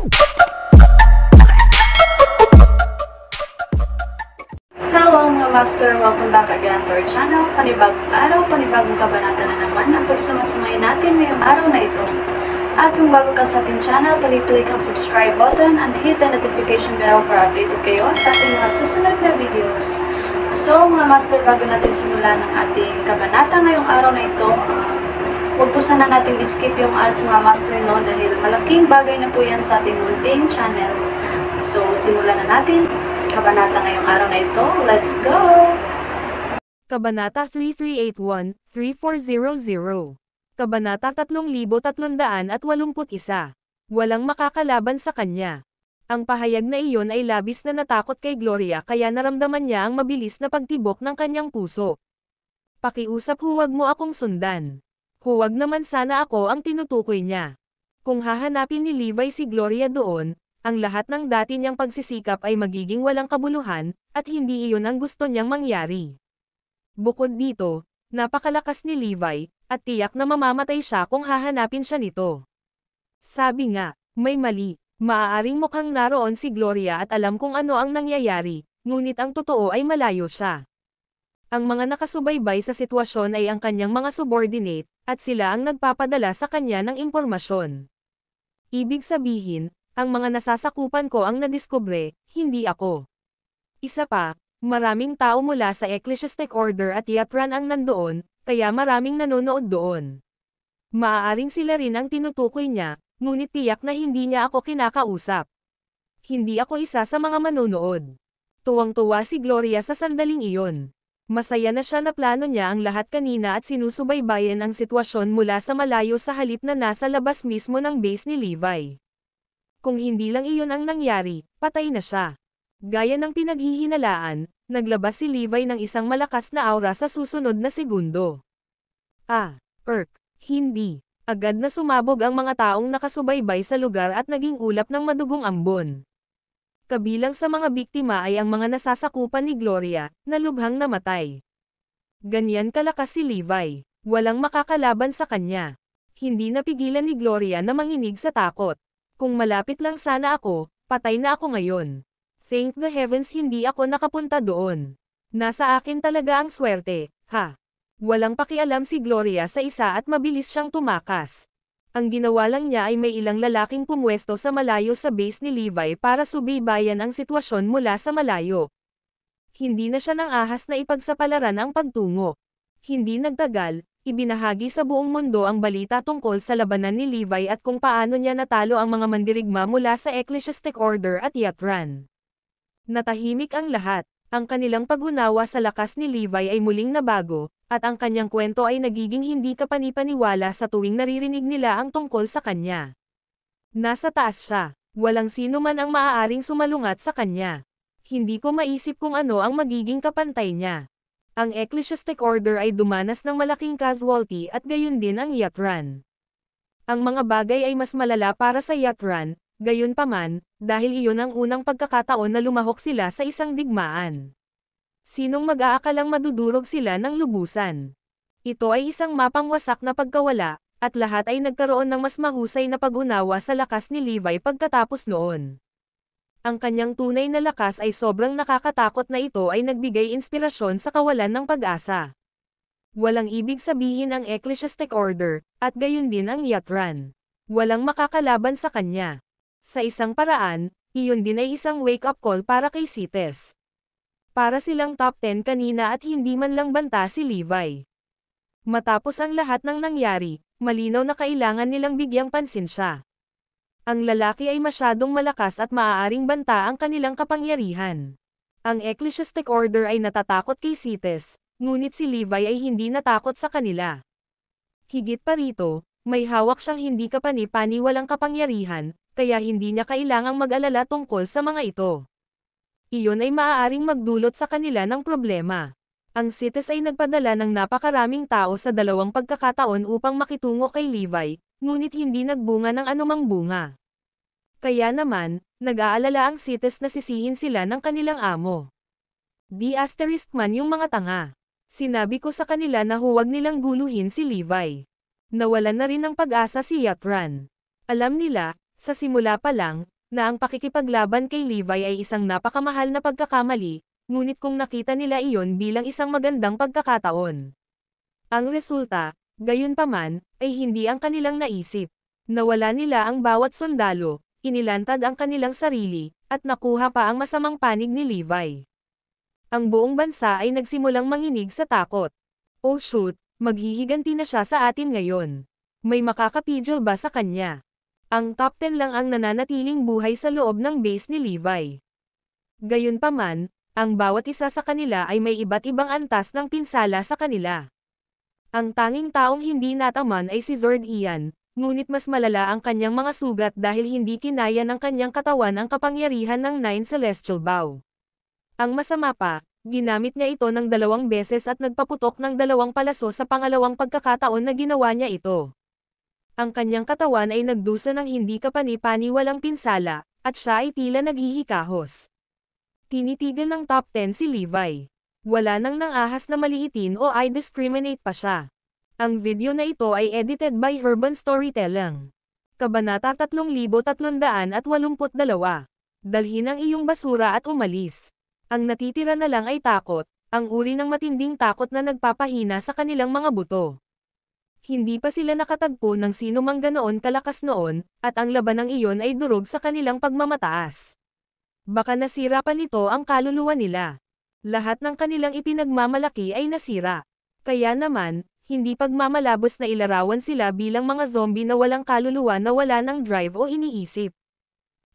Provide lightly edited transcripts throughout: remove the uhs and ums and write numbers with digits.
Hello mga master! Welcome back again to our channel. Panibagong araw, panibagong kabanata na naman ang pagsamasamayin natin ngayong araw na ito. At kung bago ka sa ating channel, pag-click ang subscribe button and hit the notification bell para updated kayo sa ating mga susunod na videos. So mga master, bago natin simulan ang ating kabanata ngayong araw na ito, huwag po sana natin skip yung ads mga master no, dahil malaking bagay na po yan sa ating munting channel. So simulan na natin kabanata ngayong araw na ito. Let's go! Kabanata 3381-3400. Kabanata 3381. Walang makakalaban sa kanya. Ang pahayag na iyon ay labis na natakot kay Gloria kaya naramdaman niya ang mabilis na pagtibok ng kanyang puso. Pakiusap, huwag mo akong sundan. Huwag naman sana ako ang tinutukoy niya. Kung hahanapin ni Levi si Gloria doon, ang lahat ng dati niyang pagsisikap ay magiging walang kabuluhan, at hindi iyon ang gusto niyang mangyari. Bukod dito, napakalakas ni Levi, at tiyak na mamamatay siya kung hahanapin siya nito. Sabi nga, may mali, maaaring mukhang naroon si Gloria at alam kung ano ang nangyayari, ngunit ang totoo ay malayo siya. Ang mga nakasubaybay sa sitwasyon ay ang kanyang mga subordinate, at sila ang nagpapadala sa kanya ng impormasyon. Ibig sabihin, ang mga nasasakupan ko ang nadiskubre, hindi ako. Isa pa, maraming tao mula sa Ecclesiastic Order at Yatran ang nandoon, kaya maraming nanonood doon. Maaaring sila rin ang tinutukoy niya, ngunit tiyak na hindi niya ako kinakausap. Hindi ako isa sa mga manonood. Tuwang-tuwa si Gloria sa sandaling iyon. Masaya na siya na plano niya ang lahat kanina at sinusubaybayan ang sitwasyon mula sa malayo sa halip na nasa labas mismo ng base ni Levi. Kung hindi lang iyon ang nangyari, patay na siya. Gaya ng pinaghihinalaan, naglabas si Levi ng isang malakas na aura sa susunod na segundo. Hindi. Agad na sumabog ang mga taong nakasubaybay sa lugar at naging ulap ng madugong ambon. Kabilang sa mga biktima ay ang mga nasasakupan ni Gloria, na lubhang namatay. Ganyan kalakas si Levi. Walang makakalaban sa kanya. Hindi napigilan ni Gloria na manginig sa takot. Kung malapit lang sana ako, patay na ako ngayon. Thank the heavens hindi ako nakapunta doon. Nasa akin talaga ang swerte, ha? Walang pakialam si Gloria sa isa at mabilis siyang tumakas. Ang ginawa lang niya ay may ilang lalaking pumwesto sa malayo sa base ni Levi para subaybayan ang sitwasyon mula sa malayo. Hindi na siya nang ahas na ipagsapalaran ang pagtungo. Hindi nagtagal, ibinahagi sa buong mundo ang balita tungkol sa labanan ni Levi at kung paano niya natalo ang mga mandirigma mula sa Ecclesiastic Order at Yatran. Natahimik ang lahat, ang kanilang pag-unawa sa lakas ni Levi ay muling nabago, at ang kanyang kwento ay nagiging hindi kapanipaniwala sa tuwing naririnig nila ang tungkol sa kanya. Nasa taas siya, walang sino man ang maaaring sumalungat sa kanya. Hindi ko maisip kung ano ang magiging kapantay niya. Ang Ecclesiastic Order ay dumanas ng malaking casualty at gayon din ang Yatran. Ang mga bagay ay mas malala para sa Yatran, gayunpaman, dahil iyon ang unang pagkakataon na lumahok sila sa isang digmaan. Sinong mag-aakalang madudurog sila ng lubusan? Ito ay isang mapang wasak na pagkawala, at lahat ay nagkaroon ng mas mahusay na pag-unawa sa lakas ni Levi pagkatapos noon. Ang kanyang tunay na lakas ay sobrang nakakatakot na ito ay nagbigay inspirasyon sa kawalan ng pag-asa. Walang ibig sabihin ang Ecclesiastic Order, at gayon din ang Yatran. Walang makakalaban sa kanya. Sa isang paraan, iyon din ay isang wake-up call para kay Cites. Para silang top 10 kanina at hindi man lang banta si Levi. Matapos ang lahat ng nangyari, malinaw na kailangan nilang bigyang pansin siya. Ang lalaki ay masyadong malakas at maaaring banta ang kanilang kapangyarihan. Ang Ecclesiastic Order ay natatakot kay Cites, ngunit si Levi ay hindi natakot sa kanila. Higit pa rito, may hawak siyang hindi kapani-paniwalang kapangyarihan, kaya hindi niya kailangang mag-alala tungkol sa mga ito. Iyon ay maaaring magdulot sa kanila ng problema. Ang Cites ay nagpadala ng napakaraming tao sa dalawang pagkakataon upang makitungo kay Levi, ngunit hindi nagbunga ng anumang bunga. Kaya naman, nag-aalala ang Cites na sisihin sila ng kanilang amo. Di asterisk man yung mga tanga. Sinabi ko sa kanila na huwag nilang guluhin si Levi. Nawalan na rin ng pag-asa si Yatran. Alam nila, sa simula pa lang, na ang pakikipaglaban kay Levi ay isang napakamahal na pagkakamali, ngunit kung nakita nila iyon bilang isang magandang pagkakataon. Ang resulta, gayunpaman, ay hindi ang kanilang naisip. Nawala nila ang bawat sundalo, inilantad ang kanilang sarili, at nakuha pa ang masamang panig ni Levi. Ang buong bansa ay nagsimulang manginig sa takot. Oh shoot, maghihiganti na siya sa atin ngayon. May makakapigil ba sa kanya? Ang top 10 lang ang nananatiling buhay sa loob ng base ni Levi. Gayunpaman, ang bawat isa sa kanila ay may iba't ibang antas ng pinsala sa kanila. Ang tanging taong hindi nataman ay si Zord Ian, ngunit mas malala ang kanyang mga sugat dahil hindi kinaya ng kanyang katawan ang kapangyarihan ng Nine Celestial Bow. Ang masama pa, ginamit niya ito ng 2 beses at nagpaputok ng 2 palaso sa pangalawang pagkakataon na ginawa niya ito. Ang kanyang katawan ay nagdusa ng hindi kapani-paniwalang pinsala, at siya ay tila naghihikahos. Tinitigan ng top 10 si Levi. Wala nang nangahas na maliitin o I discriminate pa siya. Ang video na ito ay edited by Urban Storytelling. Kabanata 3382. Dalhin ang iyong basura at umalis. Ang natitira na lang ay takot, ang uri ng matinding takot na nagpapahina sa kanilang mga buto. Hindi pa sila nakatagpo ng sino mang ganoon kalakas noon, at ang labanang iyon ay durog sa kanilang pagmamataas. Baka nasira pa nito ang kaluluwa nila. Lahat ng kanilang ipinagmamalaki ay nasira. Kaya naman, hindi pagmamalabos na ilarawan sila bilang mga zombie na walang kaluluwa na wala ng drive o iniisip.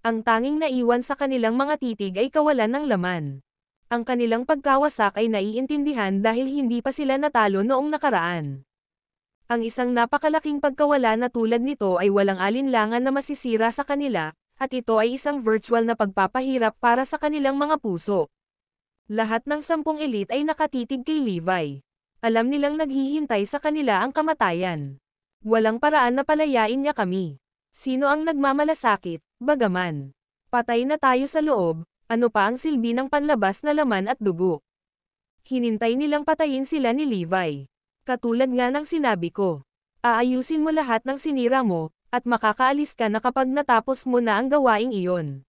Ang tanging naiwan sa kanilang mga titig ay kawalan ng laman. Ang kanilang pagkawasak ay naiintindihan dahil hindi pa sila natalo noong nakaraan. Ang isang napakalaking pagkawala na tulad nito ay walang alinlangan na masisira sa kanila, at ito ay isang virtual na pagpapahirap para sa kanilang mga puso. Lahat ng 10 elite ay nakatitig kay Levi. Alam nilang naghihintay sa kanila ang kamatayan. Walang paraan na palayain niya kami. Sino ang nagmamalasakit, bagaman? Patay na tayo sa loob, ano pa ang silbi ng panlabas na laman at dugo? Hinintay nilang patayin sila ni Levi. Katulad nga ng sinabi ko. Aayusin mo lahat ng sinira mo, at makakaalis ka na kapag natapos mo na ang gawaing iyon.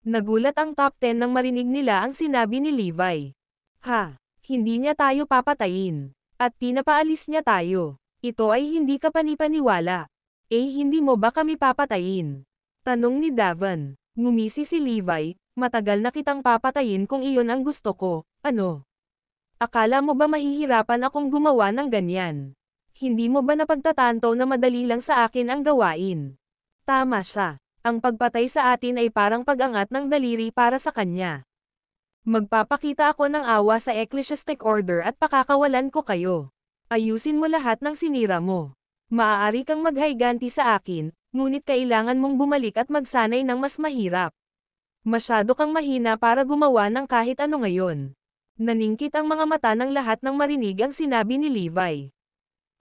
Nagulat ang top 10 nang marinig nila ang sinabi ni Levi. Ha! Hindi niya tayo papatayin. At pinapaalis niya tayo. Ito ay hindi ka panipaniwala. Hindi mo ba kami papatayin? Tanong ni Davon. Ngumisi si Levi, matagal na kitang papatayin kung iyon ang gusto ko, ano? Akala mo ba mahihirapan akong gumawa ng ganyan? Hindi mo ba napagtatanto na madali lang sa akin ang gawain? Tama siya. Ang pagpatay sa atin ay parang pag-angat ng daliri para sa kanya. Magpapakita ako ng awa sa Ecclesiastic Order at pakakawalan ko kayo. Ayusin mo lahat ng sinira mo. Maaari kang maghayganti sa akin, ngunit kailangan mong bumalik at magsanay ng mas mahirap. Masyado kang mahina para gumawa ng kahit ano ngayon. Naningkit ang mga mata ng lahat nang marinig ang sinabi ni Levi.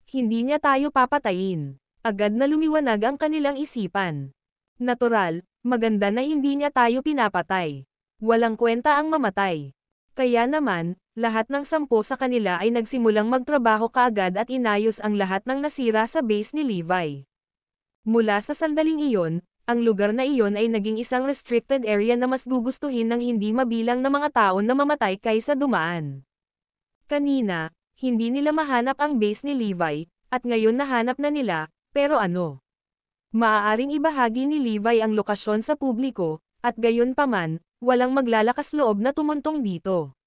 Hindi niya tayo papatayin. Agad na lumiwanag ang kanilang isipan. Natural, maganda na hindi niya tayo pinapatay. Walang kwenta ang mamatay. Kaya naman, lahat ng 10 sa kanila ay nagsimulang magtrabaho kaagad at inayos ang lahat ng nasira sa base ni Levi. Mula sa sandaling iyon, ang lugar na iyon ay naging isang restricted area na mas gugustuhin ng hindi mabilang na mga tao na mamatay kaysa dumaan. Kanina, hindi nila mahanap ang base ni Levi, at ngayon nahanap na nila, pero ano? Maaaring ibahagi ni Levi ang lokasyon sa publiko, at gayon paman, walang maglalakas loob na tumuntong dito.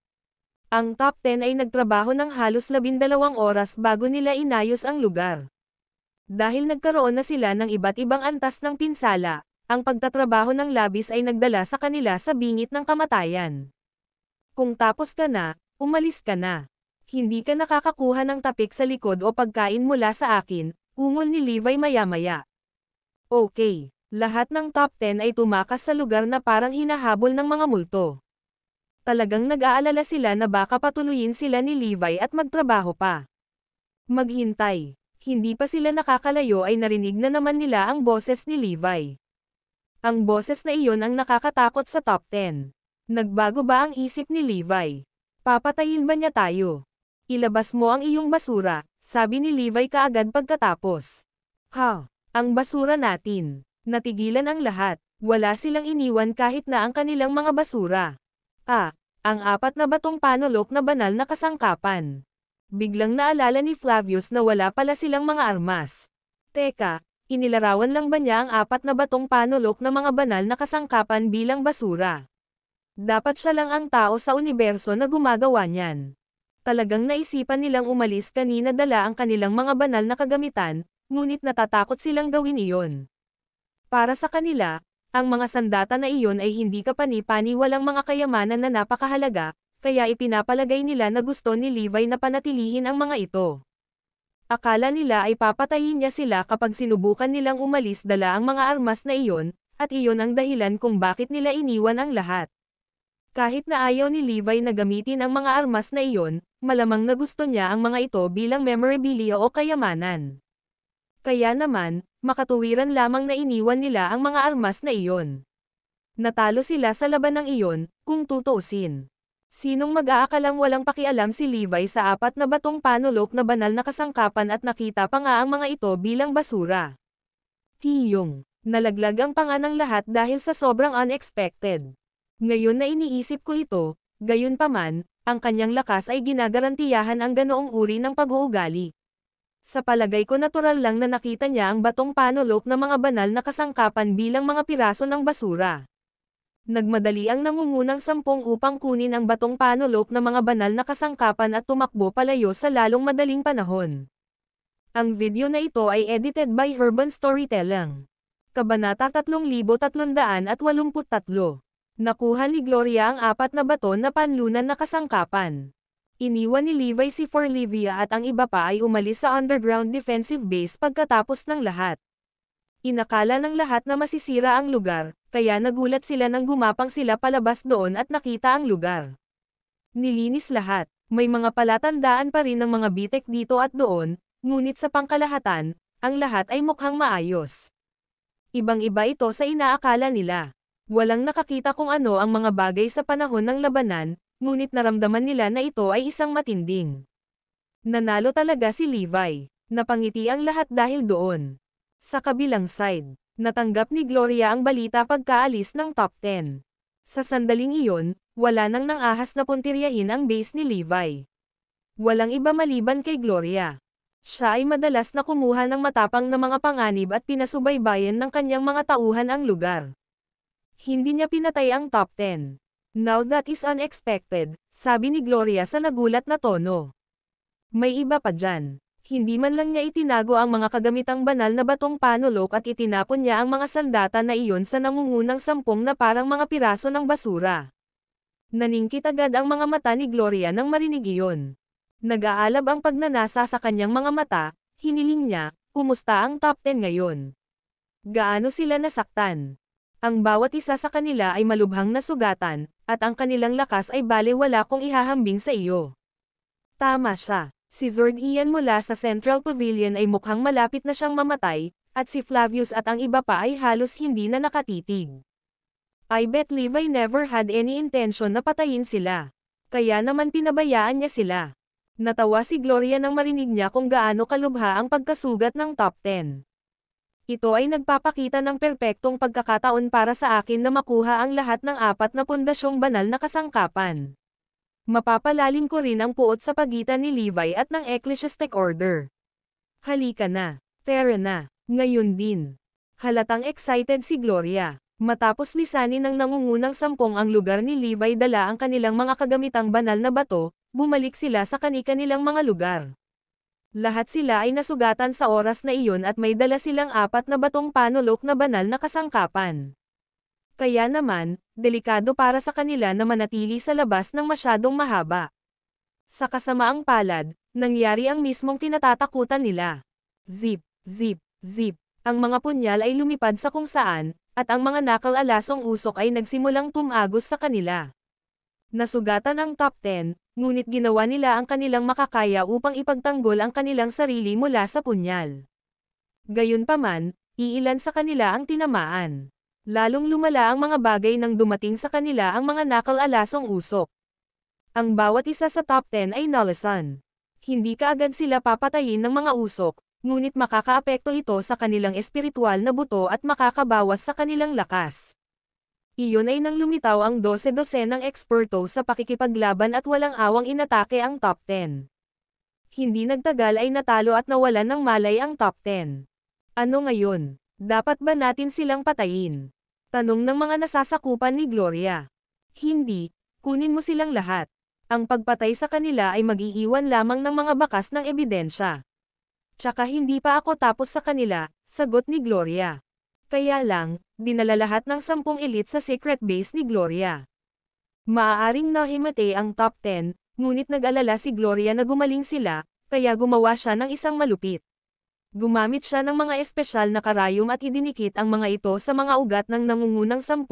Ang top 10 ay nagtrabaho ng halos 12 oras bago nila inayos ang lugar. Dahil nagkaroon na sila ng iba't ibang antas ng pinsala, ang pagtatrabaho ng labis ay nagdala sa kanila sa bingit ng kamatayan. Kung tapos ka na, umalis ka na. Hindi ka nakakakuha ng tapik sa likod o pagkain mula sa akin, ungol ni Levi maya-maya. Okay. Lahat ng top 10 ay tumakas sa lugar na parang hinahabol ng mga multo. Talagang nag-aalala sila na baka patuloyin sila ni Levi at magtrabaho pa. Maghintay. Hindi pa sila nakakalayo ay narinig na naman nila ang boses ni Levi. Ang boses na iyon ang nakakatakot sa top 10. Nagbago ba ang isip ni Levi? Papatayin ba niya tayo? Ilabas mo ang iyong basura, sabi ni Levi kaagad pagkatapos. Ha? Ang basura natin. Natigilan ang lahat. Wala silang iniwan kahit na ang kanilang mga basura. Ang 4 na batong panulok na banal na kasangkapan. Biglang naalala ni Flavius na wala pala silang mga armas. Teka, inilarawan lang ba niya ang 4 na batong panulok na mga banal na kasangkapan bilang basura? Dapat siya lang ang tao sa universo na gumagawa niyan. Talagang naisipan nilang umalis kanina dala ang kanilang mga banal na kagamitan, ngunit natatakot silang gawin iyon. Para sa kanila, ang mga sandata na iyon ay hindi kapani-paniwalang mga kayamanan na napakahalaga, kaya ipinapalagay nila na gusto ni Levi na panatilihin ang mga ito. Akala nila ay papatayin niya sila kapag sinubukan nilang umalis dala ang mga armas na iyon, at iyon ang dahilan kung bakit nila iniwan ang lahat. Kahit na ayaw ni Levi na gamitin ang mga armas na iyon, malamang na gusto niya ang mga ito bilang memorabilia o kayamanan. Kaya naman, makatuwiran lamang na iniwan nila ang mga armas na iyon. Natalo sila sa labanang iyon, kung tutuusin. Sinong mag-aakalang walang pakialam si Levi sa 4 na batong panulok na banal na kasangkapan at nakita pa nga ang mga ito bilang basura? Tiyong, nalaglag ang panga ng lahat dahil sa sobrang unexpected. Ngayon na iniisip ko ito, gayunpaman, ang kanyang lakas ay ginagarantiyahan ang ganoong uri ng pag-uugali. Sa palagay ko natural lang na nakita niya ang batong panulok na mga banal na kasangkapan bilang mga piraso ng basura. Nagmadali ang nangungunang 10 upang kunin ang batong panulok na mga banal na kasangkapan at tumakbo palayo sa lalong madaling panahon. Ang video na ito ay edited by Urban Storytelling. Kabanata 3383. Nakuha ni Gloria ang 4 na bato na panlunan na kasangkapan. Iniwan ni Levi si Forlivia at ang iba pa ay umalis sa underground defensive base pagkatapos ng lahat. Inakala ng lahat na masisira ang lugar, kaya nagulat sila nang gumapang sila palabas doon at nakita ang lugar. Nilinis lahat, may mga palatandaan pa rin ng mga bitek dito at doon, ngunit sa pangkalahatan, ang lahat ay mukhang maayos. Ibang-iba ito sa inaakala nila. Walang nakakita kung ano ang mga bagay sa panahon ng labanan, ngunit naramdaman nila na ito ay isang matinding. Nanalo talaga si Levi. Napangiti ang lahat dahil doon. Sa kabilang side, natanggap ni Gloria ang balita pagkaalis ng top 10. Sa sandaling iyon, wala nang nangahas na puntiryahin ang base ni Levi. Walang iba maliban kay Gloria. Siya ay madalas na kumuha ng matapang na mga panganib at pinasubaybayan ng kanyang mga tauhan ang lugar. Hindi niya pinatay ang top 10. Now that is unexpected, sabi ni Gloria sa nagulat na tono. May iba pa dyan. Hindi man lang niya itinago ang mga kagamitang banal na batong panulok at itinapon niya ang mga sandata na iyon sa nangungunang 10 na parang mga piraso ng basura. Naningkit agad ang mga mata ni Gloria nang marinig iyon. Nag-aalab ang pagnanasa sa kanyang mga mata, hiniling niya, kumusta ang top 10 ngayon? Gaano sila nasaktan? Ang bawat isa sa kanila ay malubhang nasugatan, at ang kanilang lakas ay balewala kung ihahambing sa iyo. Tama siya. Si Zord Ian mula sa Central Pavilion ay mukhang malapit na siyang mamatay, at si Flavius at ang iba pa ay halos hindi na nakatitig. I bet Levi never had any intention na patayin sila. Kaya naman pinabayaan niya sila. Natawa si Gloria nang marinig niya kung gaano kalubha ang pagkasugat ng top 10. Ito ay nagpapakita ng perpektong pagkakataon para sa akin na makuha ang lahat ng 4 na pundasyong banal na kasangkapan. Mapapalalim ko rin ang puot sa pagitan ni Levi at ng Ecclesiastic Order. Halika na, tara na, ngayon din. Halatang excited si Gloria. Matapos lisanin ng nangungunang 10 ang lugar ni Levi dala ang kanilang mga kagamitang banal na bato, bumalik sila sa kani-kanilang mga lugar. Lahat sila ay nasugatan sa oras na iyon at may dala silang 4 na batong panulok na banal na kasangkapan. Kaya naman, delikado para sa kanila na manatili sa labas ng masyadong mahaba. Sa kasamaang palad, nangyari ang mismong kinatatakutan nila. Zip, zip, zip. Ang mga punyal ay lumipad sa kung saan, at ang mga nakal-alasong usok ay nagsimulang tumagos sa kanila. Nasugatan ang top 10, ngunit ginawa nila ang kanilang makakaya upang ipagtanggol ang kanilang sarili mula sa punyal. Gayunpaman, iilan sa kanila ang tinamaan. Lalong lumala ang mga bagay nang dumating sa kanila ang mga nakal-alasong usok. Ang bawat isa sa top 10 ay nalasan. Hindi kaagad sila papatayin ng mga usok, ngunit makakaapekto ito sa kanilang espiritual na buto at makakabawas sa kanilang lakas. Iyon ay nang lumitaw ang 12 ng eksperto sa pakikipaglaban at walang awang inatake ang top 10. Hindi nagtagal ay natalo at nawalan ng malay ang top 10. Ano ngayon? Dapat ba natin silang patayin? Tanong ng mga nasasakupan ni Gloria. Hindi, kunin mo silang lahat. Ang pagpatay sa kanila ay mag-iiwan lamang ng mga bakas ng ebidensya. Tsaka hindi pa ako tapos sa kanila, sagot ni Gloria. Kaya lang, dinala lahat ng 10 elite sa secret base ni Gloria. Maaaring nahimatay ang top 10, ngunit nag-alala si Gloria na gumaling sila, kaya gumawa siya ng isang malupit. Gumamit siya ng mga espesyal na karayom at idinikit ang mga ito sa mga ugat ng nangungunang 10,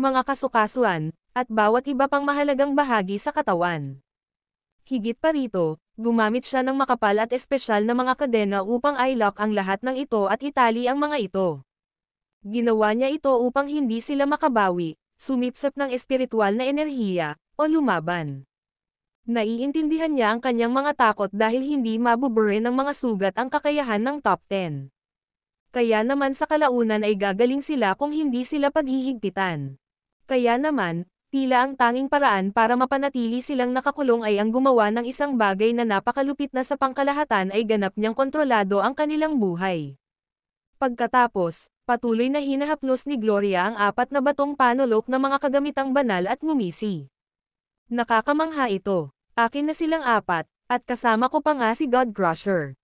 mga kasukasuan, at bawat iba pang mahalagang bahagi sa katawan. Higit pa rito, gumamit siya ng makapal at espesyal na mga kadena upang i-lock ang lahat ng ito at itali ang mga ito. Ginawa niya ito upang hindi sila makabawi, sumipsip ng espiritual na enerhiya, o lumaban. Naiintindihan niya ang kanyang mga takot dahil hindi mabubure ng mga sugat ang kakayahan ng top 10. Kaya naman sa kalaunan ay gagaling sila kung hindi sila paghihigpitan. Kaya naman, tila ang tanging paraan para mapanatili silang nakakulong ay ang gumawa ng isang bagay na napakalupit na sa pangkalahatan ay ganap niyang kontrolado ang kanilang buhay. Pagkatapos, patuloy na hinahaplos ni Gloria ang 4 na batong panulok na mga kagamitang banal at ngumisi. Nakakamangha ito. Akin na silang 4, at kasama ko pa nga si God Crusher.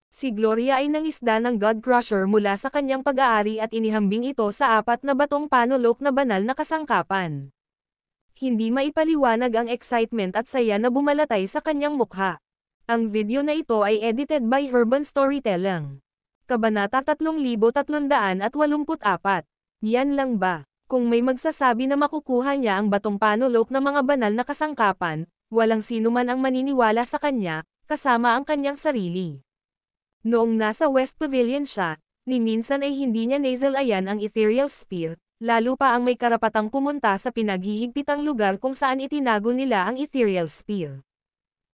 Si Gloria ay nangisda ng God Crusher mula sa kanyang pag-aari at inihambing ito sa 4 na batong panulok na banal na kasangkapan. Hindi maipaliwanag ang excitement at saya na bumalatay sa kanyang mukha. Ang video na ito ay edited by Urban Storytelling. Kabanata 3384. Yan lang ba? Kung may magsasabi na makukuha niya ang batong panulok na mga banal na kasangkapan, walang sino man ang maniniwala sa kanya, kasama ang kanyang sarili. Noong nasa West Pavilion siya, ni minsan ay hindi niya nasalayan ang ethereal spear, lalo pa ang may karapatang pumunta sa pinaghihigpitang lugar kung saan itinago nila ang ethereal spear.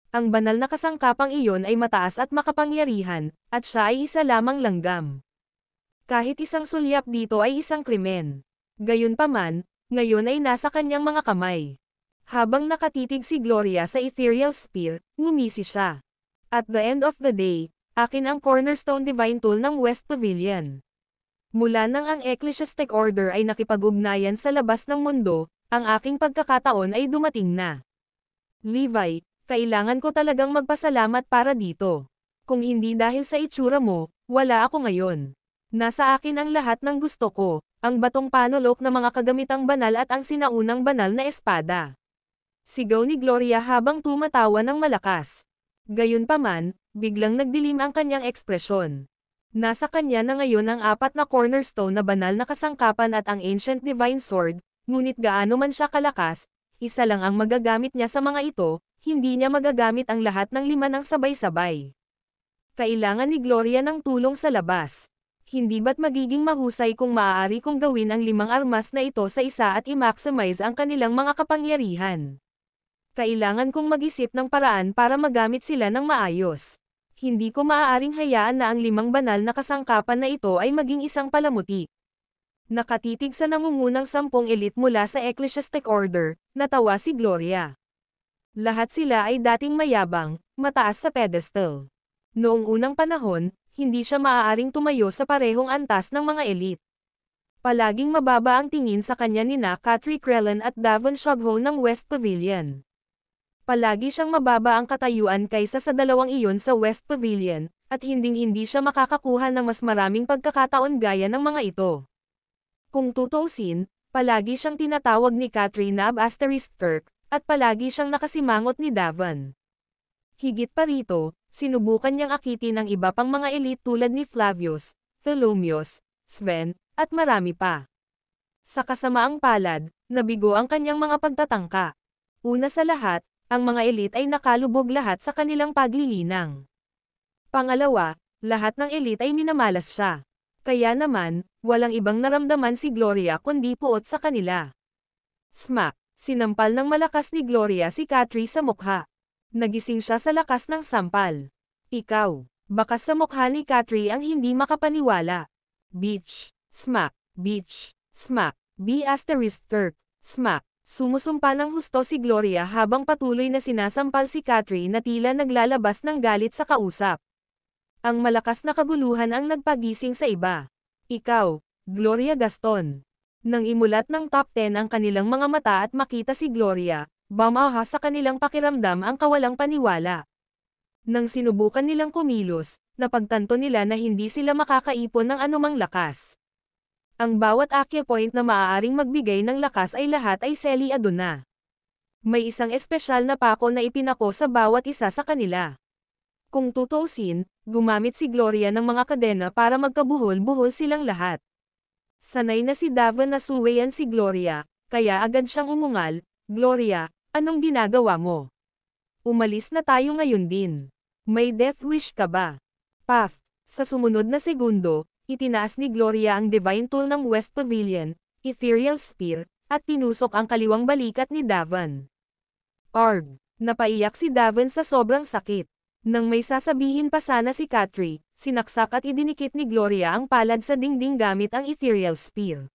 Ang banal na kasangkapang iyon ay mataas at makapangyarihan, at siya ay isa lamang langgam. Kahit isang sulyap dito ay isang krimen. Gayunpaman, ngayon ay nasa kanyang mga kamay. Habang nakatitig si Gloria sa ethereal spear, ngumisi siya. At the end of the day, akin ang cornerstone divine tool ng West Pavilion. Mula nang ang Ecclesiastic Order ay nakipag-ugnayan sa labas ng mundo, ang aking pagkakataon ay dumating na. Levi, kailangan ko talagang magpasalamat para dito. Kung hindi dahil sa itsura mo, wala ako ngayon. Nasa akin ang lahat ng gusto ko, ang batong panulok na mga kagamitang banal at ang sinaunang banal na espada. Sigaw ni Gloria habang tumatawa ng malakas. Gayunpaman, biglang nagdilim ang kanyang ekspresyon. Nasa kanya na ngayon ang 4 na cornerstone na banal na kasangkapan at ang ancient divine sword, ngunit gaano man siya kalakas, isa lang ang magagamit niya sa mga ito, hindi niya magagamit ang lahat ng 5 ng sabay-sabay. Kailangan ni Gloria ng tulong sa labas. Hindi ba't magiging mahusay kung maaari kong gawin ang 5 armas na ito sa isa at i-maximize ang kanilang mga kapangyarihan? Kailangan kong mag-isip ng paraan para magamit sila ng maayos. Hindi ko maaaring hayaan na ang 5 banal na kasangkapan na ito ay maging isang palamuti. Nakatitig sa nangungunang 10 elite mula sa Ecclesiastic Order, natawa si Gloria. Lahat sila ay dating mayabang, mataas sa pedestal. Noong unang panahon, hindi siya maaaring tumayo sa parehong antas ng mga elite. Palaging mababa ang tingin sa kanya nina Catry Crellin at Davon Shogho ng West Pavilion. Palagi siyang mababa ang katayuan kaysa sa dalawang iyon sa West Pavilion, at hinding-hindi siya makakakuha ng mas maraming pagkakataon gaya ng mga ito. Kung tutuusin, palagi siyang tinatawag ni Catry na *Turk, at palagi siyang nakasimangot ni Davon. Higit pa rito, sinubukan niyang akitin ang iba pang mga elite tulad ni Flavius, Thelonious, Sven, at marami pa. Sa kasamaang palad, nabigo ang kanyang mga pagtatangka. Una sa lahat, ang mga elite ay nakalubog lahat sa kanilang paglilinang. Pangalawa, lahat ng elite ay minamalas siya. Kaya naman, walang ibang naramdaman si Gloria kundi puot sa kanila. Smack! Sinampal ng malakas ni Gloria si Catry sa mukha. Nagising siya sa lakas ng sampal. Ikaw, Bakas sa mukha ni Katri ang hindi makapaniwala. Beach, smack, beach, smack, B*Turk, smack. Sumusumpa ng husto si Gloria habang patuloy na sinasampal si Katri na tila naglalabas ng galit sa kausap. Ang malakas na kaguluhan ang nagpagising sa iba. Ikaw, Gloria Gaston. Nang imulat ng top 10 ang kanilang mga mata at makita si Gloria, bumaha sa kanilang pakiramdam ang kawalang paniwala. Nang sinubukan nilang kumilos, napagtanto nila na hindi sila makakaipon ng anumang lakas. Ang bawat acupoint na maaaring magbigay ng lakas ay lahat ay seliado na. May isang espesyal na pako na ipinako sa bawat isa sa kanila. Kung tutuusin, gumamit si Gloria ng mga kadena para magkabuhol-buhol silang lahat. Sanay na si Davon na suwayan si Gloria, kaya agad siyang umungal, "Gloria, anong ginagawa mo? Umalis na tayo ngayon din. May death wish ka ba?" Puff! Sa sumunod na segundo, itinaas ni Gloria ang divine tool ng West Pavilion, Ethereal Spear, at tinusok ang kaliwang balikat ni Davon. Arg! Napaiyak si Davon sa sobrang sakit. Nang may sasabihin pa sana si Katri, sinaksak at idinikit ni Gloria ang palad sa dingding gamit ang Ethereal Spear.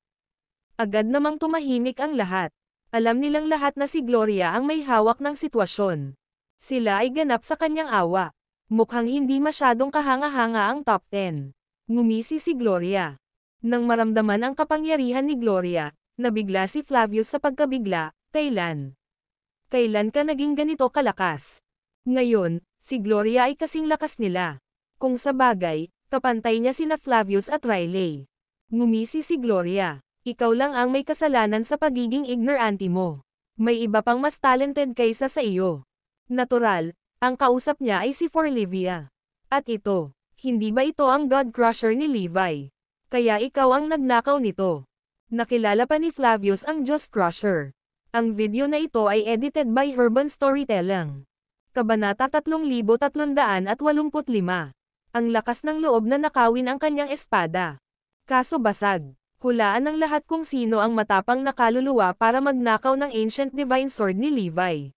Agad namang tumahimik ang lahat. Alam nilang lahat na si Gloria ang may hawak ng sitwasyon. Sila ay ganap sa kanyang awa. Mukhang hindi masyadong kahanga-hanga ang top 10. Ngumisi si Gloria. Nang maramdaman ang kapangyarihan ni Gloria, nabigla si Flavius sa pagkabigla, "Kailan? Kailan ka naging ganito kalakas?" Ngayon, si Gloria ay kasing lakas nila. Kung sa bagay, kapantay niya sina Flavius at Riley. Ngumisi si Gloria. "Ikaw lang ang may kasalanan sa pagiging ignorante mo. May iba pang mas talented kaysa sa iyo." Natural, ang kausap niya ay si Forlivia. At ito, hindi ba ito ang God Crusher ni Levi? Kaya ikaw ang nagnakaw nito. Nakilala pa ni Flavius ang Diyos Crusher. Ang video na ito ay edited by Urban Storytelling. Kabanata 3385. Ang lakas ng loob na nakawin ang kanyang espada. Kaso basag. Hulaan ng lahat kung sino ang matapang na kaluluwa para magnakaw ng ancient divine sword ni Levi.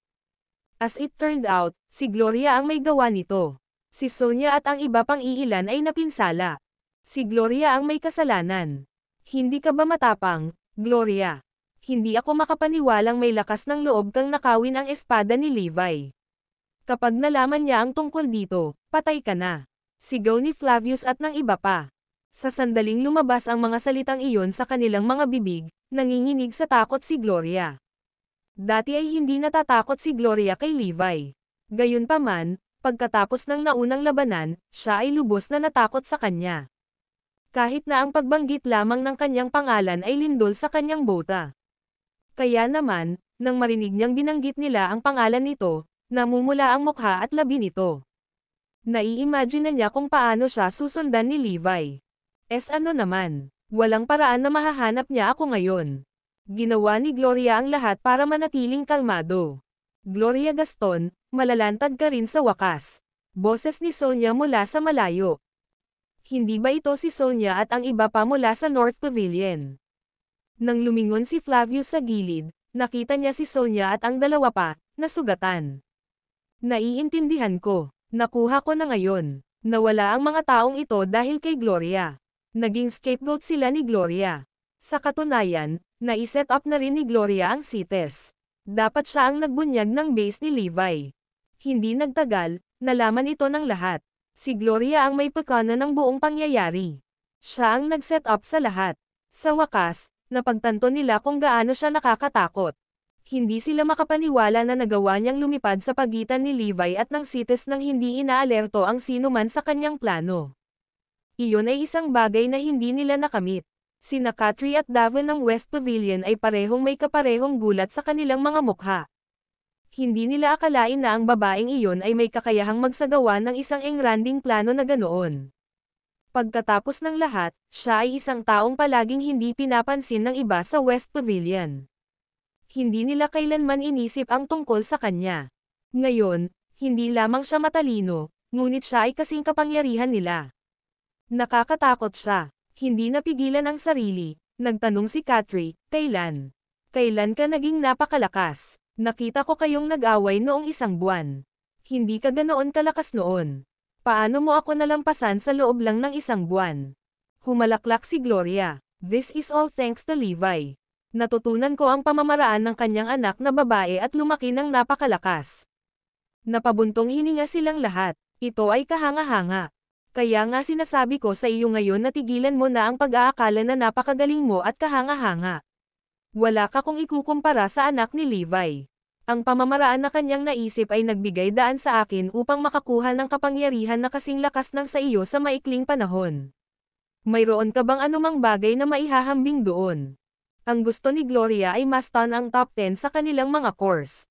As it turned out, si Gloria ang may gawa nito. Si Sonia at ang iba pang iilan ay napinsala. Si Gloria ang may kasalanan. "Hindi ka ba matapang, Gloria? Hindi ako makapaniwalang may lakas ng loob kang nakawin ang espada ni Levi. Kapag nalaman niya ang tungkol dito, patay ka na." Sigaw ni Flavius at ng iba pa. Sa sandaling lumabas ang mga salitang iyon sa kanilang mga bibig, nanginginig sa takot si Gloria. Dati ay hindi natatakot si Gloria kay Levi. Gayunpaman, pagkatapos ng naunang labanan, siya ay lubos na natakot sa kanya. Kahit na ang pagbanggit lamang ng kanyang pangalan ay lindol sa kanyang bota. Kaya naman, nang marinig niyang binanggit nila ang pangalan nito, namumula ang mukha at labi nito. Naiimagine na niya kung paano siya susundan ni Levi. Ano naman, walang paraan na mahahanap niya ako ngayon. Ginawa ni Gloria ang lahat para manatiling kalmado. "Gloria Gaston, malalantad ka rin sa wakas." Boses ni Sonia mula sa malayo. Hindi ba ito si Sonia at ang iba pa mula sa North Pavilion? Nang lumingon si Flavius sa gilid, nakita niya si Sonia at ang dalawa pa, na sugatan. "Naiintindihan ko. Nakuha ko na ngayon. Nawala ang mga taong ito dahil kay Gloria. Naging scapegoat sila ni Gloria. Sa katunayan, naiset up na rin ni Gloria ang CITES. Dapat siya ang nagbunyag ng base ni Levi." Hindi nagtagal, nalaman ito ng lahat. Si Gloria ang may pakana ng buong pangyayari. Siya ang nag-set up sa lahat. Sa wakas, napagtanto nila kung gaano siya nakakatakot. Hindi sila makapaniwala na nagawa niyang lumipad sa pagitan ni Levi at ng CITES nang hindi inaalerto ang sino man sa kanyang plano. Iyon ay isang bagay na hindi nila nakamit. Sina Katri at Davon ng West Pavilion ay parehong may kaparehong gulat sa kanilang mga mukha. Hindi nila akalain na ang babaeng iyon ay may kakayahang magsagawa ng isang engranding plano na ganoon. Pagkatapos ng lahat, siya ay isang taong palaging hindi pinapansin ng iba sa West Pavilion. Hindi nila kailanman inisip ang tungkol sa kanya. Ngayon, hindi lamang siya matalino, ngunit siya ay kasing kapangyarihan nila. Nakakatakot siya. Hindi napigilan ang sarili. Nagtanong si Katri, "Kailan? Kailan ka naging napakalakas? Nakita ko kayong nag-away noong 1 buwan. Hindi ka ganoon kalakas noon." Paano mo ako nalampasan sa loob lang ng 1 buwan? Humalaklak si Gloria. This is all thanks to Levi. Natutunan ko ang pamamaraan ng kanyang anak na babae at lumaki ng napakalakas. Napabuntong hininga silang lahat. Ito ay kahanga-hanga. Kaya nga sinasabi ko sa iyo ngayon na tigilan mo na ang pag-aakala na napakagaling mo at kahanga-hanga. Wala ka kung ikukumpara sa anak ni Levi. Ang pamamaraan na kanyang naisip ay nagbigay daan sa akin upang makakuha ng kapangyarihan na kasing lakas ng sa iyo sa maikling panahon. Mayroon ka bang anumang bagay na maihahambing doon? Ang gusto ni Gloria ay mastan ang top 10 sa kanilang mga course.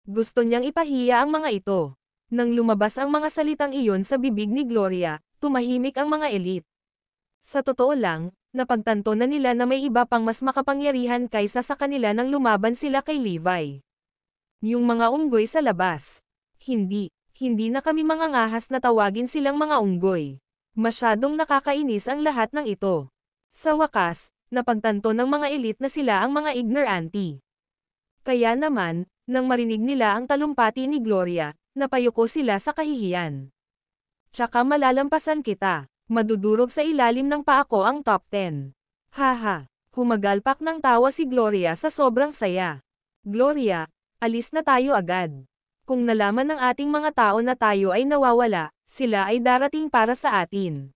Gusto niyang ipahiya ang mga ito. Nang lumabas ang mga salitang iyon sa bibig ni Gloria, tumahimik ang mga elite. Sa totoo lang, napagtanto na nila na may iba pang mas makapangyarihan kaysa sa kanila nang lumaban sila kay Levi. Yung mga unggoy sa labas. Hindi na kami mga ngahas na tawagin silang mga unggoy. Masyadong nakakainis ang lahat ng ito. Sa wakas, napagtanto ng mga elite na sila ang mga ignorante. Kaya naman, nang marinig nila ang talumpati ni Gloria, napayuko sila sa kahihiyan. Tsaka malalampasan kita. Madudurog sa ilalim ng paa ko ang top 10. Haha, humagalpak ng tawa si Gloria sa sobrang saya. Gloria, alis na tayo agad. Kung nalaman ng ating mga tao na tayo ay nawawala, sila ay darating para sa atin.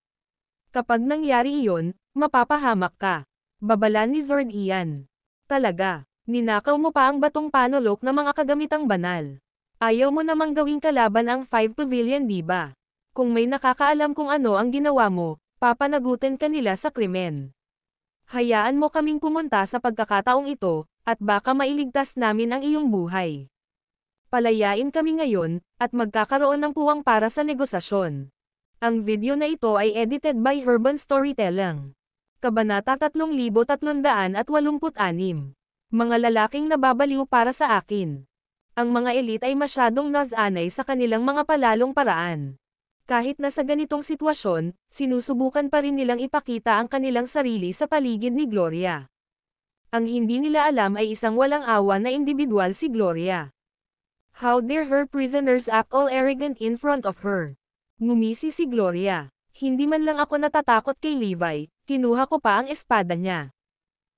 Kapag nangyari iyon, mapapahamak ka. Babala ni Zord iyan. Talaga, ninakaw mo pa ang batong panulok na mga kagamitang banal. Ayaw mo namang gawing kalaban ang 5 Pavilion di ba? Kung may nakakaalam kung ano ang ginawa mo, papanagutin ka nila sa krimen. Hayaan mo kaming pumunta sa pagkakataong ito, at baka mailigtas namin ang iyong buhay. Palayain kami ngayon, at magkakaroon ng puwang para sa negosasyon. Ang video na ito ay edited by Urban Storytelling. Kabanata 3386. Mga lalaking nababaliw para sa akin. Ang mga elite ay masyadong nasanay sa kanilang mga palalong paraan. Kahit na sa ganitong sitwasyon, sinusubukan pa rin nilang ipakita ang kanilang sarili sa paligid ni Gloria. Ang hindi nila alam ay isang walang awa na individual si Gloria. How dare her prisoners act all arrogant in front of her? Ngumisi si Gloria. Hindi man lang ako natatakot kay Levi, kinuha ko pa ang espada niya.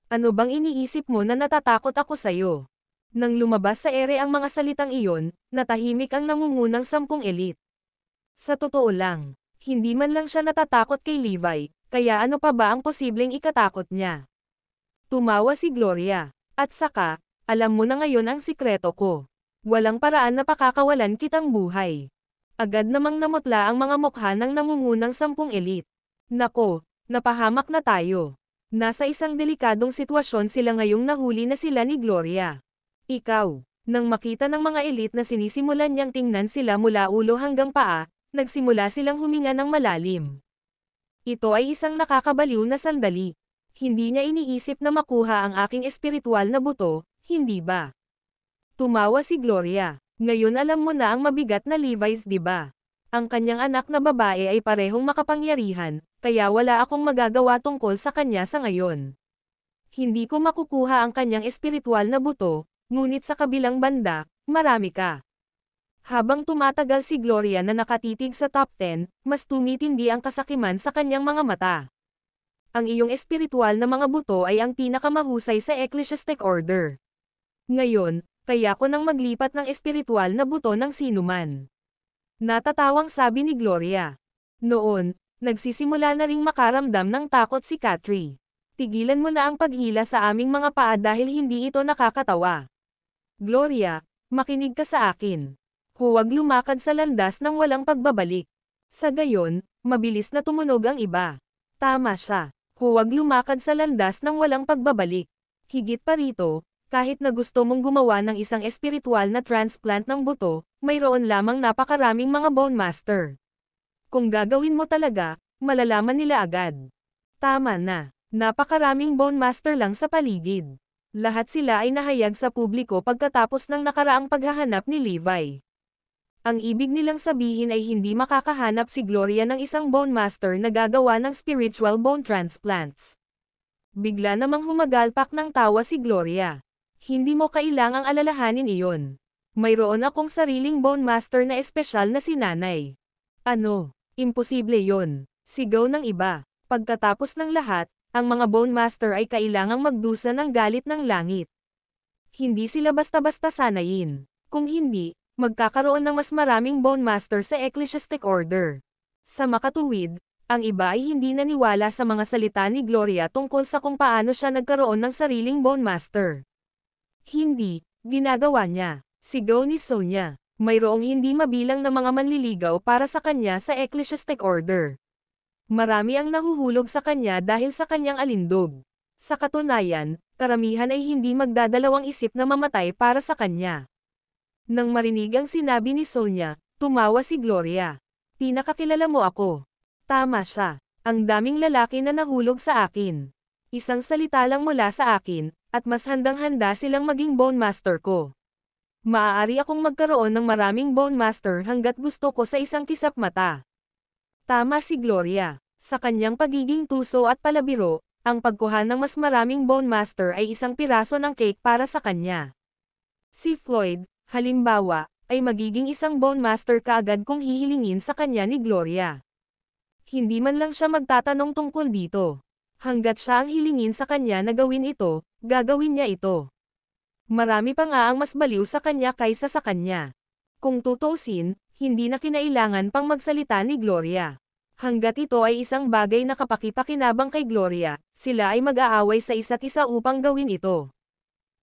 Ano bang iniisip mo na natatakot ako sa'yo? Nang lumabas sa ere ang mga salitang iyon, natahimik ang nangungunang 10 elite. Sa totoo lang, hindi man lang siya natatakot kay Levi, kaya ano pa ba ang posibleng ikatakot niya? Tumawa si Gloria. At saka, alam mo na ngayon ang sikreto ko. Walang paraan na pakakawalan kitang buhay. Agad namang namutla ang mga mukha ng nangungunang 10 elite. Nako, napahamak na tayo. Nasa isang delikadong sitwasyon sila ngayong nahuli na sila ni Gloria. Ikaw, nang makita ng mga elite na sinisimulan niyang tingnan sila mula ulo hanggang paa, nagsimula silang huminga ng malalim. Ito ay isang nakakabaliw na sandali. Hindi niya iniisip na makuha ang aking espiritual na buto, hindi ba? Tumawa si Gloria. Ngayon alam mo na ang mabigat na Levi's di ba? Ang kanyang anak na babae ay parehong makapangyarihan, kaya wala akong magagawa tungkol sa kanya sa ngayon. Hindi ko makukuha ang kanyang espiritual na buto, ngunit sa kabilang banda, marami ka. Habang tumatagal si Gloria na nakatitig sa top 10, mas tumitindi ang kasakiman sa kanyang mga mata. Ang iyong espiritual na mga buto ay ang pinakamahusay sa Ecclesiastic Order. Ngayon, kaya ko nang maglipat ng espiritual na buto ng sinuman. Natatawang sabi ni Gloria. Noon, nagsisimula na ring makaramdam ng takot si Katri. Tigilan mo na ang paghila sa aming mga paa dahil hindi ito nakakatawa. Gloria, makinig ka sa akin. Huwag lumakad sa landas ng walang pagbabalik. Sa gayon, mabilis na tumunog ang iba. Tama siya. Huwag lumakad sa landas ng walang pagbabalik. Higit pa rito, kahit na gusto mong gumawa ng isang espiritual na transplant ng buto, mayroon lamang napakaraming mga Bone Master. Kung gagawin mo talaga, malalaman nila agad. Tama na. Napakaraming Bone Master lang sa paligid. Lahat sila ay nahayag sa publiko pagkatapos ng nakaraang paghahanap ni Levi. Ang ibig nilang sabihin ay hindi makakahanap si Gloria ng isang Bone Master na gagawa ng spiritual bone transplants. Bigla namang humagalpak ng tawa si Gloria. Hindi mo kailangang alalahanin iyon. Mayroon akong sariling Bone Master na espesyal na si Nanay. Ano? Imposible yon. Sigaw ng iba. Pagkatapos ng lahat, ang mga Bone Master ay kailangang magdusa ng galit ng langit. Hindi sila basta-basta sanayin. Kung hindi, magkakaroon ng mas maraming Bone Master sa Ecclesiastic Order. Sa makatuwid, ang iba ay hindi naniwala sa mga salita ni Gloria tungkol sa kung paano siya nagkaroon ng sariling Bone Master. Hindi, ginagawa niya. Sigaw ni Sonia. Mayroong hindi mabilang na mga manliligaw para sa kanya sa Ecclesiastic Order. Marami ang nahuhulog sa kanya dahil sa kanyang alindog. Sa katunayan, karamihan ay hindi magdadalawang isip na mamatay para sa kanya. Nang marinig ang sinabi ni Sonia, tumawa si Gloria. Pinakakilala mo ako. Tama siya. Ang daming lalaki na nahulog sa akin. Isang salita lang mula sa akin, at mas handang-handa silang maging Bone Master ko. Maaari akong magkaroon ng maraming Bone Master hanggat gusto ko sa isang kisap mata. Tama si Gloria. Sa kanyang pagiging tuso at palabiro, ang pagkuha ng mas maraming Bone Master ay isang piraso ng cake para sa kanya. Si Floyd, halimbawa, ay magiging isang Bone Master kaagad kung hihilingin sa kanya ni Gloria. Hindi man lang siya magtatanong tungkol dito. Hanggat siya ang hilingin sa kanya na gawin ito, gagawin niya ito. Marami pa nga ang mas baliw sa kanya kaysa sa kanya. Kung tutuusin, hindi na kinailangan pang magsalita ni Gloria. Hanggat ito ay isang bagay na kapakipakinabang kay Gloria, sila ay mag-aaway sa isa't isa upang gawin ito.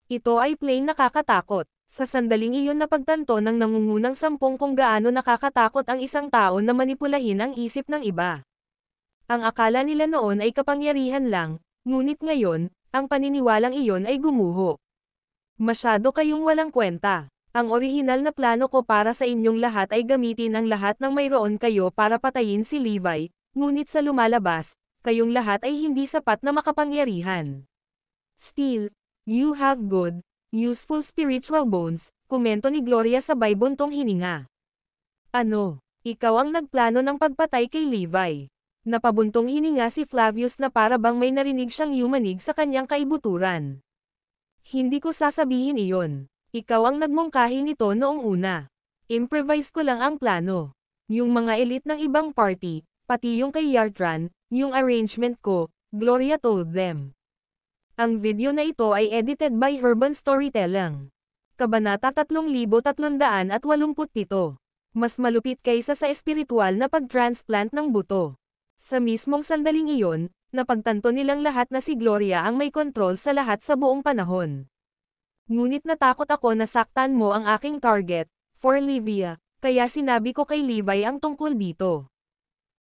Ito ay plain nakakatakot. Sa sandaling iyon napagtanto ng nangungunang sampung kung gaano nakakatakot ang isang tao na manipulahin ang isip ng iba. Ang akala nila noon ay kapangyarihan lang, ngunit ngayon, ang paniniwalang iyon ay gumuho. Masyado kayong walang kwenta. Ang orihinal na plano ko para sa inyong lahat ay gamitin ang lahat ng mayroon kayo para patayin si Levi, ngunit sa lumalabas, kayong lahat ay hindi sapat na makapangyarihan. Still, you have good, useful spiritual bones, komento ni Gloria sabay buntong hininga. Ano? Ikaw ang nagplano ng pagpatay kay Levi. Napabuntong hininga si Flavius na para bang may narinig siyang yumanig sa kanyang kaibuturan. Hindi ko sasabihin iyon. Ikaw ang nagmungkahi nito noong una. Improvise ko lang ang plano. Yung mga elite ng ibang party, pati yung kay Yartran, yung arrangement ko, Gloria told them. Ang video na ito ay edited by Urban Storytelling. Kabanata 3387. Mas malupit kaysa sa espiritual na pag-transplant ng buto. Sa mismong sandaling iyon, napagtanto nilang lahat na si Gloria ang may kontrol sa lahat sa buong panahon. Ngunit natakot ako na saktan mo ang aking target, for Livia, kaya sinabi ko kay Levi ang tungkol dito.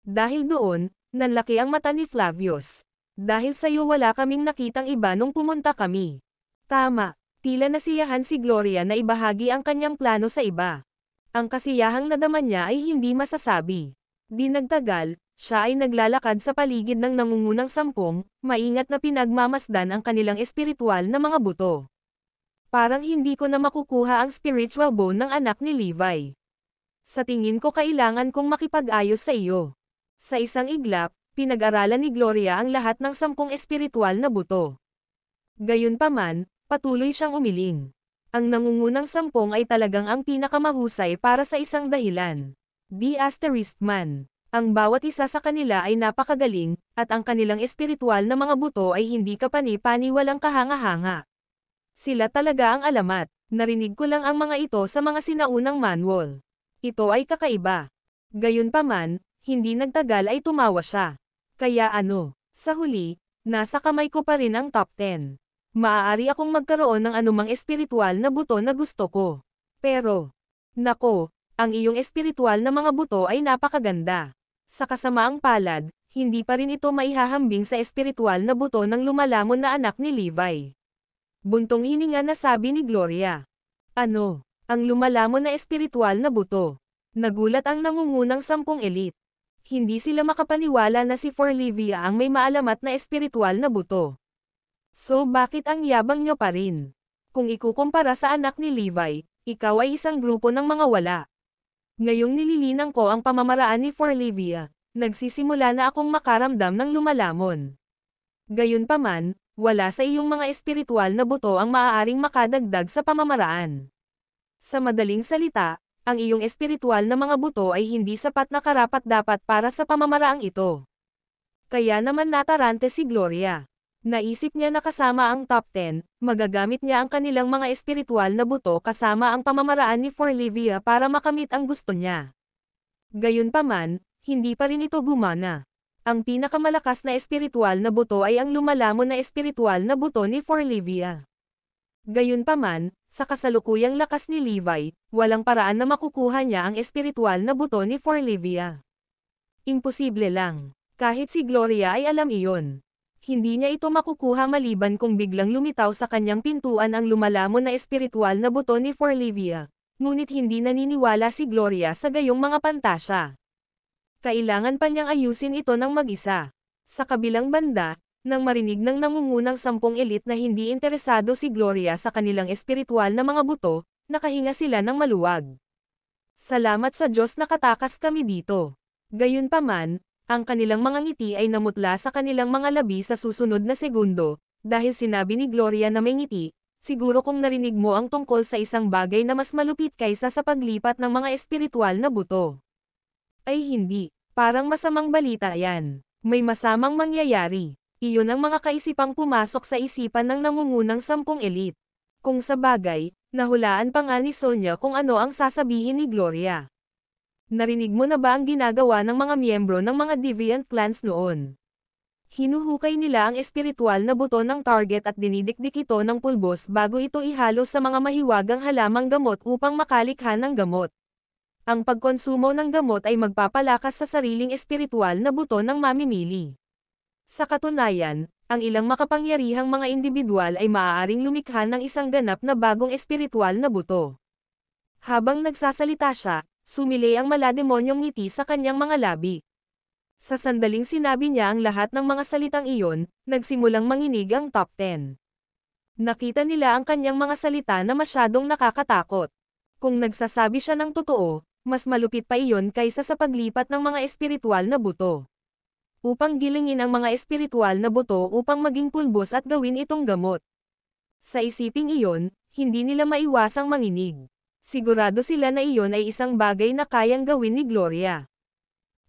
Dahil doon, nanlaki ang mata ni Flavius. Dahil sa'yo wala kaming nakitang iba nung pumunta kami. Tama, tila nasiyahan si Gloria na ibahagi ang kanyang plano sa iba. Ang kasiyahang nadama niya ay hindi masasabi. Di nagtagal, siya ay naglalakad sa paligid ng nangungunang sampung, maingat na pinagmamasdan ang kanilang espiritual na mga buto. Parang hindi ko na makukuha ang spiritual bone ng anak ni Levi. Sa tingin ko kailangan kong makipag-ayos sa iyo. Sa isang iglap, pinag-aralan ni Gloria ang lahat ng 10 espiritual na buto. Gayunpaman, patuloy siyang umiling. Ang nangungunang 10 ay talagang ang pinakamahusay para sa isang dahilan. *man. Ang bawat isa sa kanila ay napakagaling, at ang kanilang espiritual na mga buto ay hindi kapani-pani walang kahanga-hanga. Sila talaga ang alamat. Narinig ko lang ang mga ito sa mga sinaunang manual. Ito ay kakaiba. Gayunpaman, hindi nagtagal ay tumawa siya. Kaya ano, sa huli, nasa kamay ko pa rin ang top 10. Maaari akong magkaroon ng anumang espiritual na buto na gusto ko. Pero, nako, ang iyong espiritual na mga buto ay napakaganda. Sa kasamaang palad, hindi pa rin ito maihahambing sa espiritual na buto ng lumalamon na anak ni Levi. Buntong hininga na sabi ni Gloria. Ano? Ang lumalamon na espiritual na buto. Nagulat ang nangungunang 10 elite. Hindi sila makapaniwala na si Forlivia ang may maalamat na espiritual na buto. So bakit ang yabang nyo pa rin? Kung ikukumpara sa anak ni Levi, ikaw ay isang grupo ng mga wala. Ngayong nililinang ko ang pamamaraan ni Forlivia, nagsisimula na akong makaramdam ng lumalamon. Gayunpaman, wala sa iyong mga espiritual na buto ang maaaring makadagdag sa pamamaraan. Sa madaling salita, ang iyong espiritual na mga buto ay hindi sapat na karapat-dapat para sa pamamaraang ito. Kaya naman natarante si Gloria. Naisip niya na kasama ang top 10, magagamit niya ang kanilang mga espiritual na buto kasama ang pamamaraan ni Forlivia para makamit ang gusto niya. Gayunpaman, hindi pa rin ito gumana. Ang pinakamalakas na espiritual na buto ay ang lumalamon na espiritual na buto ni Forlivia. Gayunpaman, sa kasalukuyang lakas ni Levi, walang paraan na makukuha niya ang espiritual na buto ni Forlivia. Imposible lang. Kahit si Gloria ay alam iyon. Hindi niya ito makukuha maliban kung biglang lumitaw sa kanyang pintuan ang lumalamon na espiritual na buto ni Forlivia. Ngunit hindi naniniwala si Gloria sa gayong mga pantasya. Kailangan pa niyang ayusin ito ng mag-isa. Sa kabilang banda, nang marinig ng nangungunang 10 elite na hindi interesado si Gloria sa kanilang espiritual na mga buto, nakahinga sila ng maluwag. Salamat sa Diyos nakatakas kami dito. Gayunpaman, ang kanilang mga ngiti ay namutla sa kanilang mga labi sa susunod na segundo, dahil sinabi ni Gloria na may ngiti, siguro kung narinig mo ang tungkol sa isang bagay na mas malupit kaysa sa paglipat ng mga espiritual na buto. Ay hindi, parang masamang balita yan. May masamang mangyayari. Iyon ang mga kaisipang pumasok sa isipan ng nangungunang 10 elite. Kung sa bagay, nahulaan pa nga ni Sonia kung ano ang sasabihin ni Gloria. Narinig mo na ba ang ginagawa ng mga miyembro ng mga deviant clans noon? Hinuhukay nila ang espiritual na buto ng target at dinidikdik ito ng pulbos bago ito ihalo sa mga mahiwagang halamang gamot upang makalikha ng gamot. Ang pagkonsumo ng gamot ay magpapalakas sa sariling espiritual na buto ng mamimili. Sa katunayan, ang ilang makapangyarihang mga individual ay maaaring lumikha ng isang ganap na bagong espiritual na buto. Habang nagsasalita siya, sumili ang malademonyong ngiti sa kanyang mga labi. Sa sandaling sinabi niya ang lahat ng mga salitang iyon, nagsimulang manginig ang top 10. Nakita nila ang kanyang mga salita na masyadong nakakatakot. Kung nagsasabi siya ng totoo, mas malupit pa iyon kaysa sa paglipat ng mga espiritual na buto. Upang gilingin ang mga espiritual na buto upang maging pulbos at gawin itong gamot. Sa isiping iyon, hindi nila maiwasang manginig. Sigurado sila na iyon ay isang bagay na kayang gawin ni Gloria.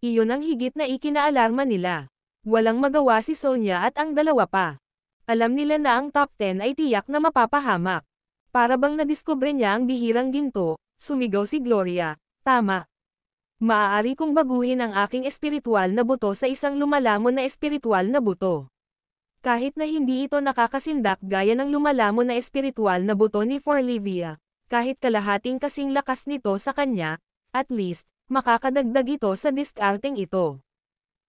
Iyon ang higit na ikinaalarma nila. Walang magawa si Sonia at ang dalawa pa. Alam nila na ang top 10 ay tiyak na mapapahamak. Para bang nadiskubre niya ang bihirang ginto, sumigaw si Gloria, tama. Maaari kong baguhin ang aking espiritual na buto sa isang lumalamon na espiritual na buto. Kahit na hindi ito nakakasindak gaya ng lumalamon na espiritual na buto ni Forlivia. Kahit kalahating kasing lakas nito sa kanya, at least, makakadagdag ito sa diskarteng ito.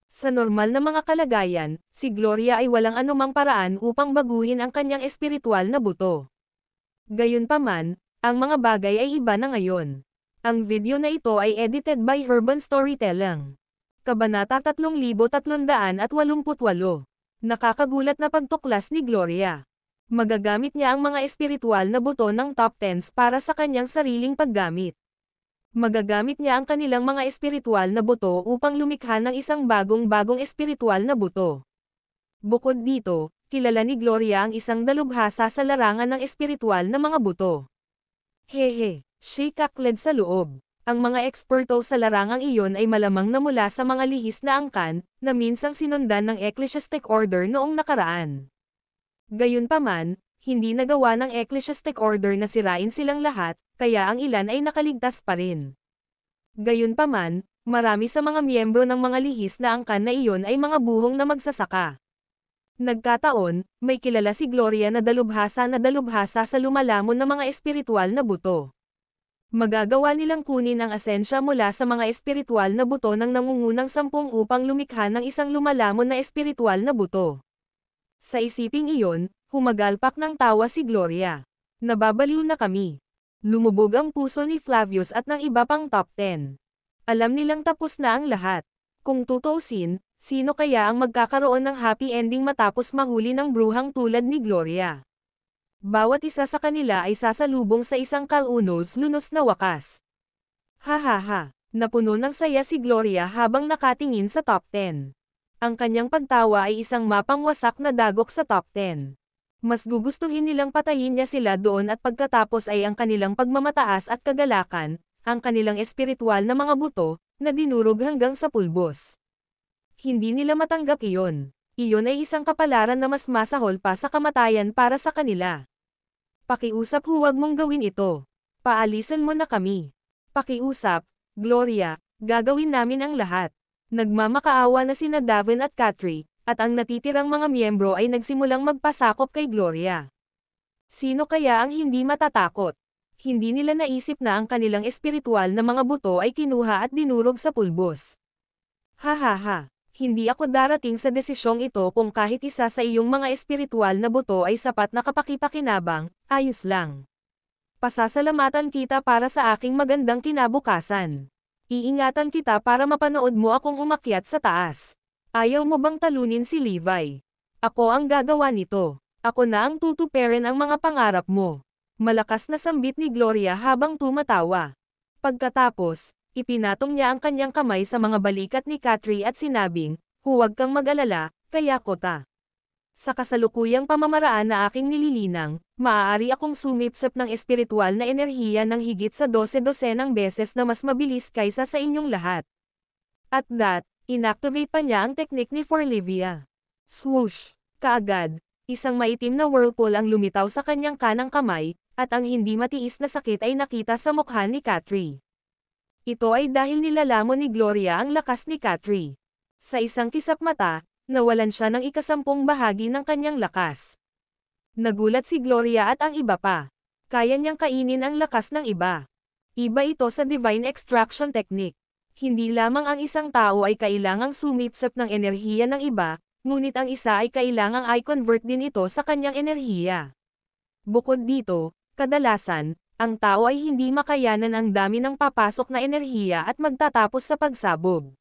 Sa normal na mga kalagayan, si Gloria ay walang anumang paraan upang baguhin ang kanyang espiritual na buto. Gayunpaman, ang mga bagay ay iba na ngayon. Ang video na ito ay edited by Urban Storytelling. Kabanata 3388. Nakakagulat na pagtuklas ni Gloria. Magagamit niya ang mga espiritual na buto ng top 10s para sa kanyang sariling paggamit. Magagamit niya ang kanilang mga espiritual na buto upang lumikha ng isang bagong espiritual na buto. Bukod dito, kilala ni Gloria ang isang dalubhasa sa larangan ng espiritual na mga buto. Hehe, siya'y kakled sa loob. Ang mga eksperto sa larangang iyon ay malamang na mula sa mga lihis na angkan, na minsang sinundan ng ecclesiastic order noong nakaraan. Gayunpaman, hindi nagawa ng ecclesiastic order na sirain silang lahat, kaya ang ilan ay nakaligtas pa rin. Gayunpaman, marami sa mga miyembro ng mga lihis na angkan na iyon ay mga buhong na magsasaka. Nagkataon, may kilala si Gloria na dalubhasa sa lumalamon na mga espiritual na buto. Magagawa nilang kunin ang asensya mula sa mga espiritual na buto ng nangungunang 10 upang lumikha ng isang lumalamon na espiritual na buto. Sa isiping iyon, humagalpak ng tawa si Gloria. Nababaliw na kami. Lumubog ang puso ni Flavius at ng iba pang top 10. Alam nilang tapos na ang lahat. Kung tutuusin, sino kaya ang magkakaroon ng happy ending matapos mahuli ng bruhang tulad ni Gloria? Bawat isa sa kanila ay sasalubong sa isang kalunos-lunos na wakas. Hahaha, napuno ng saya si Gloria habang nakatingin sa top 10. Ang kanyang pagtawa ay isang mapang wasak na dagok sa top 10. Mas gugustuhin nilang patayin niya sila doon at pagkatapos ay ang kanilang pagmamataas at kagalakan, ang kanilang espiritual na mga buto, na dinurog hanggang sa pulbos. Hindi nila matanggap iyon. Iyon ay isang kapalaran na mas masahol pa sa kamatayan para sa kanila. Pakiusap, huwag mong gawin ito. Paalisan mo na kami. Pakiusap, Gloria, gagawin namin ang lahat. Nagmamakaawa na sina Davin at Katri, at ang natitirang mga miyembro ay nagsimulang magpasakop kay Gloria. Sino kaya ang hindi matatakot? Hindi nila naisip na ang kanilang espiritual na mga buto ay kinuha at dinurog sa pulbos. Hahaha, hindi ako darating sa desisyong ito kung kahit isa sa iyong mga espiritual na buto ay sapat na kapakipakinabang, ayos lang. Pasasalamatan kita para sa aking magandang kinabukasan. Iingatan kita para mapanood mo akong umakyat sa taas. Ayaw mo bang talunin si Levi? Ako ang gagawa nito. Ako na ang tutuperin ang mga pangarap mo. Malakas na sambit ni Gloria habang tumatawa. Pagkatapos, ipinatong niya ang kanyang kamay sa mga balikat ni Katri at sinabing, huwag kang mag-alala, kaya kota. Sa kasalukuyang pamamaraan na aking nililinang, maaari akong sumipsip ng espiritual na enerhiya ng higit sa 12-dosenang beses na mas mabilis kaysa sa inyong lahat. At that, inactivate pa niya ang teknik ni Forlivia. Swoosh! Kaagad, isang maitim na whirlpool ang lumitaw sa kanyang kanang kamay, at ang hindi matiis na sakit ay nakita sa mukha ni Katri. Ito ay dahil nilalamon ni Gloria ang lakas ni Katri. Sa isang kisap mata, nawalan siya ng 10 bahagi ng kanyang lakas. Nagulat si Gloria at ang iba pa. Kaya niyang kainin ang lakas ng iba. Iba ito sa Divine Extraction Technique. Hindi lamang ang isang tao ay kailangang sumipsip ng enerhiya ng iba, ngunit ang isa ay kailangang i-convert din ito sa kanyang enerhiya. Bukod dito, kadalasan, ang tao ay hindi makayanan ang dami ng papasok na enerhiya at magtatapos sa pagsabog.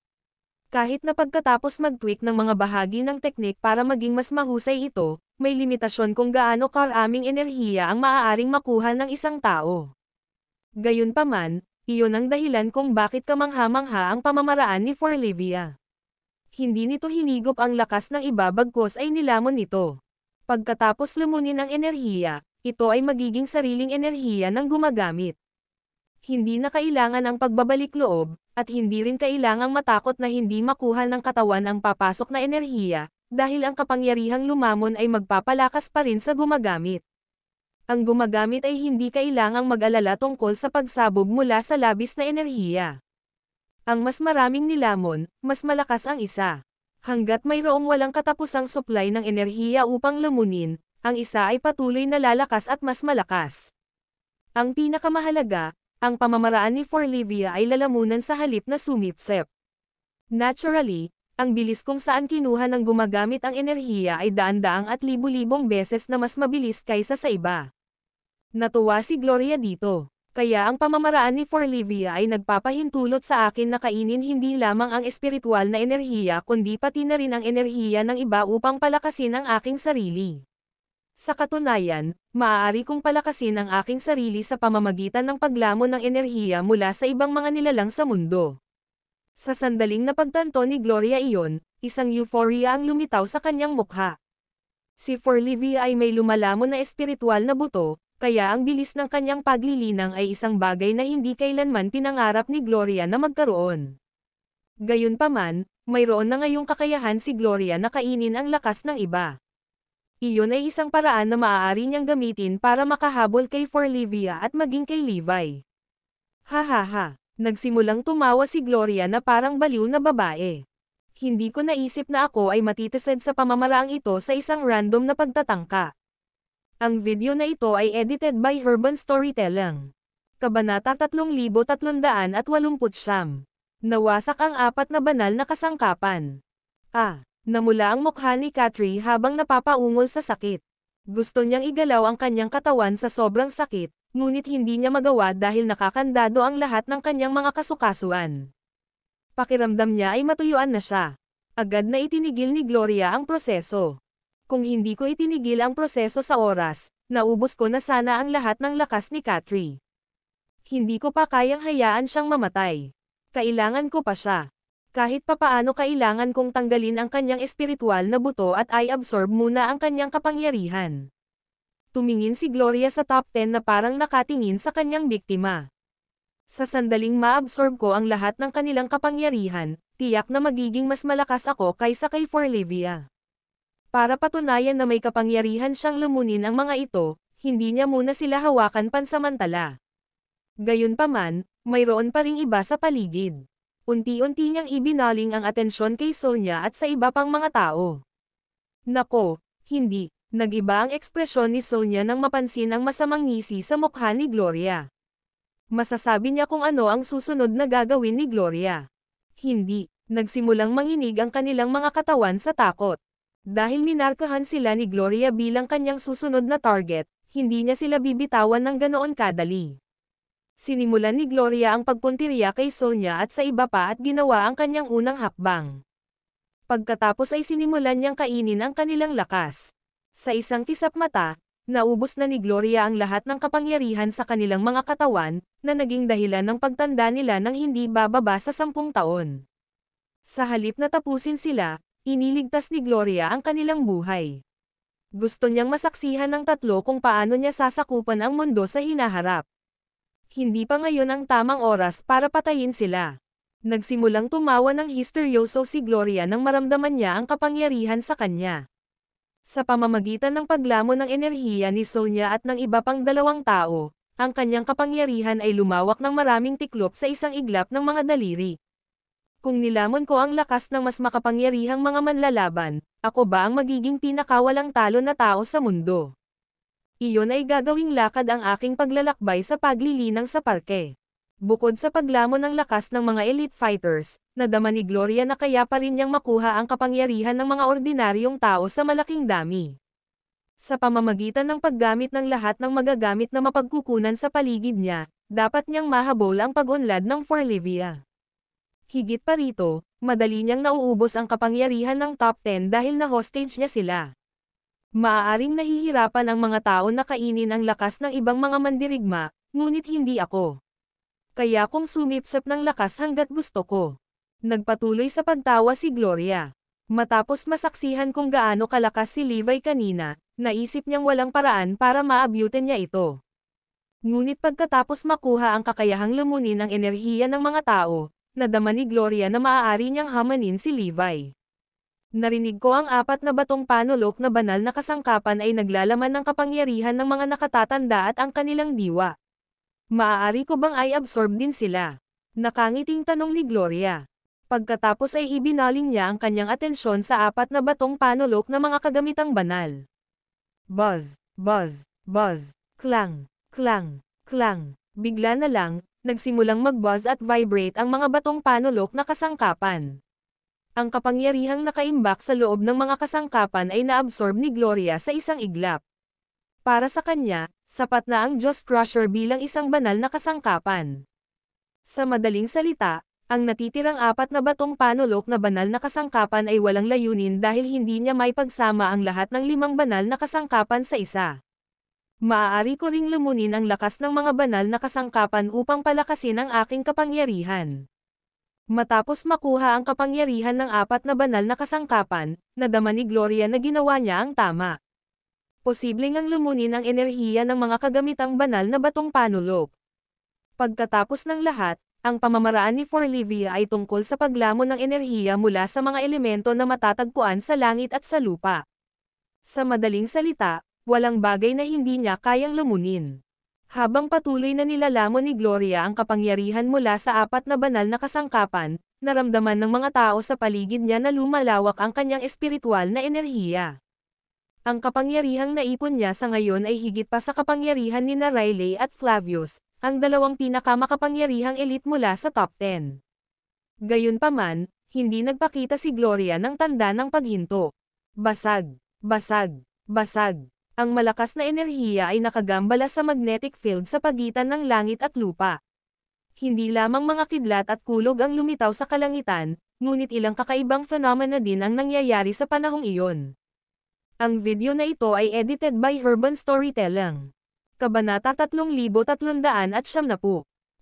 Kahit na pagkatapos mag-tweak ng mga bahagi ng teknik para maging mas mahusay ito, may limitasyon kung gaano karaming enerhiya ang maaaring makuha ng isang tao. Gayunpaman, iyon ang dahilan kung bakit kamangha-mangha ang pamamaraan ni Forlivia. Hindi nito hinigop ang lakas ng iba bagkus ay nilamon nito. Pagkatapos lumunin ang enerhiya, ito ay magiging sariling enerhiya ng gumagamit. Hindi na kailangan ang pagbabalik loob, at hindi rin kailangang matakot na hindi makuha ng katawan ang papasok na enerhiya, dahil ang kapangyarihang lumamon ay magpapalakas pa rin sa gumagamit. Ang gumagamit ay hindi kailangang mag-alala tungkol sa pagsabog mula sa labis na enerhiya. Ang mas maraming nilamon, mas malakas ang isa. Hanggat mayroong walang katapusang supply ng enerhiya upang lamunin, ang isa ay patuloy na lalakas at mas malakas. Ang pinakamahalaga, ang pamamaraan ni Forlivia ay lalamunan sa halip na sumipsip. Naturally, ang bilis kung saan kinuha ng gumagamit ang enerhiya ay daan-daang at libu-libong beses na mas mabilis kaysa sa iba. Natuwa si Gloria dito. Kaya ang pamamaraan ni Forlivia ay nagpapahintulot sa akin na kainin hindi lamang ang espiritual na enerhiya kundi pati na rin ang enerhiya ng iba upang palakasin ang aking sarili. Sa katunayan, maaari kong palakasin ang aking sarili sa pamamagitan ng paglamon ng enerhiya mula sa ibang mga nilalang sa mundo. Sa sandaling napagtanto ni Gloria iyon, isang euphoria ang lumitaw sa kanyang mukha. Si Forlivia ay may lumalamon na espiritual na buto, kaya ang bilis ng kanyang paglilinang ay isang bagay na hindi kailanman pinangarap ni Gloria na magkaroon. Gayunpaman, mayroon na ngayong kakayahan si Gloria na kainin ang lakas ng iba. Iyon ay isang paraan na maaari niyang gamitin para makahabol kay Forlivia at maging kay Levi. Hahaha, nagsimulang tumawa si Gloria na parang baliw na babae. Hindi ko naisip na ako ay matitisad sa pamamaraang ito sa isang random na pagtatangka. Ang video na ito ay edited by Urban Storytelling. Kabanata 3389. Nawasak ang 4 na banal na kasangkapan. Namula ang mukha ni Katri habang napapaungol sa sakit. Gusto niyang igalaw ang kanyang katawan sa sobrang sakit, ngunit hindi niya magawa dahil nakakandado ang lahat ng kanyang mga kasukasuan. Pakiramdam niya ay matuyuan na siya. Agad na itinigil ni Gloria ang proseso. Kung hindi ko itinigil ang proseso sa oras, naubos ko na sana ang lahat ng lakas ni Katri. Hindi ko pa kayang hayaan siyang mamatay. Kailangan ko pa siya. Kahit papaano kailangan kong tanggalin ang kanyang espiritual na buto at i-absorb muna ang kanyang kapangyarihan. Tumingin si Gloria sa top 10 na parang nakatingin sa kanyang biktima. Sa sandaling maabsorb ko ang lahat ng kanilang kapangyarihan, tiyak na magiging mas malakas ako kaysa kay Forlivia. Para patunayan na may kapangyarihan siyang lumunin ang mga ito, hindi niya muna sila hawakan pansamantala. Gayunpaman, mayroon pa ring iba sa paligid. Unti-unti niyang ibinaling ang atensyon kay Sonya at sa iba pang mga tao. Nako, hindi. Nag-iba ang ekspresyon ni Sonya nang mapansin ang masamang ngisi sa mukha ni Gloria. Masasabi niya kung ano ang susunod na gagawin ni Gloria. Hindi, nagsimulang manginig ang kanilang mga katawan sa takot. Dahil minarkahan sila ni Gloria bilang kanyang susunod na target, hindi niya sila bibitawan ng ganoon kadali. Sinimulan ni Gloria ang pagpuntirya kay Sonya at sa iba pa at ginawa ang kanyang unang hakbang. Pagkatapos ay sinimulan niyang kainin ang kanilang lakas. Sa isang kisap mata, naubos na ni Gloria ang lahat ng kapangyarihan sa kanilang mga katawan, na naging dahilan ng pagtanda nila ng hindi bababa sa 10 taon. Sa halip na tapusin sila, iniligtas ni Gloria ang kanilang buhay. Gusto niyang masaksihan ng tatlo kung paano niya sasakupan ang mundo sa hinaharap. Hindi pa ngayon ang tamang oras para patayin sila. Nagsimulang tumawa ng histeryoso si Gloria nang maramdaman niya ang kapangyarihan sa kanya. Sa pamamagitan ng paglamon ng enerhiya ni Sonya at ng iba pang 2 tao, ang kanyang kapangyarihan ay lumawak ng maraming tiklop sa isang iglap ng mga daliri. Kung nilamon ko ang lakas ng mas makapangyarihang mga manlalaban, ako ba ang magiging pinakawalang talo na tao sa mundo? Iyon ay gagawing lakad ang aking paglalakbay sa paglilinang sa parke. Bukod sa paglamon ng lakas ng mga elite fighters, nadama ni Gloria na kaya pa rin niyang makuha ang kapangyarihan ng mga ordinaryong tao sa malaking dami. Sa pamamagitan ng paggamit ng lahat ng magagamit na mapagkukunan sa paligid niya, dapat niyang mahabol ang pag-unlad ng Forlivia. Higit pa rito, madali niyang nauubos ang kapangyarihan ng top 10 dahil na-hostage niya sila. Maaaring nahihirapan ang mga tao na kainin ang lakas ng ibang mga mandirigma, ngunit hindi ako. Kaya kung sumipsap ng lakas hanggat gusto ko. Nagpatuloy sa pagtawa si Gloria. Matapos masaksihan kung gaano kalakas si Levi kanina, naisip niyang walang paraan para maabyutin niya ito. Ngunit pagkatapos makuha ang kakayahang lumunin ang enerhiya ng mga tao, nadama ni Gloria na maaari niyang hamanin si Levi. Narinig ko ang 4 na batong panulok na banal na kasangkapan ay naglalaman ng kapangyarihan ng mga nakatatanda at ang kanilang diwa. Maaari ko bang i-absorb din sila? Nakangiting tanong ni Gloria. Pagkatapos ay ibinaling niya ang kanyang atensyon sa 4 na batong panulok na mga kagamitang banal. Buzz, buzz, buzz, clang, clang, clang. Bigla na lang, nagsimulang mag-buzz at vibrate ang mga batong panulok na kasangkapan. Ang kapangyarihang nakaimbak sa loob ng mga kasangkapan ay naabsorb ni Gloria sa isang iglap. Para sa kanya, sapat na ang Diyos Crusher bilang isang banal na kasangkapan. Sa madaling salita, ang natitirang 4 na batong panulok na banal na kasangkapan ay walang layunin dahil hindi niya may pagsama ang lahat ng 5 banal na kasangkapan sa isa. Maaari ko ring lumunin ang lakas ng mga banal na kasangkapan upang palakasin ang aking kapangyarihan. Matapos makuha ang kapangyarihan ng 4 na banal na kasangkapan, nadama ni Gloria na ginawa niya ang tama. Posibleng ang lumunin ang enerhiya ng mga kagamitang banal na batong panulok. Pagkatapos ng lahat, ang pamamaraan ni Forlivia ay tungkol sa paglamon ng enerhiya mula sa mga elemento na matatagpuan sa langit at sa lupa. Sa madaling salita, walang bagay na hindi niya kayang lumunin. Habang patuloy na nilalamon ni Gloria ang kapangyarihan mula sa 4 na banal na kasangkapan, naramdaman ng mga tao sa paligid niya na lumalawak ang kanyang espiritual na enerhiya. Ang kapangyarihang naipon niya sa ngayon ay higit pa sa kapangyarihan ni Riley at Flavius, ang 2 pinakamakapangyarihang elite mula sa top 10. Gayunpaman, hindi nagpakita si Gloria ng tanda ng paghinto. Basag, basag, basag. Ang malakas na enerhiya ay nakagambala sa magnetic field sa pagitan ng langit at lupa. Hindi lamang mga kidlat at kulog ang lumitaw sa kalangitan, ngunit ilang kakaibang phenomena din ang nangyayari sa panahong iyon. Ang video na ito ay edited by Urban Storytelling. Kabanata 3390.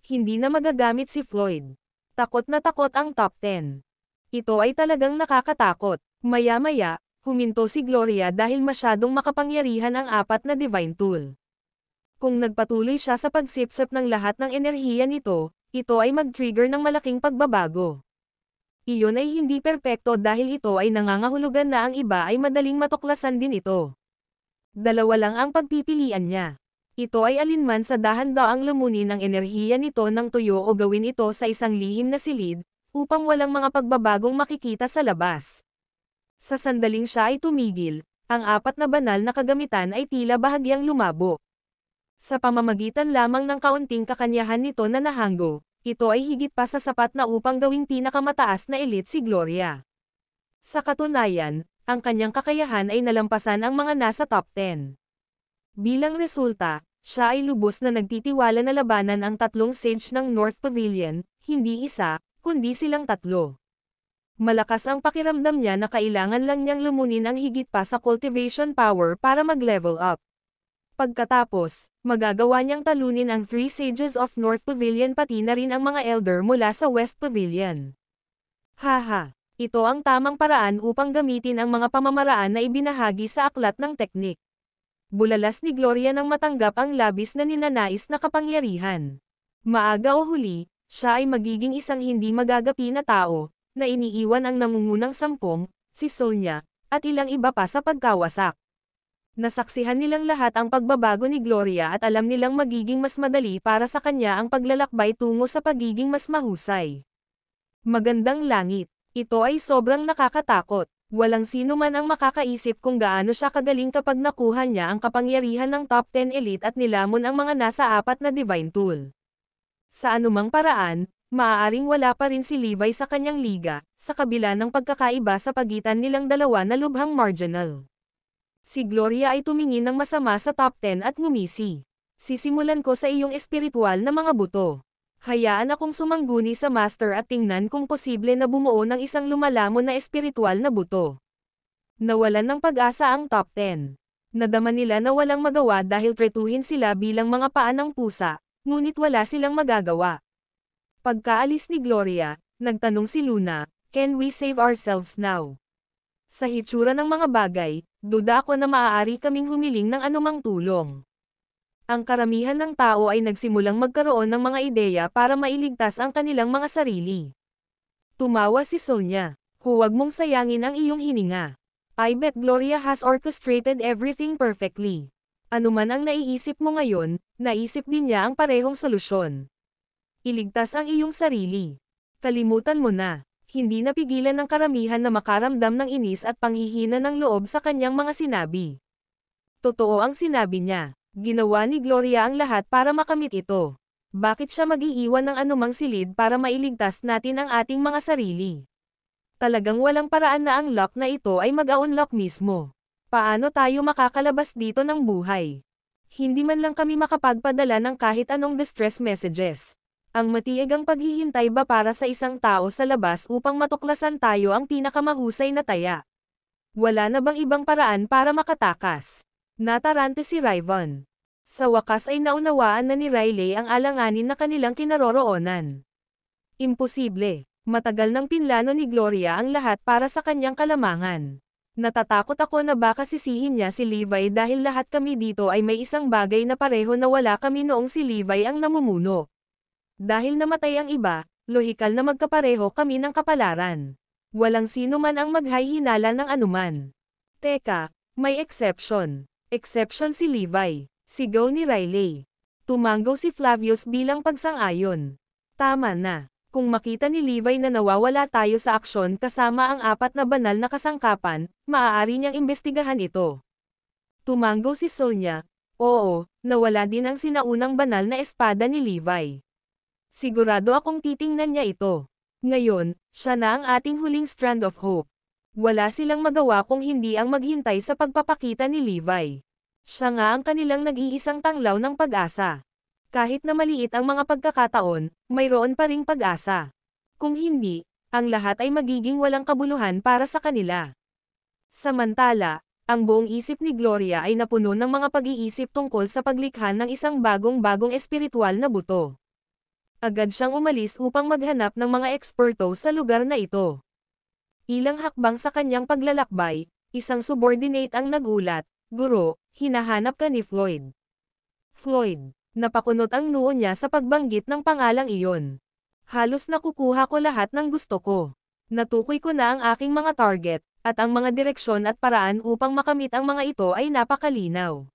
Hindi na magagamit si Floyd. Takot na takot ang top 10. Ito ay talagang nakakatakot. Maya-maya, huminto si Gloria dahil masyadong makapangyarihan ang 4 na divine tool. Kung nagpatuloy siya sa pagsipsip ng lahat ng enerhiya nito, ito ay mag-trigger ng malaking pagbabago. Iyon ay hindi perpekto dahil ito ay nangangahulugan na ang iba ay madaling matuklasan din ito. Dalawa lang ang pagpipilian niya. Ito ay alinman sa dahan-daang lumunin ang enerhiya nito ng tuyo o gawin ito sa isang lihim na silid, upang walang mga pagbabagong makikita sa labas. Sa sandaling siya ay tumigil, ang apat na banal na kagamitan ay tila bahagyang lumabo. Sa pamamagitan lamang ng kaunting kakanyahan nito na nahanggo, ito ay higit pa sa sapat na upang gawing pinakamataas na elite si Gloria. Sa katunayan, ang kanyang kakayahan ay nalampasan ang mga nasa top 10. Bilang resulta, siya ay lubos na nagtitiwala na labanan ang tatlong sage ng North Pavilion, hindi isa, kundi silang tatlo. Malakas ang pakiramdam niya na kailangan lang niyang lumunin ang higit pa sa cultivation power para mag-level up. Pagkatapos, magagawa niyang talunin ang 3 Sages of North Pavilion pati na rin ang mga Elder mula sa West Pavilion. Haha, ito ang tamang paraan upang gamitin ang mga pamamaraan na ibinahagi sa aklat ng teknik. Bulalas ni Gloria nang matanggap ang labis na ninanais na kapangyarihan. Maaga o huli, siya ay magiging isang hindi magagapi na tao, na iniiwan ang nangungunang 10, si Sonya, at ilang iba pa sa pagkawasak. Nasaksihan nilang lahat ang pagbabago ni Gloria at alam nilang magiging mas madali para sa kanya ang paglalakbay tungo sa pagiging mas mahusay. Magandang langit. Ito ay sobrang nakakatakot. Walang sino man ang makakaisip kung gaano siya kagaling kapag nakuha niya ang kapangyarihan ng top 10 elite at nilamon ang mga nasa 4 na divine tool. Sa anumang paraan, maaaring wala pa rin si Levi sa kanyang liga, sa kabila ng pagkakaiba sa pagitan nilang dalawa na lubhang marginal. Si Gloria ay tumingin ng masama sa top 10 at ngumisi. Sisimulan ko sa iyong espiritual na mga buto. Hayaan akong sumangguni sa master at tingnan kung posible na bumuo ng isang lumalamon na espiritual na buto. Nawalan ng pag-asa ang top 10. Nadama nila na walang magawa dahil tretuhin sila bilang mga paa ng pusa, ngunit wala silang magagawa. Pagkaalis ni Gloria, nagtanong si Luna, "Can we save ourselves now?" Sa hitsura ng mga bagay, duda ako na maaari kaming humiling ng anumang tulong. Ang karamihan ng tao ay nagsimulang magkaroon ng mga ideya para mailigtas ang kanilang mga sarili. Tumawa si Sonya. Huwag mong sayangin ang iyong hininga. I bet Gloria has orchestrated everything perfectly. Ano man ang naiisip mo ngayon, naisip din niya ang parehong solusyon. Iligtas ang iyong sarili. Kalimutan mo na. Hindi napigilan ng karamihan na makaramdam ng inis at panghihina ng loob sa kanyang mga sinabi. Totoo ang sinabi niya. Ginawa ni Gloria ang lahat para makamit ito. Bakit siya mag-iiwan ng anumang silid para mailigtas natin ang ating mga sarili? Talagang walang paraan na ang lock na ito ay mag-unlock mismo. Paano tayo makakalabas dito ng buhay? Hindi man lang kami makapagpadala ng kahit anong distress messages. Ang matiigang paghihintay ba para sa isang tao sa labas upang matuklasan tayo ang pinakamahusay na taya? Wala na bang ibang paraan para makatakas? Natarante si Rayvon. Sa wakas ay naunawaan na ni Riley ang alanganin na kanilang kinaroroonan. Imposible. Matagal nang pinlano ni Gloria ang lahat para sa kanyang kalamangan. Natatakot ako na baka sisihin niya si Levi dahil lahat kami dito ay may isang bagay na pareho na wala kami noong si Levi ang namumuno. Dahil namatay ang iba, lohikal na magkapareho kami ng kapalaran. Walang sino man ang maghay-hinala ng anuman. Teka, may exception. Exception si Levi. Sigaw ni Riley. Tumanggaw si Flavius bilang pagsang-ayon. Tama na. Kung makita ni Levi na nawawala tayo sa aksyon kasama ang 4 na banal na kasangkapan, maaari niyang imbestigahan ito. Tumanggaw si Sonya. Oo, nawala din ang sinaunang banal na espada ni Levi. Sigurado akong titingnan niya ito. Ngayon, siya na ang ating huling strand of hope. Wala silang magawa kung hindi ang maghintay sa pagpapakita ni Levi. Siya nga ang kanilang nag-iisang tanglaw ng pag-asa. Kahit na maliit ang mga pagkakataon, mayroon pa ring pag-asa. Kung hindi, ang lahat ay magiging walang kabuluhan para sa kanila. Samantala, ang buong isip ni Gloria ay napuno ng mga pag-iisip tungkol sa paglikha ng isang bagong-bagong espiritual na buto. Agad siyang umalis upang maghanap ng mga eksperto sa lugar na ito. Ilang hakbang sa kanyang paglalakbay, isang subordinate ang nagulat, "Guro, hinahanap ka ni Floyd." "Floyd?" Napakunot ang noo niya sa pagbanggit ng pangalang iyon. Halos nakukuha ko lahat ng gusto ko. Natukoy ko na ang aking mga target, at ang mga direksyon at paraan upang makamit ang mga ito ay napakalinaw.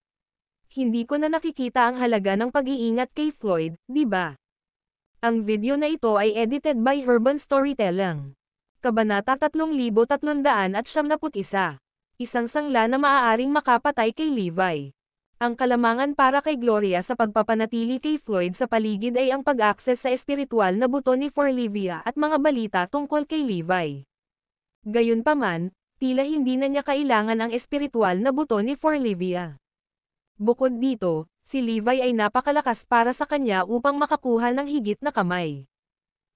Hindi ko na nakikita ang halaga ng pag-iingat kay Floyd, di ba? Ang video na ito ay edited by Urban Storytelling. Kabanata 3371. Isang sangla na maaaring makapatay kay Levi. Ang kalamangan para kay Gloria sa pagpapanatili kay Floyd sa paligid ay ang pag-access sa espiritual na buto ni Forlivia at mga balita tungkol kay Levi. Gayunpaman, tila hindi na niya kailangan ang espiritual na buto ni Forlivia. Bukod dito, si Levi ay napakalakas para sa kanya upang makakuha ng higit na kamay.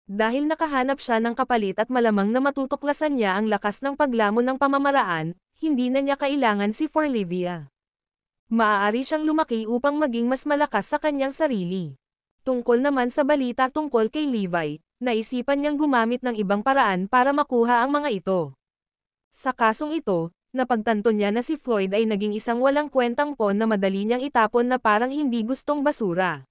Dahil nakahanap siya ng kapalit at malamang na matutuklasan niya ang lakas ng paglamon ng pamamaraan, hindi na niya kailangan si Forlivia. Maaari siyang lumaki upang maging mas malakas sa kanyang sarili. Tungkol naman sa balita tungkol kay Levi, naisipan niyang gumamit ng ibang paraan para makuha ang mga ito. Sa kasong ito, napagtanto niya na si Floyd ay naging isang walang kwentang pawn na madali niyang itapon na parang hindi gustong basura.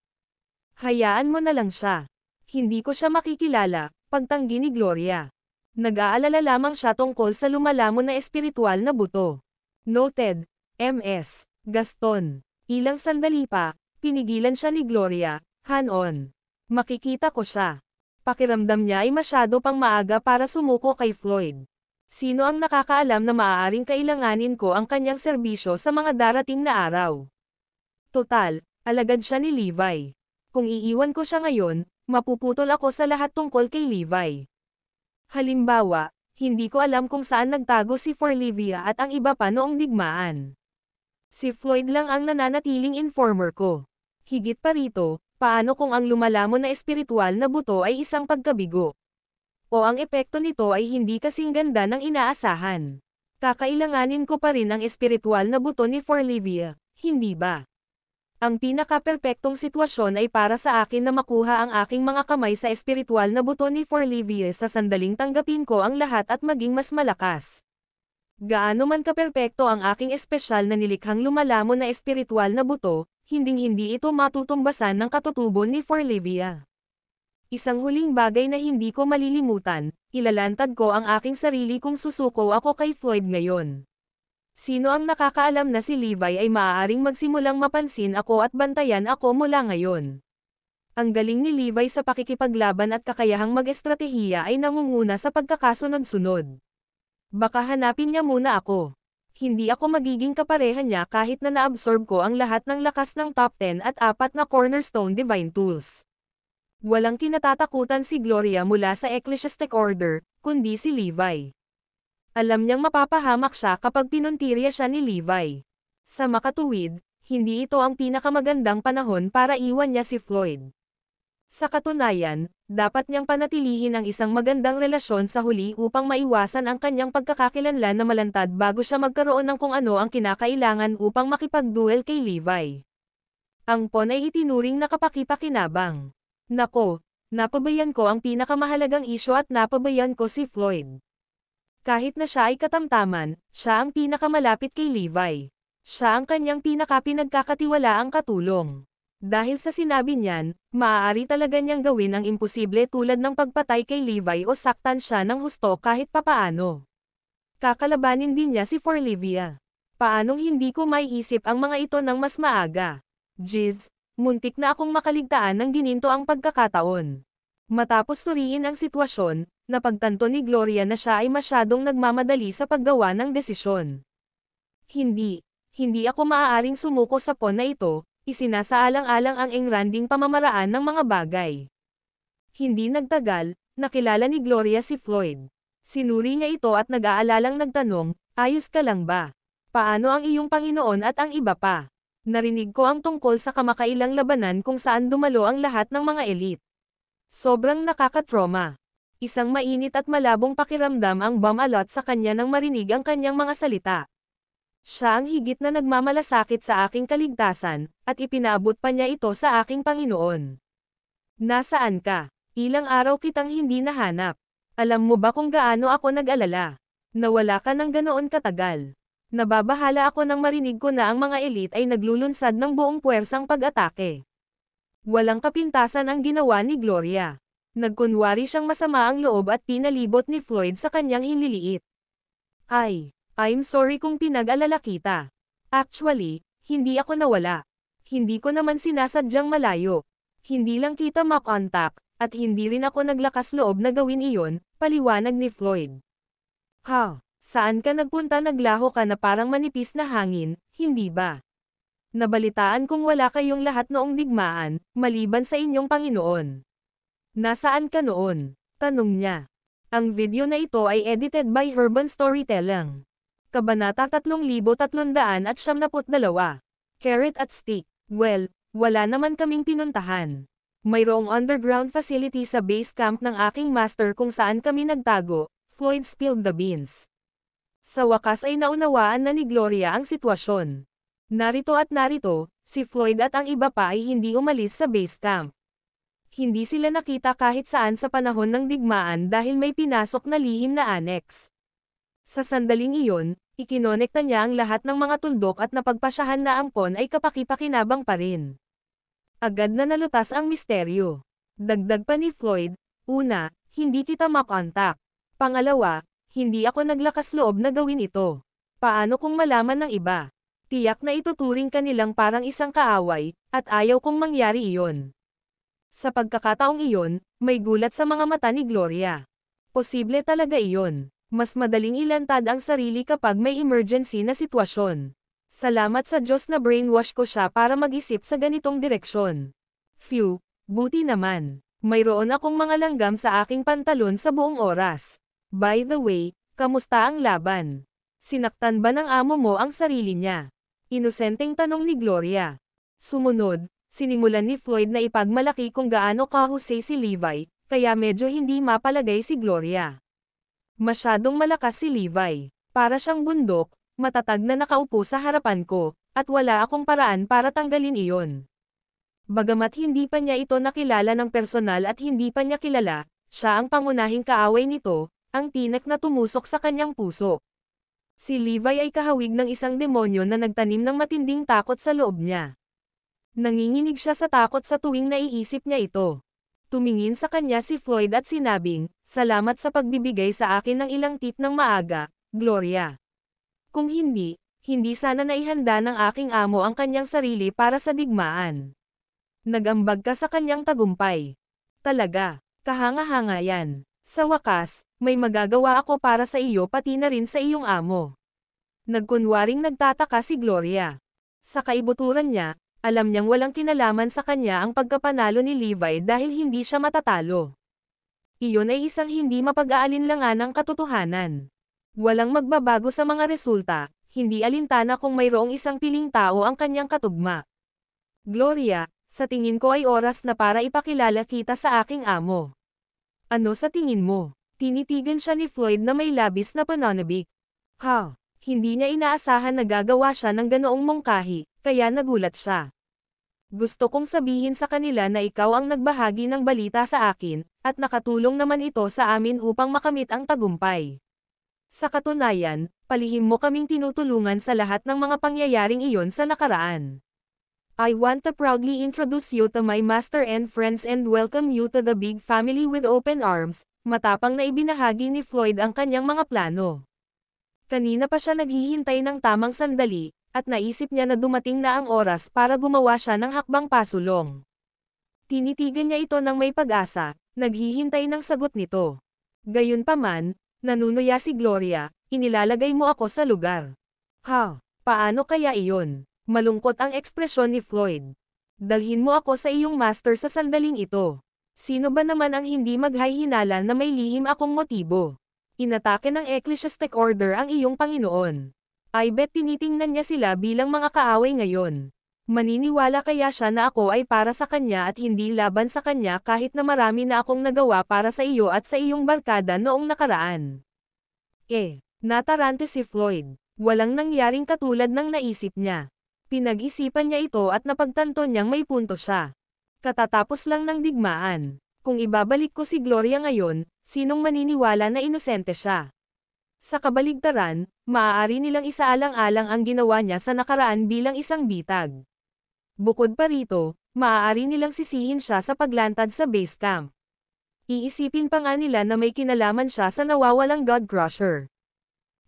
Hayaan mo na lang siya. Hindi ko siya makikilala, pagtanggi ni Gloria. Nag-aalala lamang siya tungkol sa lumalamon na espiritual na buto. Noted, MS. Gaston. Ilang sandali pa, pinigilan siya ni Gloria, "Han-on. Makikita ko siya." Pakiramdam niya ay masyado pang maaga para sumuko kay Floyd. Sino ang nakakaalam na maaaring kailanganin ko ang kanyang serbisyo sa mga darating na araw? Total, alagad siya ni Levi. Kung iiwan ko siya ngayon, mapuputol ako sa lahat tungkol kay Levi. Halimbawa, hindi ko alam kung saan nagtago si Forlivia at ang iba pa noong digmaan. Si Floyd lang ang nananatiling informer ko. Higit pa rito, paano kung ang lumalamon na espiritual na buto ay isang pagkabigo? O ang epekto nito ay hindi kasing ganda ng inaasahan? Kakailanganin ko pa rin ang espiritual na buto ni Forlivia, hindi ba? Ang pinaka-perpektong sitwasyon ay para sa akin na makuha ang aking mga kamay sa espiritual na buto ni Forlivia sa sandaling tanggapin ko ang lahat at maging mas malakas. Gaano man kaperpekto ang aking espesyal na nilikhang lumalamon na espiritual na buto, hinding-hindi ito matutumbasan ng katutubo ni Forlivia. Isang huling bagay na hindi ko malilimutan, ilalantad ko ang aking sarili kung susuko ako kay Floyd ngayon. Sino ang nakakaalam na si Levi ay maaaring magsimulang mapansin ako at bantayan ako mula ngayon? Ang galing ni Levi sa pakikipaglaban at kakayahang mag-estratehiya ay nangunguna sa pagkakasunod-sunod. Baka hanapin niya muna ako. Hindi ako magiging kapareha niya kahit na naabsorb ko ang lahat ng lakas ng top 10 at 4 na cornerstone divine tools. Walang kinatatakutan si Gloria mula sa Ecclesiastic Order, kundi si Levi. Alam niyang mapapahamak siya kapag pinuntirya siya ni Levi. Sa makatuwid, hindi ito ang pinakamagandang panahon para iwan niya si Floyd. Sa katunayan, dapat niyang panatilihin ang isang magandang relasyon sa huli upang maiwasan ang kanyang pagkakakilanlan na malantad bago siya magkaroon ng kung ano ang kinakailangan upang makipagduel kay Levi. Ang pawn ay itinuring na kapakipakinabang. Nako, napabayan ko ang pinakamahalagang isyu at napabayan ko si Floyd. Kahit na siya ay katamtaman, siya ang pinakamalapit kay Levi. Siya ang kanyang pinagkakatiwalaang katulong. Dahil sa sinabi niyan, maaari talaga niyang gawin ang imposible tulad ng pagpatay kay Levi o saktan siya ng husto kahit papaano. Kakalabanin din niya si Forlivia. Paanong hindi ko maiisip ang mga ito ng mas maaga? Jeez, muntik na akong makaligtaan ng gininto ang pagkakataon. Matapos suriin ang sitwasyon, napagtanto ni Gloria na siya ay masyadong nagmamadali sa paggawa ng desisyon. Hindi ako maaaring sumuko sa pawn na ito, isinasaalang-alang ang engranding pamamaraan ng mga bagay. Hindi nagtagal, nakilala ni Gloria si Floyd. Sinuri niya ito at nag-aalalang nagtanong, "Ayos ka lang ba? Paano ang iyong Panginoon at ang iba pa?" Narinig ko ang tungkol sa kamakailang labanan kung saan dumalo ang lahat ng mga elite. Sobrang nakakatrauma. Isang mainit at malabong pakiramdam ang bumalot sa kanya nang marinig ang kanyang mga salita. Siya ang higit na nagmamalasakit sa aking kaligtasan, at ipinaabot pa niya ito sa aking Panginoon. Nasaan ka? Ilang araw kitang hindi nahanap. Alam mo ba kung gaano ako nag-alala? Nawala ka ng ganoon katagal. Nababahala ako nang marinig ko na ang mga elite ay naglulunsad ng buong puwersang pag-atake. Walang kapintasan ang ginawa ni Gloria. Nagkunwari siyang masama ang loob at pinalibot ni Floyd sa kanyang hinliliit. I'm sorry kung pinag-alala kita. Actually, hindi ako nawala. Hindi ko naman sinasadyang malayo. Hindi lang kita makontak, at hindi rin ako naglakas loob na gawin iyon, paliwanag ni Floyd. Saan ka nagpunta? Naglaho ka na parang manipis na hangin, hindi ba? Nabalitaan kong wala kayong lahat noong digmaan, maliban sa inyong Panginoon. Nasaan ka noon? Tanong niya. Ang video na ito ay edited by Urban Storytelling. Kabanata 3372. Carrot at Stick. Well, wala naman kaming pinuntahan. Mayroong underground facility sa base camp ng aking master kung saan kami nagtago. Floyd spilled the beans. Sa wakas ay naunawaan na ni Gloria ang sitwasyon. Narito, si Floyd at ang iba pa ay hindi umalis sa base camp. Hindi sila nakita kahit saan sa panahon ng digmaan dahil may pinasok na lihim na annex. Sa sandaling iyon, ikinonekta niya ang lahat ng mga tuldok at napagpasyahan na ang pawn ay kapaki-pakinabang pa rin. Agad na nalutas ang misteryo. Dagdag pa ni Floyd, una, hindi kita makontak. Pangalawa, hindi ako naglakas loob na gawin ito. Paano kung malaman ng iba? Tiyak na ituturing ka nilang parang isang kaaway, at ayaw kong mangyari iyon. Sa pagkakataong iyon, may gulat sa mga mata ni Gloria. Posible talaga iyon. Mas madaling ilantad ang sarili kapag may emergency na sitwasyon. Salamat sa Diyos na brainwash ko siya para mag-isip sa ganitong direksyon. Phew, buti naman. Mayroon akong mga langgam sa aking pantalon sa buong oras. By the way, kamusta ang laban? Sinaktan ba ng amo mo ang sarili niya? Inosenteng tanong ni Gloria. Sumunod, sinimulan ni Floyd na ipagmalaki kung gaano kahusay si Levi, kaya medyo hindi mapalagay si Gloria. Masyadong malakas si Levi. Para siyang bundok, matatag na nakaupo sa harapan ko, at wala akong paraan para tanggalin iyon. Bagamat hindi pa niya ito nakilala ng personal at hindi pa niya kilala, siya ang pangunahing kaaway nito, ang tinek na tumusok sa kanyang puso. Si Levi ay kahawig ng isang demonyo na nagtanim ng matinding takot sa loob niya. Nanginginig siya sa takot sa tuwing naiisip niya ito. Tumingin sa kanya si Floyd at sinabing, "Salamat sa pagbibigay sa akin ng ilang tip ng maaga, Gloria. Kung hindi sana naihanda ng aking amo ang kanyang sarili para sa digmaan." Nagambag ka sa kanyang tagumpay. Talaga, kahanga-hanga yan. Sa wakas, may magagawa ako para sa iyo pati na rin sa iyong amo. Nagkunwaring nagtataka si Gloria. Sa kaibuturan niya, alam niyang walang kinalaman sa kanya ang pagkapanalo ni Levi dahil hindi siya matatalo. Iyon ay isang hindi mapag-aalinlangan ng katotohanan. Walang magbabago sa mga resulta, hindi alintana kung mayroong isang piling tao ang kanyang katugma. Gloria, sa tingin ko ay oras na para ipakilala kita sa aking amo. Ano sa tingin mo? Tinitigan siya ni Floyd na may labis na pananabik. Hindi niya inaasahan na gagawa siya ng ganoong mungkahi, kaya nagulat siya. Gusto kong sabihin sa kanila na ikaw ang nagbahagi ng balita sa akin, at nakatulong naman ito sa amin upang makamit ang tagumpay. Sa katunayan, palihim mo kaming tinutulungan sa lahat ng mga pangyayaring iyon sa nakaraan. I want to proudly introduce you to my master and friends and welcome you to the big family with open arms. Matapang na ibinahagi ni Floyd ang kanyang mga plano. Kanina pa siya naghihintay ng tamang sandali, at naisip niya na dumating na ang oras para gumawa siya ng hakbang pasulong. Tinitigan niya ito ng may pag-asa, naghihintay ng sagot nito. Gayunpaman, nanunuya si Gloria, inilalagay mo ako sa lugar. Paano kaya iyon? Malungkot ang ekspresyon ni Floyd. Dalhin mo ako sa iyong master sa sandaling ito. Sino ba naman ang hindi maghay-hinala na may lihim akong motibo? Inatake ng ecclesiastic order ang iyong Panginoon. I bet tinitingnan niya sila bilang mga kaaway ngayon. Maniniwala kaya siya na ako ay para sa kanya at hindi laban sa kanya kahit na marami na akong nagawa para sa iyo at sa iyong barkada noong nakaraan. Natarante si Floyd. Walang nangyaring katulad ng naisip niya. Pinag-isipan niya ito at napagtanto niyang may punto siya. Katatapos lang ng digmaan. Kung ibabalik ko si Gloria ngayon, sinong maniniwala na inosente siya? Sa kabaligtaran, maaari nilang isaalang-alang ang ginawa niya sa nakaraan bilang isang bitag. Bukod pa rito, maaari nilang sisihin siya sa paglantad sa base camp. Iisipin pa nga nila na may kinalaman siya sa nawawalang God Crusher.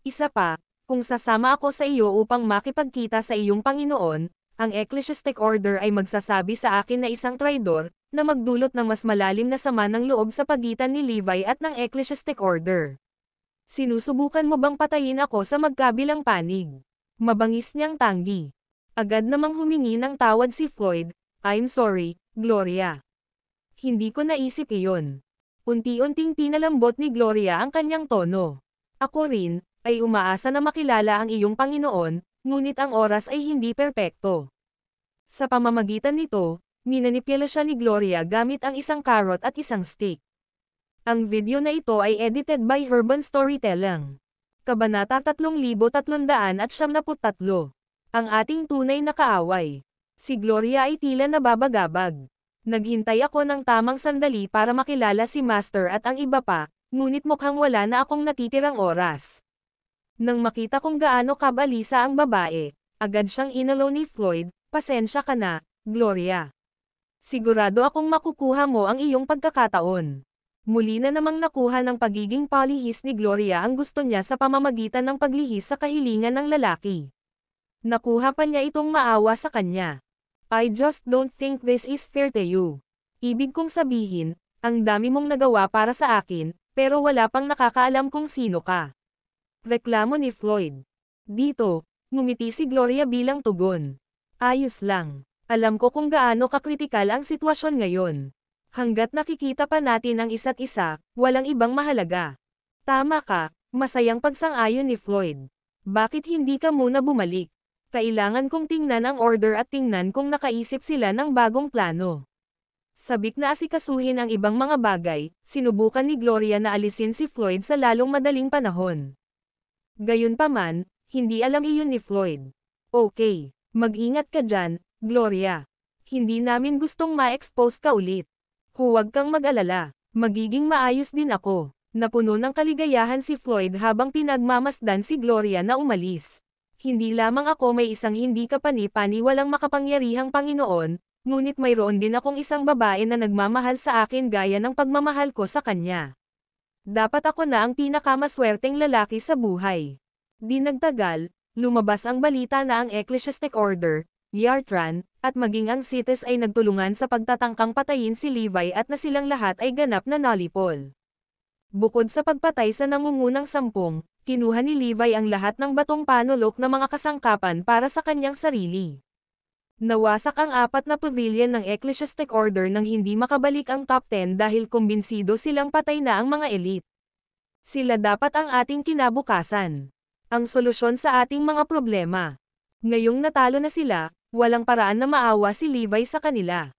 Isa pa, kung sasama ako sa iyo upang makipagkita sa iyong Panginoon, ang Ecclesiastic Order ay magsasabi sa akin na isang traidor, na magdulot ng mas malalim na sama ng loob sa pagitan ni Levi at ng Ecclesiastic Order. Sinusubukan mo bang patayin ako sa magkabilang panig? Mabangis niyang tanggi. Agad namang humingi ng tawad si Floyd, I'm sorry, Gloria. Hindi ko naisip iyon. Unti-unting pinalambot ni Gloria ang kanyang tono. Ako rin, ay umaasa na makilala ang iyong Panginoon, ngunit ang oras ay hindi perpekto. Sa pamamagitan nito, minanipula siya ni Gloria gamit ang isang carrot at isang stick. Ang video na ito ay edited by Urban Storytelling. Kabanata 3373. Ang ating tunay na kaaway. Si Gloria ay tila nababagabag. Naghintay ako ng tamang sandali para makilala si Master at ang iba pa, ngunit mukhang wala na akong natitirang oras. Nang makita kong gaano kabalisa ang babae, agad siyang inalo ni Floyd, pasensya ka na, Gloria. Sigurado akong makukuha mo ang iyong pagkakataon. Muli na namang nakuha ng pagiging palihis ni Gloria ang gusto niya sa pamamagitan ng paglihis sa kahilingan ng lalaki. Nakuha pa niya itong maawa sa kanya. I just don't think this is fair to you. Ibig kong sabihin, ang dami mong nagawa para sa akin, pero wala pang nakakaalam kung sino ka. Reklamo ni Floyd. Dito, ngumiti si Gloria bilang tugon. Ayos lang. Alam ko kung gaano kakritikal ang sitwasyon ngayon. Hanggat nakikita pa natin ang isa't isa, walang ibang mahalaga. Tama ka, masayang pagsang-ayon ni Floyd. Bakit hindi ka muna bumalik? Kailangan kong tingnan ang order at tingnan kung nakaisip sila ng bagong plano. Sabik na asikasuhin ang ibang mga bagay, sinubukan ni Gloria na alisin si Floyd sa lalong madaling panahon. Gayunpaman, hindi alam iyon ni Floyd. Okay, mag-ingat ka dyan, Gloria. Hindi namin gustong ma-expose ka ulit. Huwag kang mag-alala, magiging maayos din ako. Napuno ng kaligayahan si Floyd habang pinagmamasdan si Gloria na umalis. Hindi lamang ako may isang hindi kapani-pani walang makapangyarihang Panginoon, ngunit mayroon din akong isang babae na nagmamahal sa akin gaya ng pagmamahal ko sa kanya. Dapat ako na ang pinakamaswerteng lalaki sa buhay. Di nagtagal, lumabas ang balita na ang Ecclesiastic Order, Yartran, at maging ang Cites ay nagtulungan sa pagtatangkang patayin si Levi at na silang lahat ay ganap na nalipol. Bukod sa pagpatay sa nangungunang 10, kinuha ni Levi ang lahat ng batong panulok na mga kasangkapan para sa kanyang sarili. Nawasak ang 4 na pavilion ng Ecclesiastic Order nang hindi makabalik ang top 10 dahil kumbinsido silang patay na ang mga elite. Sila dapat ang ating kinabukasan. Ang solusyon sa ating mga problema. Ngayong natalo na sila, walang paraan na maawa si Levi sa kanila.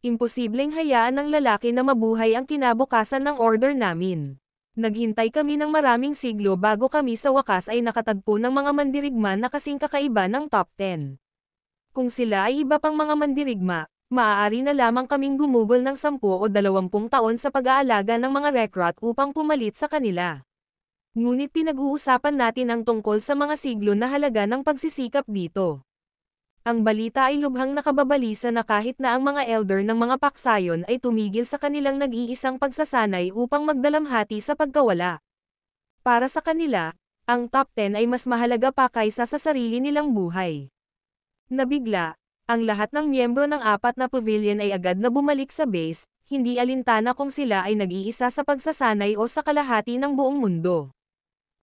Imposibleng hayaan ng lalaki na mabuhay ang kinabukasan ng order namin. Naghintay kami ng maraming siglo bago kami sa wakas ay nakatagpo ng mga mandirigma na kasing kakaiba ng top 10. Kung sila ay iba pang mga mandirigma, maaari na lamang kaming gumugol ng 10 o 20 taon sa pag-aalaga ng mga recruit upang pumalit sa kanila. Ngunit pinag-uusapan natin ang tungkol sa mga siglo na halaga ng pagsisikap dito. Ang balita ay lubhang nakababalisa na kahit na ang mga elder ng mga paksayon ay tumigil sa kanilang nag-iisang pagsasanay upang magdalamhati sa pagkawala. Para sa kanila, ang top 10 ay mas mahalaga pa kaysa sa sarili nilang buhay. Nabigla, ang lahat ng miyembro ng 4 na pavilion ay agad na bumalik sa base, hindi alintana kung sila ay nag-iisa sa pagsasanay o sa kalahati ng buong mundo.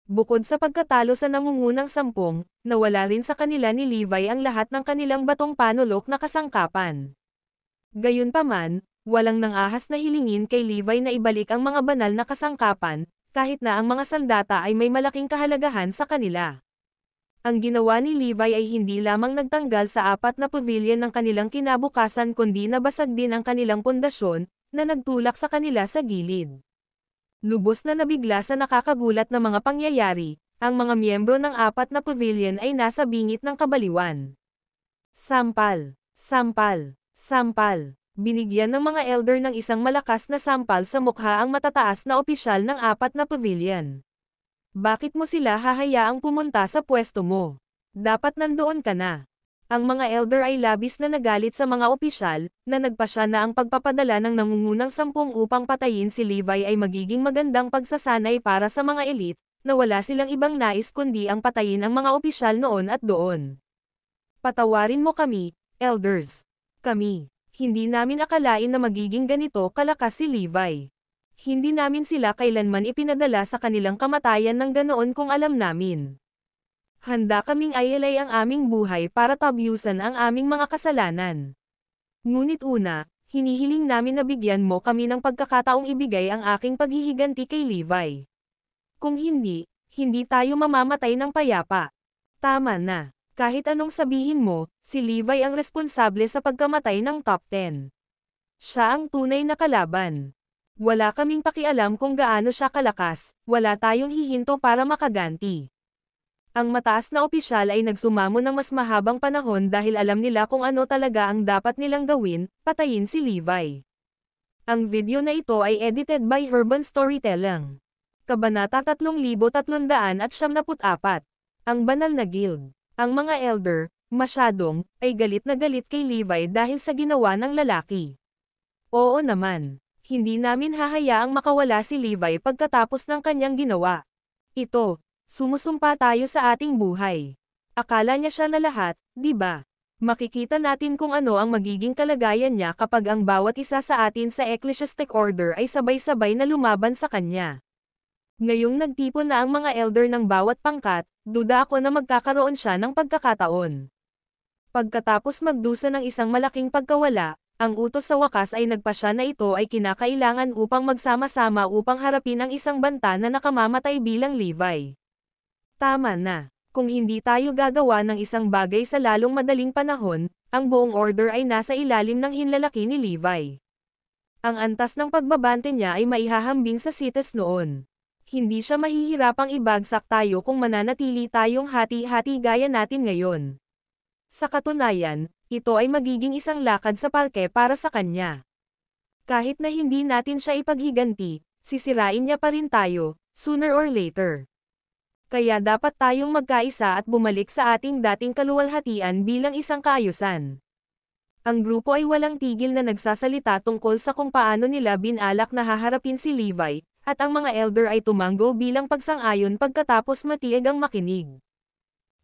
Bukod sa pagkatalo sa nangungunang 10, nawala rin sa kanila ni Levi ang lahat ng kanilang batong panulok na kasangkapan. Gayunpaman, walang nangahas na hilingin kay Levi na ibalik ang mga banal na kasangkapan, kahit na ang mga sandata ay may malaking kahalagahan sa kanila. Ang ginawa ni Levi ay hindi lamang nagtanggal sa 4 na pavilion ng kanilang kinabukasan kundi nabasag din ang kanilang pundasyon, na nagtulak sa kanila sa gilid. Lubos na nabigla sa nakakagulat na mga pangyayari, ang mga miyembro ng 4 na pavilion ay nasa bingit ng kabaliwan. Sampal, sampal, sampal. Binigyan ng mga elder ng isang malakas na sampal sa mukha ang matataas na opisyal ng 4 na pavilion. Bakit mo sila hahayaang pumunta sa pwesto mo? Dapat nandoon ka na. Ang mga elder ay labis na nagalit sa mga opisyal, na nagpasya na ang pagpapadala ng nangungunang 10 upang patayin si Levi ay magiging magandang pagsasanay para sa mga elite, na wala silang ibang nais kundi ang patayin ang mga opisyal noon at doon. Patawarin mo kami, elders. Kami. Hindi namin akalain na magiging ganito kalakas si Levi. Hindi namin sila kailanman ipinadala sa kanilang kamatayan ng ganoon kung alam namin. Handa kaming ialay ang aming buhay para tabyusan ang aming mga kasalanan. Ngunit una, hinihiling namin na bigyan mo kami ng pagkakataong ibigay ang aking paghihiganti kay Levi. Kung hindi, hindi tayo mamamatay ng payapa. Tama na. Kahit anong sabihin mo, si Levi ang responsable sa pagkamatay ng top 10. Siya ang tunay na kalaban. Wala kaming pakialam kung gaano siya kalakas, wala tayong hihinto para makaganti. Ang mataas na opisyal ay nagsumamo ng mas mahabang panahon dahil alam nila kung ano talaga ang dapat nilang gawin, patayin si Levi. Ang video na ito ay edited by Urban Storytelling. Kabanata 3374. Ang Banal na Guild. Ang mga elder, masyadong, ay galit na galit kay Levi dahil sa ginawa ng lalaki. Oo naman, hindi namin hahayaang makawala si Levi pagkatapos ng kanyang ginawa. Ito. Sumusumpa tayo sa ating buhay. Akala niya siya na lahat, di ba? Makikita natin kung ano ang magiging kalagayan niya kapag ang bawat isa sa atin sa Ecclesiastic Order ay sabay-sabay na lumaban sa kanya. Ngayong nagtipon na ang mga elder ng bawat pangkat, duda ako na magkakaroon siya ng pagkakataon. Pagkatapos magdusa ng isang malaking pagkawala, ang utos sa wakas ay nagpasya na ito ay kinakailangan upang magsama-sama upang harapin ang isang banta na nakamamatay bilang Levi. Tama na. Kung hindi tayo gagawa ng isang bagay sa lalong madaling panahon, ang buong order ay nasa ilalim ng hinlalaki ni Levi. Ang antas ng pagbabante niya ay maihahambing sa sites noon. Hindi siya mahihirapang ibagsak tayo kung mananatili tayong hati-hati gaya natin ngayon. Sa katunayan, ito ay magiging isang lakad sa parke para sa kanya. Kahit na hindi natin siya ipaghiganti, sisirain niya pa rin tayo, sooner or later. Kaya dapat tayong magkaisa at bumalik sa ating dating kaluwalhatian bilang isang kaayusan. Ang grupo ay walang tigil na nagsasalita tungkol sa kung paano nila binalak na haharapin si Levi, at ang mga elder ay tumanggo bilang pagsang-ayon pagkatapos matiag ang makinig.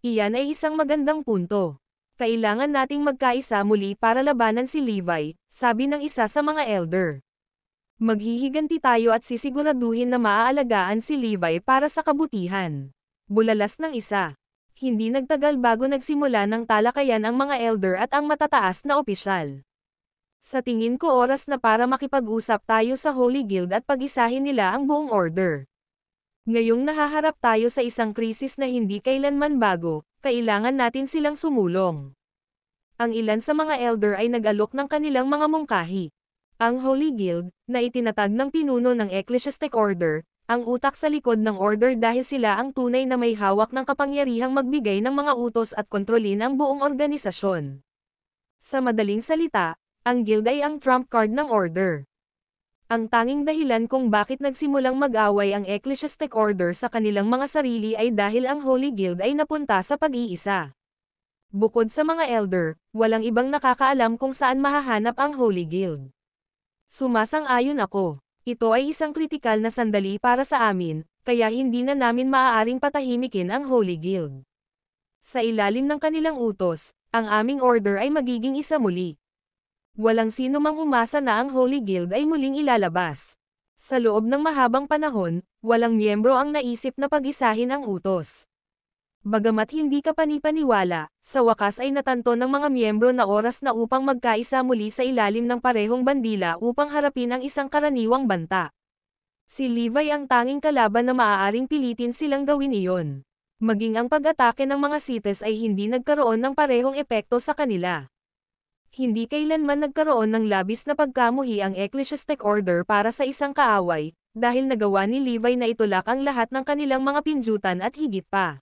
Iyan ay isang magandang punto. Kailangan nating magkaisa muli para labanan si Levi, sabi ng isa sa mga elder. Maghihiganti tayo at sisiguraduhin na maaalagaan si Levi para sa kabutihan. Bulalas ng isa. Hindi nagtagal bago nagsimula ng talakayan ang mga elder at ang matataas na opisyal. Sa tingin ko oras na para makipag-usap tayo sa Holy Guild at pag-isahin nila ang buong order. Ngayong nahaharap tayo sa isang krisis na hindi kailanman bago, kailangan natin silang sumulong. Ang ilan sa mga elder ay nag-alok ng kanilang mga mungkahi. Ang Holy Guild, na itinatag ng pinuno ng Ecclesiastic Order, ang utak sa likod ng order dahil sila ang tunay na may hawak ng kapangyarihang magbigay ng mga utos at kontrolin ang buong organisasyon. Sa madaling salita, ang guild ay ang trump card ng order. Ang tanging dahilan kung bakit nagsimulang mag-away ang Ecclesiastic Order sa kanilang mga sarili ay dahil ang Holy Guild ay napunta sa pag-iisa. Bukod sa mga elder, walang ibang nakakaalam kung saan mahahanap ang Holy Guild. Sumasang-ayon ako. Ito ay isang kritikal na sandali para sa amin, kaya hindi na namin maaaring patahimikin ang Holy Guild. Sa ilalim ng kanilang utos, ang aming order ay magiging isa muli. Walang sino mang umasa na ang Holy Guild ay muling ilalabas. Sa loob ng mahabang panahon, walang miyembro ang naisip na pag-isahin ang utos. Bagamat hindi ka panipaniwala, sa wakas ay natanto ng mga miyembro na oras na upang magkaisa muli sa ilalim ng parehong bandila upang harapin ang isang karaniwang banta. Si Levi ang tanging kalaban na maaaring pilitin silang gawin iyon. Maging ang pag-atake ng mga sites ay hindi nagkaroon ng parehong epekto sa kanila. Hindi kailanman nagkaroon ng labis na pagkamuhi ang Ecclesiastic Order para sa isang kaaway, dahil nagawa ni Levi na itulak ang lahat ng kanilang mga pinjutan at higit pa.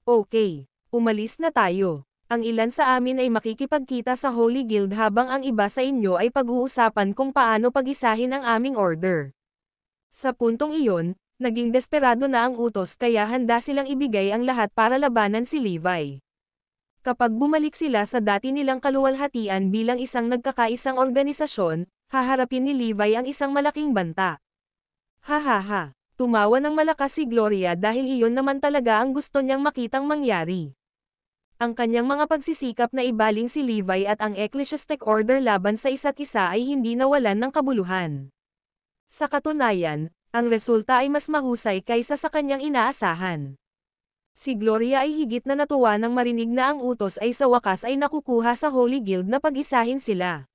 Okay, umalis na tayo. Ang ilan sa amin ay makikipagkita sa Holy Guild habang ang iba sa inyo ay pag-uusapan kung paano pag-isahin ang aming order. Sa puntong iyon, naging desperado na ang utos kaya handa silang ibigay ang lahat para labanan si Levi. Kapag bumalik sila sa dati nilang kaluwalhatian bilang isang nagkakaisang organisasyon, haharapin ni Levi ang isang malaking banta. Hahaha, tumawa ng malakas si Gloria dahil iyon naman talaga ang gusto niyang makitang mangyari. Ang kanyang mga pagsisikap na ibaling si Levi at ang Ecclesiastic Order laban sa isa't isa ay hindi nawalan ng kabuluhan. Sa katunayan, ang resulta ay mas mahusay kaysa sa kanyang inaasahan. Si Gloria ay higit na natuwa nang marinig na ang utos ay sa wakas ay nakukuha sa Holy Guild na pag-isahin sila.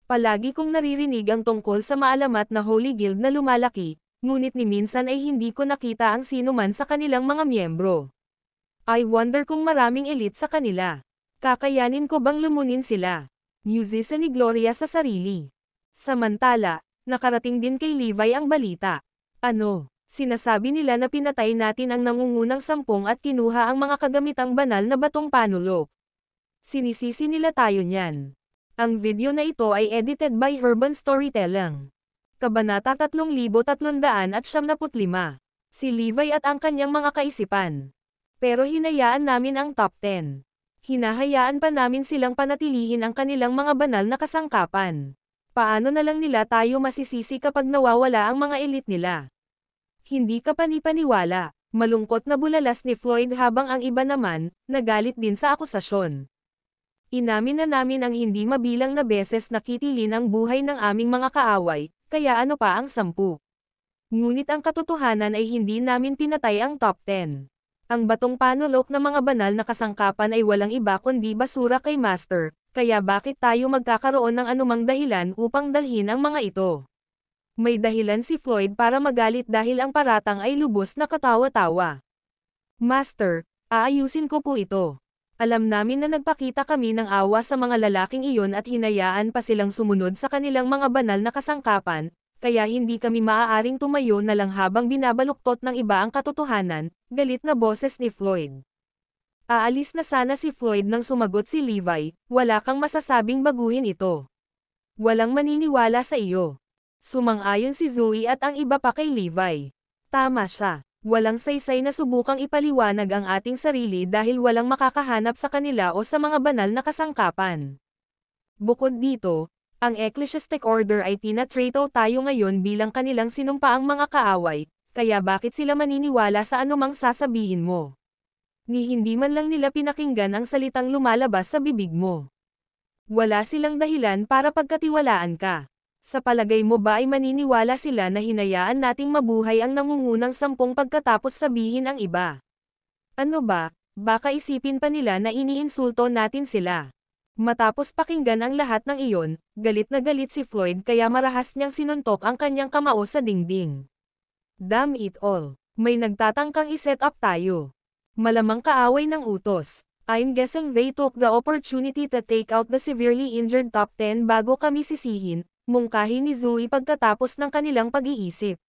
Palagi kong naririnig ang tungkol sa maalamat na Holy Guild na lumalaki, ngunit ni minsan ay hindi ko nakita ang sino man sa kanilang mga miyembro. I wonder kung maraming elite sa kanila. Kakayanin ko bang lumunin sila? Musisa ni Gloria sa sarili. Samantala, nakarating din kay Levi ang balita. Ano? Sinasabi nila na pinatay natin ang nangungunang 10 at kinuha ang mga kagamitang banal na batong panulok. Sinisisi nila tayo niyan. Ang video na ito ay edited by Urban Storytelling. Kabanata 3375. Si Levi at ang kanyang mga kaisipan. Pero hinayaan namin ang top 10. Hinahayaan pa namin silang panatilihin ang kanilang mga banal na kasangkapan. Paano na lang nila tayo masisisi kapag nawawala ang mga elite nila? Hindi ka panipaniwala, malungkot na bulalas ni Floyd habang ang iba naman, nagalit din sa akusasyon. Inamin na namin ang hindi mabilang na beses na kitilin ang buhay ng aming mga kaaway, kaya ano pa ang 10. Ngunit ang katotohanan ay hindi namin pinatay ang top 10. Ang batong panulok na mga banal na kasangkapan ay walang iba kundi basura kay Master, kaya bakit tayo magkakaroon ng anumang dahilan upang dalhin ang mga ito? May dahilan si Floyd para magalit dahil ang paratang ay lubos na katawa-tawa. Master, aayusin ko po ito. Alam namin na nagpakita kami ng awa sa mga lalaking iyon at hinayaan pa silang sumunod sa kanilang mga banal na kasangkapan, kaya hindi kami maaaring tumayo na lang habang binabaluktot ng iba ang katotohanan, galit na boses ni Floyd. Aalis na sana si Floyd nang sumagot si Levi, wala kang masasabing baguhin ito. Walang maniniwala sa iyo. Sumang-ayon si Zoe at ang iba pa kay Levi. Tama siya. Walang saysay na subukang ipaliwanag ang ating sarili dahil walang makakahanap sa kanila o sa mga banal na kasangkapan. Bukod dito, ang Ecclesiastic Order ay tinatrato tayo ngayon bilang kanilang sinumpaang mga kaaway, kaya bakit sila maniniwala sa anumang sasabihin mo? Ni hindi man lang nila pinakinggan ang salitang lumalabas sa bibig mo. Wala silang dahilan para pagkatiwalaan ka. Sa palagay mo ba ay maniniwala sila na hinayaan nating mabuhay ang nangungunang 10 pagkatapos sabihin ang iba? Ano ba, baka isipin pa nila na iniinsulto natin sila. Matapos pakinggan ang lahat ng iyon, galit na galit si Floyd kaya marahas niyang sinuntok ang kanyang kamao sa dingding. Damn it all, may nagtatangkang iset up tayo. Malamang kaaway ng utos. I'm guessing they took the opportunity to take out the severely injured top 10 bago kami sisihin, mungkahi ni Zoe pagkatapos ng kanilang pag-iisip.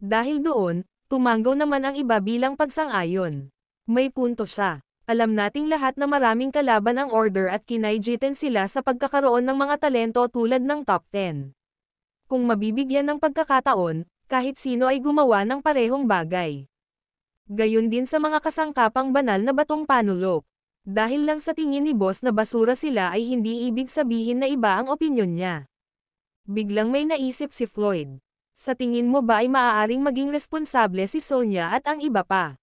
Dahil doon, tumanggaw naman ang iba bilang pagsang-ayon. May punto siya. Alam nating lahat na maraming kalaban ang order at kinaijitin sila sa pagkakaroon ng mga talento tulad ng top 10. Kung mabibigyan ng pagkakataon, kahit sino ay gumawa ng parehong bagay. Gayon din sa mga kasangkapang banal na batong panulok. Dahil lang sa tingin ni boss na basura sila ay hindi ibig sabihin na iba ang opinyon niya. Biglang may naisip si Floyd. Sa tingin mo ba ay maaaring maging responsable si Sonia at ang iba pa?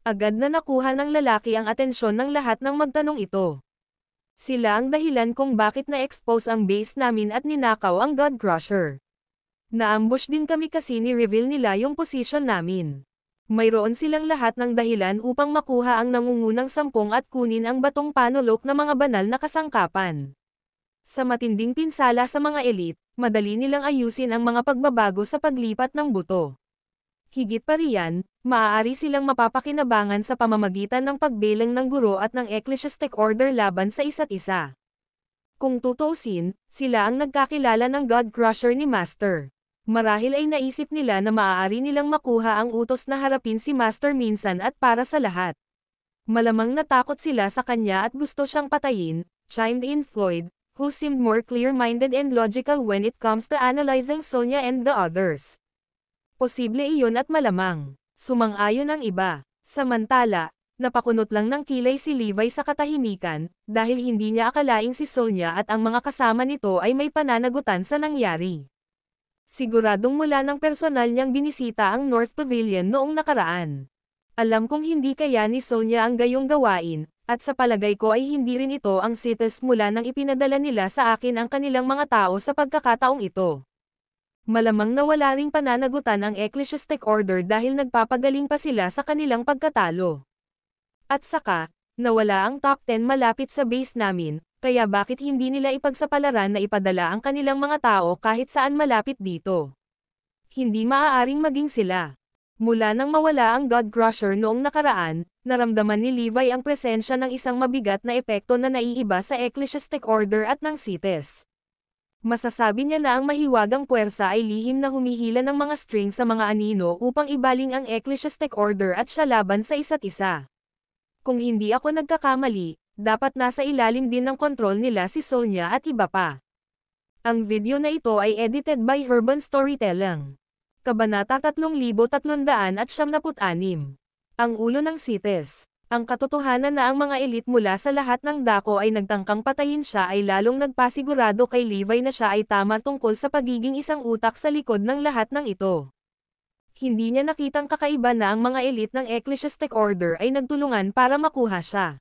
Agad na nakuha ng lalaki ang atensyon ng lahat ng magtanong ito. Sila ang dahilan kung bakit na-expose ang base namin at ninakaw ang God Crusher. Na-ambush din kami kasi ni-reveal nila yung position namin. Mayroon silang lahat ng dahilan upang makuha ang nangungunang 10 at kunin ang batong panulok na mga banal na kasangkapan. Sa matinding pinsala sa mga elite, madali nilang ayusin ang mga pagbabago sa paglipat ng buto. Higit pa riyan, maaari silang mapapakinabangan sa pamamagitan ng pagbelang ng guro at ng Ecclesiastic Order laban sa isa't isa. Kung tutuusin, sila ang nagkakilala ng God Crusher ni Master. Marahil ay naisip nila na maaari nilang makuha ang utos na harapin si Master minsan at para sa lahat. Malamang natakot sila sa kanya at gusto siyang patayin, chimed in Floyd, who seemed more clear-minded and logical when it comes to analyzing Sonia and the others. Posible iyon at malamang. Sumang-ayon ang iba. Samantala, Napakunot lang ng kilay si Levi sa katahimikan, dahil hindi niya akalaing si Sonya at ang mga kasama nito ay may pananagutan sa nangyari. Siguradong mula ng personal niyang binisita ang North Pavilion noong nakaraan. Alam kong hindi kaya ni Sonya ang gayong gawain, at sa palagay ko ay hindi rin ito ang sites mula nang ipinadala nila sa akin ang kanilang mga tao sa pagkakataong ito. Malamang na wala ring pananagutan ang Ecclesiastic Order dahil nagpapagaling pa sila sa kanilang pagkatalo. At saka, nawala ang top 10 malapit sa base namin, kaya bakit hindi nila ipagsapalaran na ipadala ang kanilang mga tao kahit saan malapit dito? Hindi maaaring maging sila. Mula nang mawala ang God Crusher noong nakaraan, naramdaman ni Levi ang presensya ng isang mabigat na epekto na naiiba sa Ecclesiastic Order at ng CITES. Masasabi niya na ang mahiwagang puwersa ay lihim na humihila ng mga string sa mga anino upang ibaling ang Ecclesiastic Order at siya laban sa isa't isa. Kung hindi ako nagkakamali, dapat nasa ilalim din ng kontrol nila si Sonya at iba pa. Ang video na ito ay edited by Urban Storytelling. Kabanata 3376. Ang ulo ng CITES. Ang katotohanan na ang mga elite mula sa lahat ng dako ay nagtangkang patayin siya ay lalong nagpasigurado kay Levi na siya ay tama tungkol sa pagiging isang utak sa likod ng lahat ng ito. Hindi niya nakitang kakaiba na ang mga elite ng Ecclesiastic Order ay nagtulungan para makuha siya.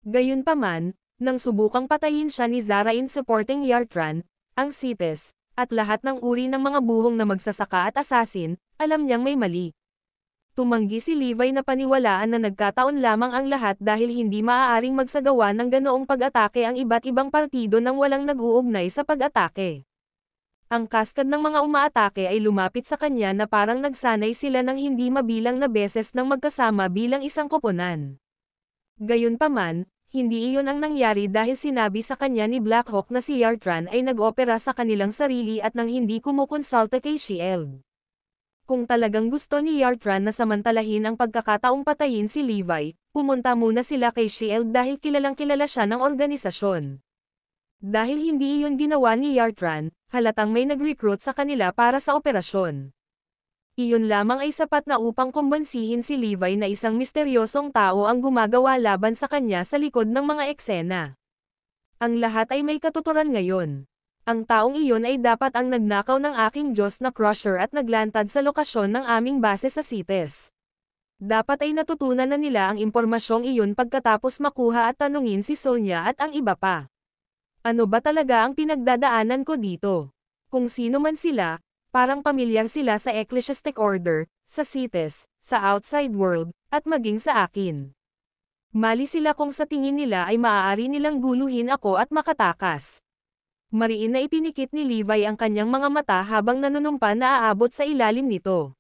Gayunpaman, nang subukang patayin siya ni Zarain supporting Yartran, ang CITES, at lahat ng uri ng mga buhong na magsasaka at assassin, alam niyang may mali. Tumanggi si Levi na paniwalaan na nagkataon lamang ang lahat dahil hindi maaaring magsagawa ng ganoong pag-atake ang iba't ibang partido nang walang nag-uugnay sa pag-atake. Ang kaskad ng mga umaatake ay lumapit sa kanya na parang nagsanay sila ng hindi mabilang na beses nang magkasama bilang isang koponan. Gayunpaman, hindi iyon ang nangyari dahil sinabi sa kanya ni Blackhawk na si Yartran ay nag-opera sa kanilang sarili at nang hindi kumukonsulta kay Shield. Kung talagang gusto ni Yartran na samantalahin ang pagkakataong patayin si Levi, pumunta muna sila kay Shield dahil kilalang kilala siya ng organisasyon. Dahil hindi iyon ginawa ni Yartran, halatang may nag-recruit sa kanila para sa operasyon. Iyon lamang ay sapat na upang kumbansihin si Levi na isang misteryosong tao ang gumagawa laban sa kanya sa likod ng mga eksena. Ang lahat ay may katuturan ngayon. Ang taong iyon ay dapat ang nagnakaw ng aking Diyos na Crusher at naglantad sa lokasyon ng aming base sa CITES. Dapat ay natutunan na nila ang impormasyong iyon pagkatapos makuha at tanungin si Sonya at ang iba pa. Ano ba talaga ang pinagdadaanan ko dito? Kung sino man sila, parang pamilyar sila sa Ecclesiastic Order, sa CITES, sa outside world, at maging sa akin. Mali sila kung sa tingin nila ay maaari nilang guluhin ako at makatakas. Mariin na ipinikit ni Levi ang kanyang mga mata habang nanunumpa na aabot sa ilalim nito.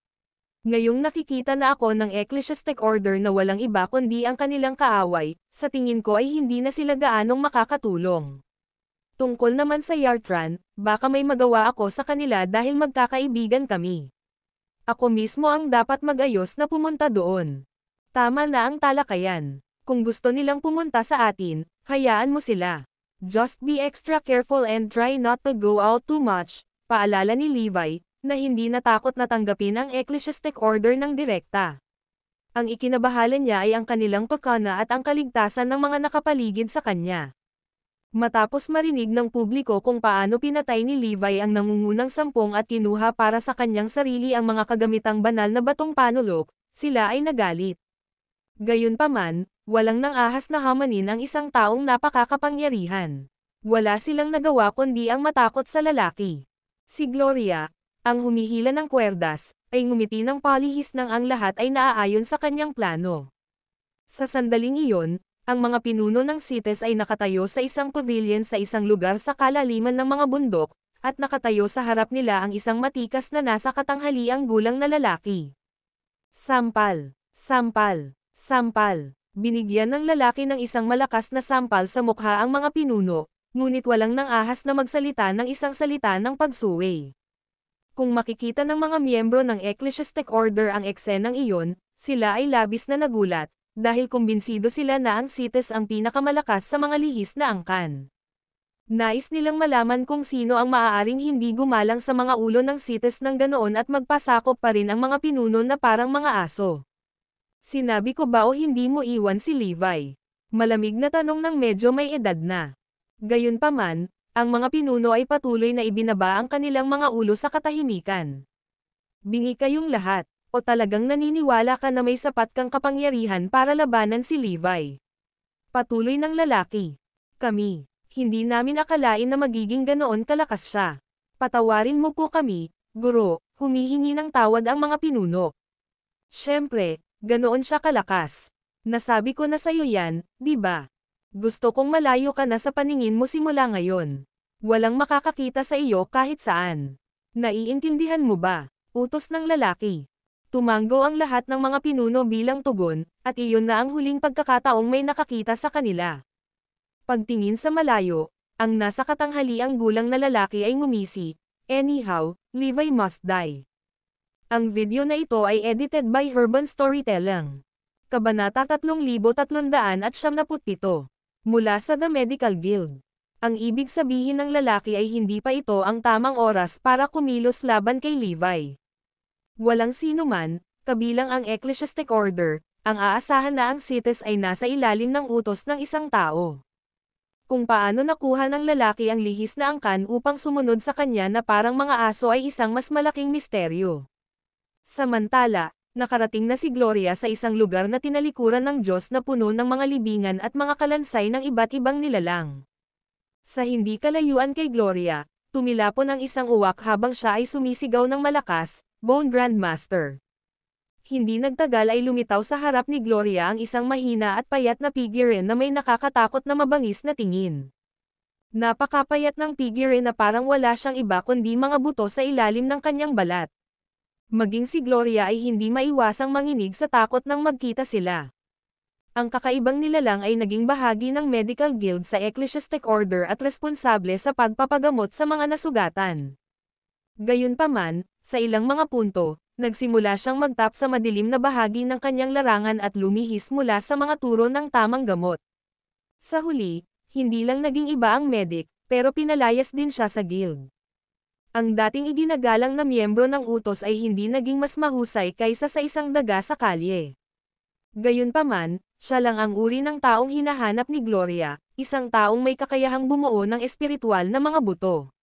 Ngayong nakikita na ako ng Ecclesiastic Order na walang iba kundi ang kanilang kaaway, sa tingin ko ay hindi na sila gaanong makakatulong. Tungkol naman sa Yartran, baka may magawa ako sa kanila dahil magkakaibigan kami. Ako mismo ang dapat mag-ayos na pumunta doon. Tama na ang talakayan. Kung gusto nilang pumunta sa atin, hayaan mo sila. Just be extra careful and try not to go out too much, paalala ni Levi, na hindi natakot na tanggapin ang Ecclesiastic Order ng direkta. Ang ikinabahala niya ay ang kanilang pagkana at ang kaligtasan ng mga nakapaligid sa kanya. Matapos marinig ng publiko kung paano pinatay ni Levi ang nangungunang 10 at kinuha para sa kanyang sarili ang mga kagamitang banal na batong panulok, sila ay nagalit. Gayunpaman, walang nang-ahas na hamanin ang isang taong napakakapangyarihan. Wala silang nagawa kundi ang matakot sa lalaki. Si Gloria, ang humihila ng kwerdas, ay ngumiti ng palihis nang ang lahat ay naaayon sa kanyang plano. Sa sandaling iyon, ang mga pinuno ng CITES ay nakatayo sa isang pavilion sa isang lugar sa kalaliman ng mga bundok, at nakatayo sa harap nila ang isang matikas na nasa katanghaliang gulang na lalaki. Sampal, sampal, sampal. Binigyan ng lalaki ng isang malakas na sampal sa mukha ang mga pinuno, ngunit walang nang-ahas na magsalita ng isang salita ng pagsuway. Kung makikita ng mga miyembro ng Ecclesiastic Order ang eksenang iyon, sila ay labis na nagulat, dahil kumbinsido sila na ang CITES ang pinakamalakas sa mga lihis na angkan. Nais nilang malaman kung sino ang maaaring hindi gumalang sa mga ulo ng CITES ng ganoon at magpasakop pa rin ang mga pinuno na parang mga aso. Sinabi ko ba o hindi mo iwan si Levi? Malamig na tanong ng medyo may edad na. Gayunpaman, ang mga pinuno ay patuloy na ibinaba ang kanilang mga ulo sa katahimikan. Bingi kayong lahat, o talagang naniniwala ka na may sapat kang kapangyarihan para labanan si Levi? Patuloy ng lalaki. Kami, hindi namin akalain na magiging ganoon kalakas siya. Patawarin mo po kami, guro, humihingi ng tawad ang mga pinuno. Siyempre, ganoon siya kalakas. Nasabi ko na sa'yo yan, di ba? Gusto kong malayo ka na sa paningin mo simula ngayon. Walang makakakita sa iyo kahit saan. Naiintindihan mo ba? Utos ng lalaki. Tumanggo ang lahat ng mga pinuno bilang tugon, at iyon na ang huling pagkakataong may nakakita sa kanila. Pagtingin sa malayo, ang nasa katanghaliang gulang na lalaki ay ngumisi. Anyhow, Levi must die. Ang video na ito ay edited by Urban Storytelling. Kabanata 3377 mula sa The Medical Guild. Ang ibig sabihin ng lalaki ay hindi pa ito ang tamang oras para kumilos laban kay Levi. Walang sino man, kabilang ang Ecclesiastic Order, ang aasahan na ang CITES ay nasa ilalim ng utos ng isang tao. Kung paano nakuha ng lalaki ang lihis na angkan upang sumunod sa kanya na parang mga aso ay isang mas malaking misteryo. Samantala, nakarating na si Gloria sa isang lugar na tinalikuran ng Diyos na puno ng mga libingan at mga kalansay ng iba't ibang nilalang. Sa hindi kalayuan kay Gloria, tumilapon ang isang uwak habang siya ay sumisigaw ng malakas, Bone Grandmaster. Hindi nagtagal ay lumitaw sa harap ni Gloria ang isang mahina at payat na figurine na may nakakatakot na mabangis na tingin. Napakapayat ng figurine na parang wala siyang iba kundi mga buto sa ilalim ng kanyang balat. Maging si Gloria ay hindi maiwasang manginig sa takot nang magkita sila. Ang kakaibang nilalang ay naging bahagi ng Medical Guild sa Ecclesiastic Order at responsable sa pagpapagamot sa mga nasugatan. Gayunpaman, sa ilang mga punto, nagsimula siyang magtap sa madilim na bahagi ng kanyang larangan at lumihis mula sa mga turo ng tamang gamot. Sa huli, hindi lang naging iba ang medic, pero pinalayas din siya sa guild. Ang dating iginagalang na miyembro ng utos ay hindi naging mas mahusay kaysa sa isang daga sa kalye. Gayunpaman, siya lang ang uri ng taong hinahanap ni Gloria, isang taong may kakayahang bumuo ng espiritual na mga buto.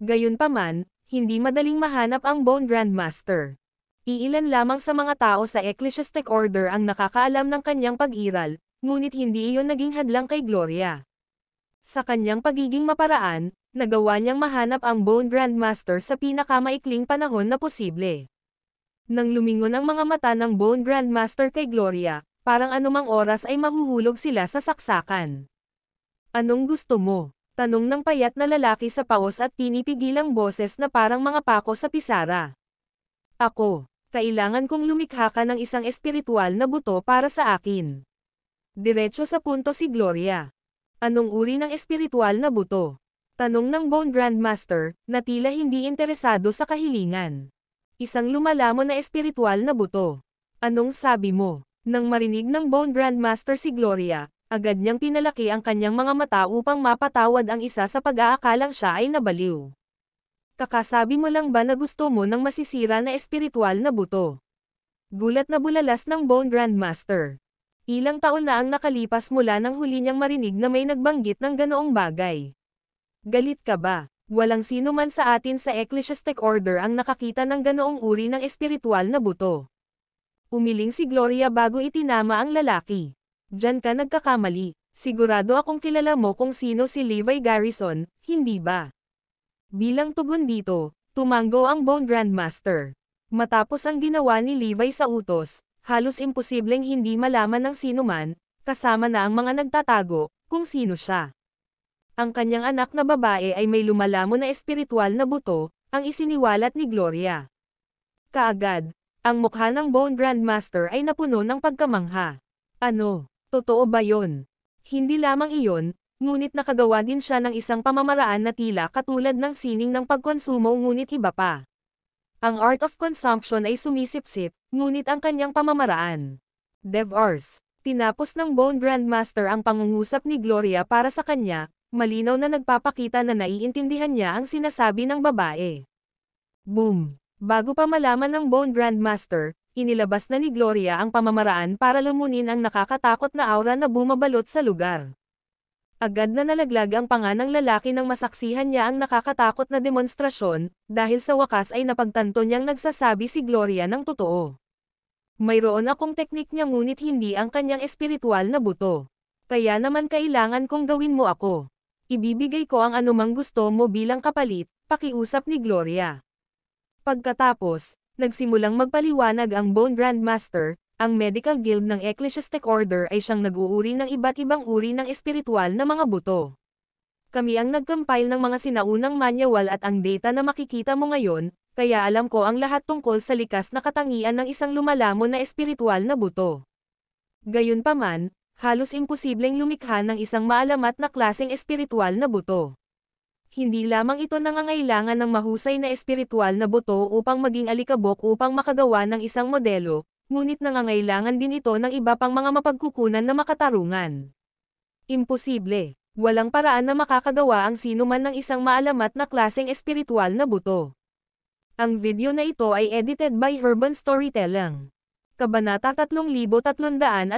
Gayunpaman, hindi madaling mahanap ang Bone Grandmaster. Iilan lamang sa mga tao sa Ecclesiastic Order ang nakakaalam ng kanyang pag-iral, ngunit hindi iyon naging hadlang kay Gloria. Sa kanyang pagiging maparaan, nagawa niyang mahanap ang Bone Grandmaster sa pinakamaikling panahon na posible. Nang lumingon ang mga mata ng Bone Grandmaster kay Gloria, parang anumang oras ay mahuhulog sila sa saksakan. Anong gusto mo? Tanong ng payat na lalaki sa paos at pinipigilang boses na parang mga pako sa pisara. Ako, kailangan kong lumikha ka ng isang espiritual na buto para sa akin. Diretso sa punto si Gloria. Anong uri ng espiritual na buto? Tanong ng Bone Grandmaster, na tila hindi interesado sa kahilingan. Isang lumalamon na espiritual na buto. Anong sabi mo? Nang marinig ng Bone Grandmaster si Gloria, agad niyang pinalaki ang kanyang mga mata upang mapatawad ang isa sa pag-aakalang siya ay nabaliw. Kakasabi mo lang ba na gusto mo ng masisira na espiritual na buto? Gulat na bulalas ng Bone Grandmaster. Ilang taon na ang nakalipas mula nang huli niyang marinig na may nagbanggit ng ganoong bagay. Galit ka ba? Walang sino man sa atin sa Ecclesiastic Order ang nakakita ng ganoong uri ng espiritual na buto. Umiling si Gloria bago itinama ang lalaki. Diyan ka nagkakamali. Sigurado akong kilala mo kung sino si Levi Garrison, hindi ba? Bilang tugon dito, tumanggo ang Bone Grandmaster. Matapos ang ginawa ni Levi sa utos, halos imposibleng hindi malaman ng sino man, kasama na ang mga nagtatago, kung sino siya. Ang kanyang anak na babae ay may lumalamon na espiritual na buto, ang isiniwalat ni Gloria. Kaagad, ang mukha ng Bone Grandmaster ay napuno ng pagkamangha. Ano? Totoo ba yon? Hindi lamang iyon, ngunit nakagawa din siya ng isang pamamaraan na tila katulad ng sining ng pagkonsumo ngunit iba pa. Ang art of consumption ay sumisipsip, ngunit ang kanyang pamamaraan. DevArs. Tinapos ng Bone Grandmaster ang pangungusap ni Gloria para sa kanya, malinaw na nagpapakita na naiintindihan niya ang sinasabi ng babae. Boom! Bago pa malaman ng Bone Grandmaster, inilabas na ni Gloria ang pamamaraan para lumunin ang nakakatakot na aura na bumabalot sa lugar. Agad na nalaglag ang panga ng lalaki nang masaksihan niya ang nakakatakot na demonstrasyon, dahil sa wakas ay napagtanto niyang nagsasabi si Gloria ng totoo. Mayroon akong teknik niya ngunit hindi ang kanyang espiritual na buto. Kaya naman kailangan kong gawin mo ako. Ibibigay ko ang anumang gusto mo bilang kapalit, pakiusap ni Gloria. Pagkatapos, nagsimulang magpaliwanag ang Bone Grandmaster. Ang Medical Guild ng Ecclesiastic Order ay siyang nag-uuri ng iba't ibang uri ng espiritual na mga buto. Kami ang nag-compile ng mga sinaunang manual at ang data na makikita mo ngayon, kaya alam ko ang lahat tungkol sa likas na katangian ng isang lumalamon na espiritual na buto. Gayunpaman, halos imposibleng lumikha ng isang maalamat na klaseng espiritual na buto. Hindi lamang ito nangangailangan ng mahusay na espiritual na buto upang maging alikabok upang makagawa ng isang modelo, ngunit nangangailangan din ito ng iba pang mga mapagkukunan na makatarungan. Imposible. Walang paraan na makakagawa ang sinuman ng isang maalamat na klaseng espiritual na buto. Ang video na ito ay edited by Urban Storytelling. Kabanata 3378.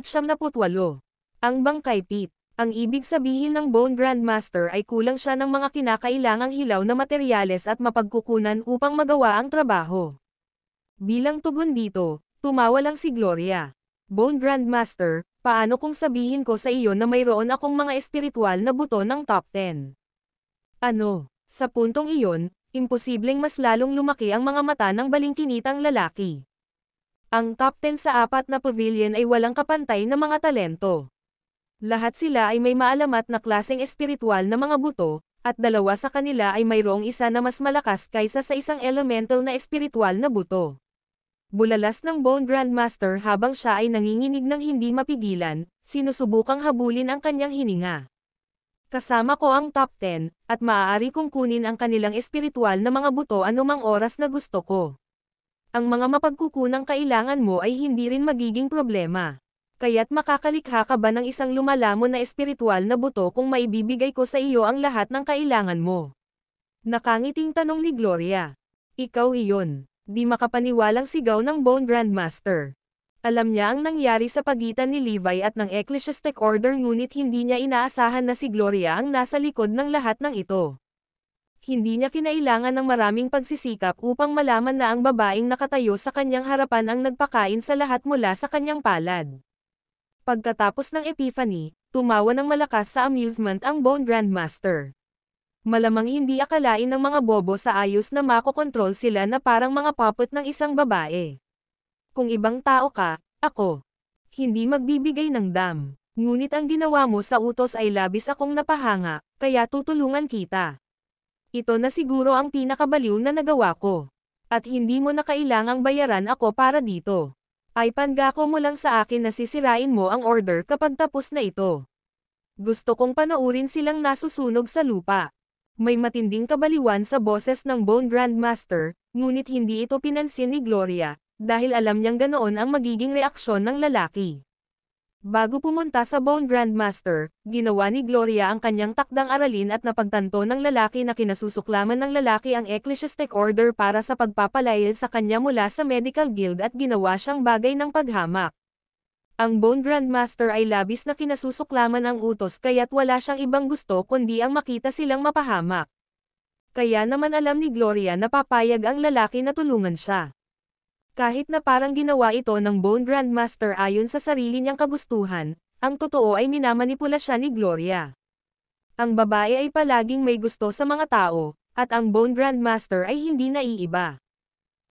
Ang Bangkay Pit. Ang ibig sabihin ng Bone Grandmaster ay kulang siya ng mga kinakailangang hilaw na materyales at mapagkukunan upang magawa ang trabaho. Bilang tugon dito, tumawa lang si Gloria. Bone Grandmaster, paano kung sabihin ko sa iyo na mayroon akong mga espiritual na buto ng top 10? Ano? Sa puntong iyon, imposibleng mas lalong lumaki ang mga mata ng balingkinitang lalaki. Ang top 10 sa 4 na pavilion ay walang kapantay na mga talento. Lahat sila ay may maalamat na klaseng espiritual na mga buto, at 2 sa kanila ay mayroong isa na mas malakas kaysa sa isang elemental na espiritual na buto. Bulalas ng Bone Grandmaster habang siya ay nanginginig ng hindi mapigilan, sinusubukang habulin ang kanyang hininga. Kasama ko ang top 10, at maaari kong kunin ang kanilang espiritual na mga buto anumang oras na gusto ko. Ang mga mapagkukunang kailangan mo ay hindi rin magiging problema. Kaya't makakalikha ka ba ng isang lumalamon na espiritual na buto kung maibibigay ko sa iyo ang lahat ng kailangan mo? Nakangiting tanong ni Gloria. Ikaw iyon. Di makapaniwalang sigaw ng Bone Grandmaster. Alam niya ang nangyari sa pagitan ni Levi at ng Ecclesiastic Order ngunit hindi niya inaasahan na si Gloria ang nasa likod ng lahat ng ito. Hindi niya kinailangan ng maraming pagsisikap upang malaman na ang babaeng nakatayo sa kanyang harapan ang nagpakain sa lahat mula sa kanyang palad. Pagkatapos ng Epiphany, tumawa ng malakas sa amusement ang Bone Grandmaster. Malamang hindi akalain ng mga bobo sa ayos na makokontrol sila na parang mga puppet ng isang babae. Kung ibang tao ka, ako. Hindi magbibigay ng dam. Ngunit ang ginawa mo sa utos ay labis akong napahanga, kaya tutulungan kita. Ito na siguro ang pinakabaliw na nagawa ko. At hindi mo na kailangang bayaran ako para dito. Ay pangako mo lang sa akin na sisirain mo ang order kapag tapos na ito. Gusto kong panoorin silang nasusunog sa lupa. May matinding kabaliwan sa boses ng Bone Grandmaster, ngunit hindi ito pinansin ni Gloria, dahil alam niyang ganoon ang magiging reaksyon ng lalaki. Bago pumunta sa Bone Grandmaster, ginawa ni Gloria ang kanyang takdang aralin at napagtanto ng lalaki na kinasusuklaman ng lalaki ang Ecclesiastic Order para sa pagpapalayas sa kanya mula sa Medical Guild at ginawa siyang bagay ng paghamak. Ang Bone Grandmaster ay labis na kinasusuklaman ang utos kaya't wala siyang ibang gusto kundi ang makita silang mapahamak. Kaya naman alam ni Gloria na papayag ang lalaki na tulungan siya. Kahit na parang ginawa ito ng Bone Grandmaster ayon sa sarili niyang kagustuhan, ang totoo ay minamanipula siya ni Gloria. Ang babae ay palaging may gusto sa mga tao, at ang Bone Grandmaster ay hindi naiiba.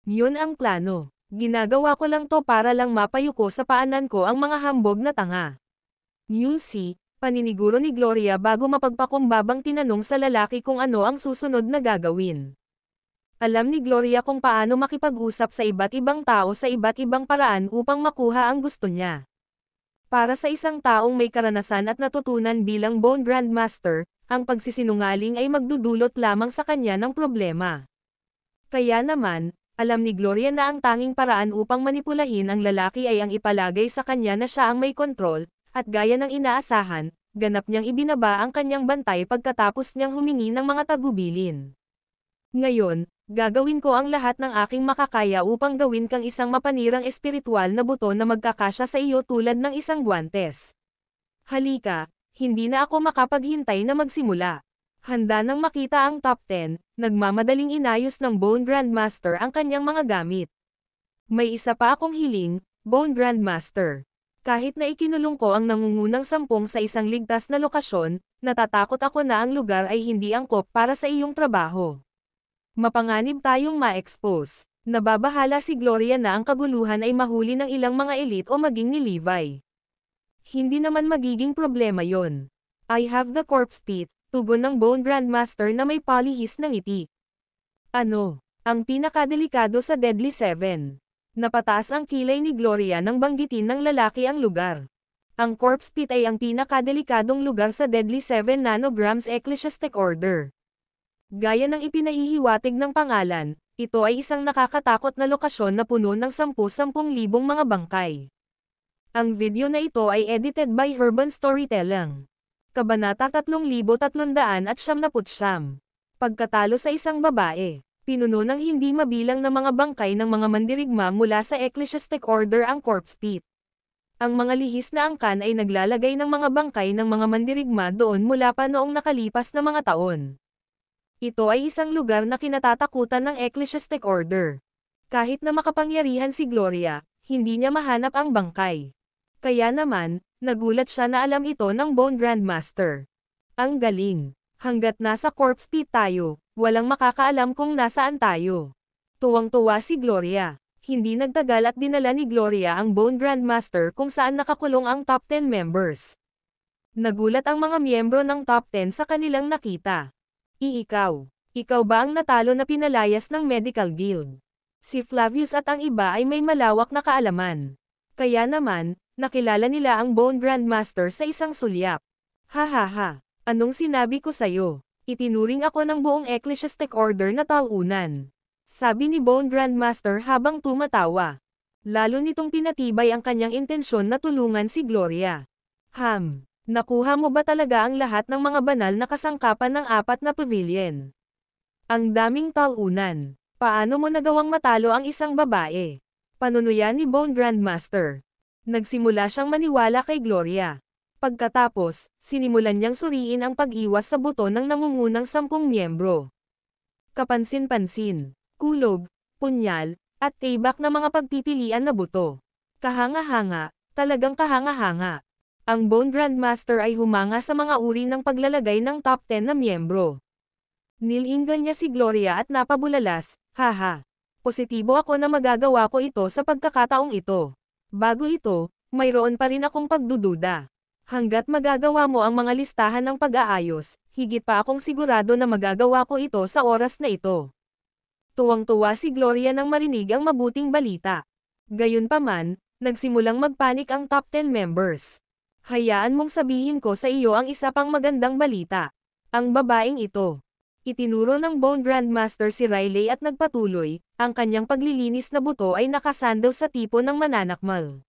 Yun ang plano. Ginagawa ko lang to para lang mapayuko sa paanan ko ang mga hambog na tanga. You'll see, paniniguro ni Gloria bago mapagpakumbabang tinanong sa lalaki kung ano ang susunod na gagawin. Alam ni Gloria kung paano makipag-usap sa iba't ibang tao sa iba't ibang paraan upang makuha ang gusto niya. Para sa isang taong may karanasan at natutunan bilang Bone Grandmaster, ang pagsisinungaling ay magdudulot lamang sa kanya ng problema. Kaya naman, alam ni Gloria na ang tanging paraan upang manipulahin ang lalaki ay ang ipalagay sa kanya na siya ang may kontrol, at gaya ng inaasahan, ganap niyang ibinaba ang kanyang bantay pagkatapos niyang humingi ng mga tagubilin. Ngayon, Gagawin ko ang lahat ng aking makakaya upang gawin kang isang mapanirang espiritual na buto na magkakasya sa iyo tulad ng isang guwantes. Halika, hindi na ako makapaghintay na magsimula. Handa nang makita ang top 10, nagmamadaling inayos ng Bone Grandmaster ang kanyang mga gamit. May isa pa akong hiling, Bone Grandmaster. Kahit na ikinulong ko ang nangungunang 10 sa isang ligtas na lokasyon, natatakot ako na ang lugar ay hindi angkop para sa iyong trabaho. Mapanganib tayong ma-expose. Nababahala si Gloria na ang kaguluhan ay mahuli ng ilang mga elite o maging ni Levi. Hindi naman magiging problema yon. I have the corpse pit, tugon ng Bone Grandmaster na may palihis ng ngiti. Ano? Ang pinakadelikado sa Deadly 7. Napataas ang kilay ni Gloria nang banggitin ng lalaki ang lugar. Ang corpse pit ay ang pinakadelikadong lugar sa Deadly 7 nanograms Ecclesiastic Order. Gaya ng ipinahihiwatig ng pangalan, ito ay isang nakakatakot na lokasyon na puno ng 10,000 mga bangkay. Ang video na ito ay edited by Urban Storytelling. Kabanata 3399. Pagkatalo sa isang babae, pinuno ng hindi mabilang na mga bangkay ng mga mandirigma mula sa Ecclesiastic Order ang corpse pit. Ang mga lihis na angkan ay naglalagay ng mga bangkay ng mga mandirigma doon mula pa noong nakalipas na mga taon. Ito ay isang lugar na kinatatakutan ng Ecclesiastic Order. Kahit na makapangyarihan si Gloria, hindi niya mahanap ang bangkay. Kaya naman, nagulat siya na alam ito ng Bone Grandmaster. Ang galing. Hanggat nasa corpse pit tayo, walang makakaalam kung nasaan tayo. Tuwang-tuwa si Gloria. Hindi nagtagal at dinala ni Gloria ang Bone Grandmaster kung saan nakakulong ang top 10 members. Nagulat ang mga miyembro ng top 10 sa kanilang nakita. Ikaw ba ang natalo na pinalayas ng Medical Guild? Si Flavius at ang iba ay may malawak na kaalaman. Kaya naman, nakilala nila ang Bone Grandmaster sa isang sulyap. Hahaha, anong sinabi ko sa'yo? Itinuring ako ng buong Ecclesiastic Order na talunan. Sabi ni Bone Grandmaster habang tumatawa. Lalo nitong pinatibay ang kanyang intensyon na tulungan si Gloria. Nakuha mo ba talaga ang lahat ng mga banal na kasangkapan ng 4 na pavilion? Ang daming talunan. Paano mo nagawang matalo ang isang babae? Panunuya ni Bone Grandmaster. Nagsimula siyang maniwala kay Gloria. Pagkatapos, sinimulan niyang suriin ang pag-iwas sa buto ng nangungunang 10 miyembro. Kapansin-pansin, kulog, punyal, at tibak na mga pagpipilian na buto. Kahanga-hanga, talagang kahanga-hanga. Ang Bone Grandmaster ay humanga sa mga uri ng paglalagay ng top 10 na miyembro. Nilinggan niya si Gloria at napabulalas, haha. Positibo ako na magagawa ko ito sa pagkakataong ito. Bago ito, mayroon pa rin akong pagdududa. Hanggat magagawa mo ang mga listahan ng pag-aayos, higit pa akong sigurado na magagawa ko ito sa oras na ito. Tuwang-tuwa si Gloria nang marinig ang mabuting balita. Gayunpaman, nagsimulang magpanik ang top 10 members. Hayaan mong sabihin ko sa iyo ang isa pang magandang balita. Ang babaeng ito. Itinuro ng Bone Grandmaster si Riley at nagpatuloy, ang kanyang paglilinis na buto ay nakasandal sa tipo ng mananakmal.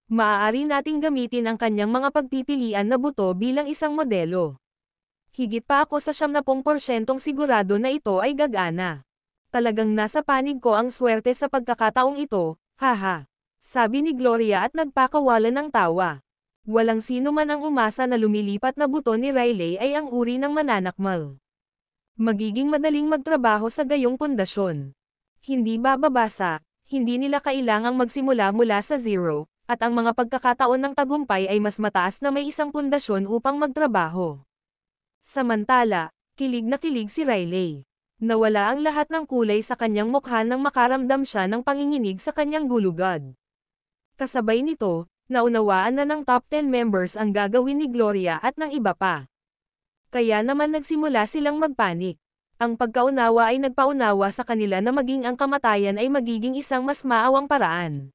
Maaari nating gamitin ang kanyang mga pagpipilian na buto bilang isang modelo. Higit pa ako sa 70% sigurado na ito ay gagana. Talagang nasa panig ko ang swerte sa pagkakataong ito, haha. Sabi ni Gloria at nagpakawalan ng tawa. Walang sino man ang umasa na lumilipat na buto ni Riley ay ang uri ng mananakmal. Magiging madaling magtrabaho sa gayong pundasyon. Hindi bababasa, hindi nila kailangang magsimula mula sa zero, at ang mga pagkakataon ng tagumpay ay mas mataas na may isang pundasyon upang magtrabaho. Samantala, kilig na kilig si Riley. Nawala ang lahat ng kulay sa kanyang mukha nang makaramdam siya ng panginginig sa kanyang gulugad. Kasabay nito, naunawaan na ng top 10 members ang gagawin ni Gloria at ng iba pa. Kaya naman nagsimula silang magpanik. Ang pagkaunawa ay nagpaunawa sa kanila na maging ang kamatayan ay magiging isang mas maawang paraan.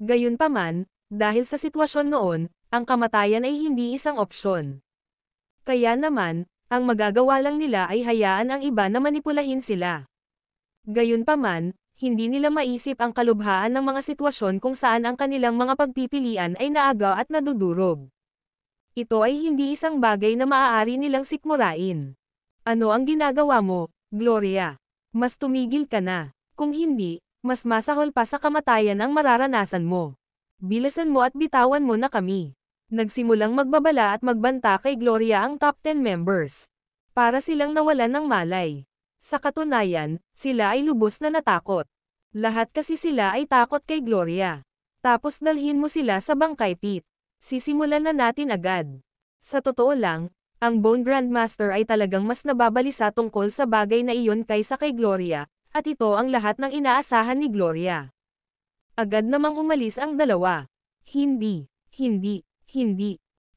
Gayunpaman, dahil sa sitwasyon noon, ang kamatayan ay hindi isang opsyon. Kaya naman, ang magagawa lang nila ay hayaan ang iba na manipulahin sila. Gayunpaman, hindi nila maisip ang kalubhaan ng mga sitwasyon kung saan ang kanilang mga pagpipilian ay naagaw at nadudurog. Ito ay hindi isang bagay na maaari nilang sikmurain. Ano ang ginagawa mo, Gloria? Mas tumigil ka na. Kung hindi, mas masahol pa sa kamatayan ang mararanasan mo. Bilisan mo at bitawan mo na kami. Nagsimulang magbabala at magbanta kay Gloria ang top 10 members. Para silang nawalan ng malay. Sa katunayan, sila ay lubos na natakot. Lahat kasi sila ay takot kay Gloria. Tapos dalhin mo sila sa bangkay pit. Sisimulan na natin agad. Sa totoo lang, ang Bone Grandmaster ay talagang mas nababalisa tungkol sa bagay na iyon kaysa kay Gloria, at ito ang lahat ng inaasahan ni Gloria. Agad namang umalis ang dalawa. Hindi.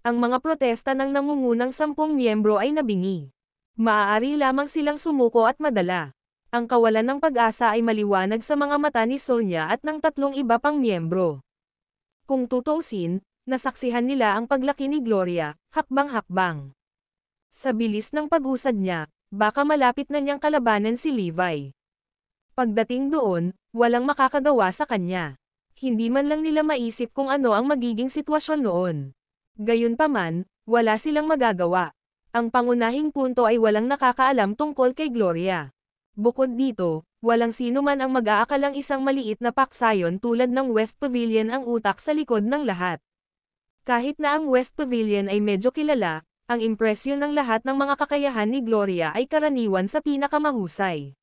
Ang mga protesta ng nangungunang 10 miyembro ay nabingi. Maaari lamang silang sumuko at madala. Ang kawalan ng pag-asa ay maliwanag sa mga mata ni Sonia at ng 3 iba pang miyembro. Kung tutuusin, nasaksihan nila ang paglaki ni Gloria, hakbang-hakbang. Sa bilis ng pag-usad niya, baka malapit na niyang kalabanan si Levi. Pagdating doon, walang makakagawa sa kanya. Hindi man lang nila maisip kung ano ang magiging sitwasyon noon. Gayunpaman, wala silang magagawa. Ang pangunahing punto ay walang nakakaalam tungkol kay Gloria. Bukod dito, walang sino man ang mag-aakalang isang maliit na paksayon tulad ng West Pavilion ang utak sa likod ng lahat. Kahit na ang West Pavilion ay medyo kilala, ang impresyon ng lahat ng mga kakayahan ni Gloria ay karaniwan sa pinakamahusay.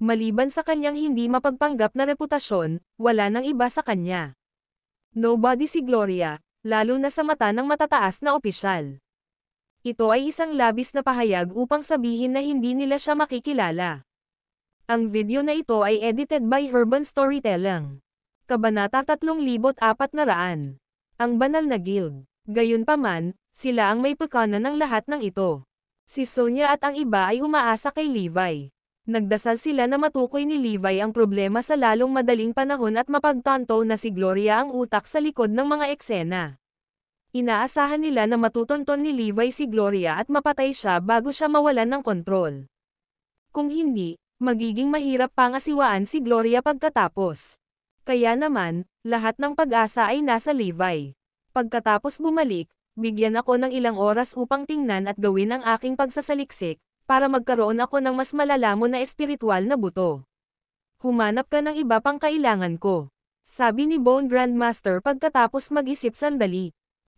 Maliban sa kanyang hindi mapagpanggap na reputasyon, wala nang iba sa kanya. Nobody si Gloria, lalo na sa mata ng matataas na opisyal. Ito ay isang labis na pahayag upang sabihin na hindi nila siya makikilala. Ang video na ito ay edited by Urban Storytelling. Kabanata 3400. Ang banal na guild. Gayunpaman, sila ang may pagkanan ng lahat ng ito. Si Sonia at ang iba ay umaasa kay Levi. Nagdasal sila na matukoy ni Levi ang problema sa lalong madaling panahon at mapagtanto na si Gloria ang utak sa likod ng mga eksena. Inaasahan nila na matutunton ni Levi si Gloria at mapatay siya bago siya mawalan ng kontrol. Kung hindi, magiging mahirap pangasiwaan si Gloria pagkatapos. Kaya naman, lahat ng pag-asa ay nasa Levi. Pagkatapos bumalik, bigyan ako ng ilang oras upang tingnan at gawin ang aking pagsasaliksik, para magkaroon ako ng mas malalamon na espiritual na buto. Humanap ka ng iba pang kailangan ko. Sabi ni Bone Grandmaster pagkatapos mag-isip sandali.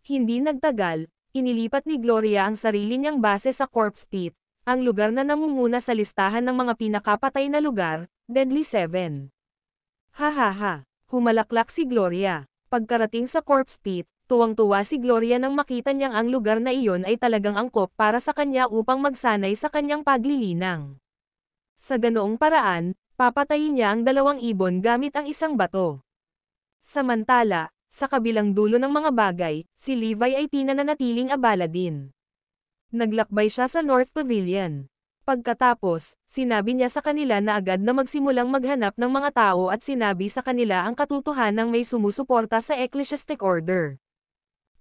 Hindi nagtagal, inilipat ni Gloria ang sarili niyang base sa Corpse Pit, ang lugar na namumuna sa listahan ng mga pinakapatay na lugar, Deadly 7. Hahaha, humalaklak si Gloria. Pagkarating sa Corpse Pit, tuwang-tuwa si Gloria nang makita niyang ang lugar na iyon ay talagang angkop para sa kanya upang magsanay sa kanyang paglilinang. Sa ganoong paraan, papatayin niya ang 2 ibon gamit ang isang bato. Samantala, sa kabilang dulo ng mga bagay, si Levi ay pinananatiling abala din. Naglakbay siya sa North Pavilion. Pagkatapos, sinabi niya sa kanila na agad na magsimulang maghanap ng mga tao at sinabi sa kanila ang katotohanang may sumusuporta sa Ecclesiastic Order.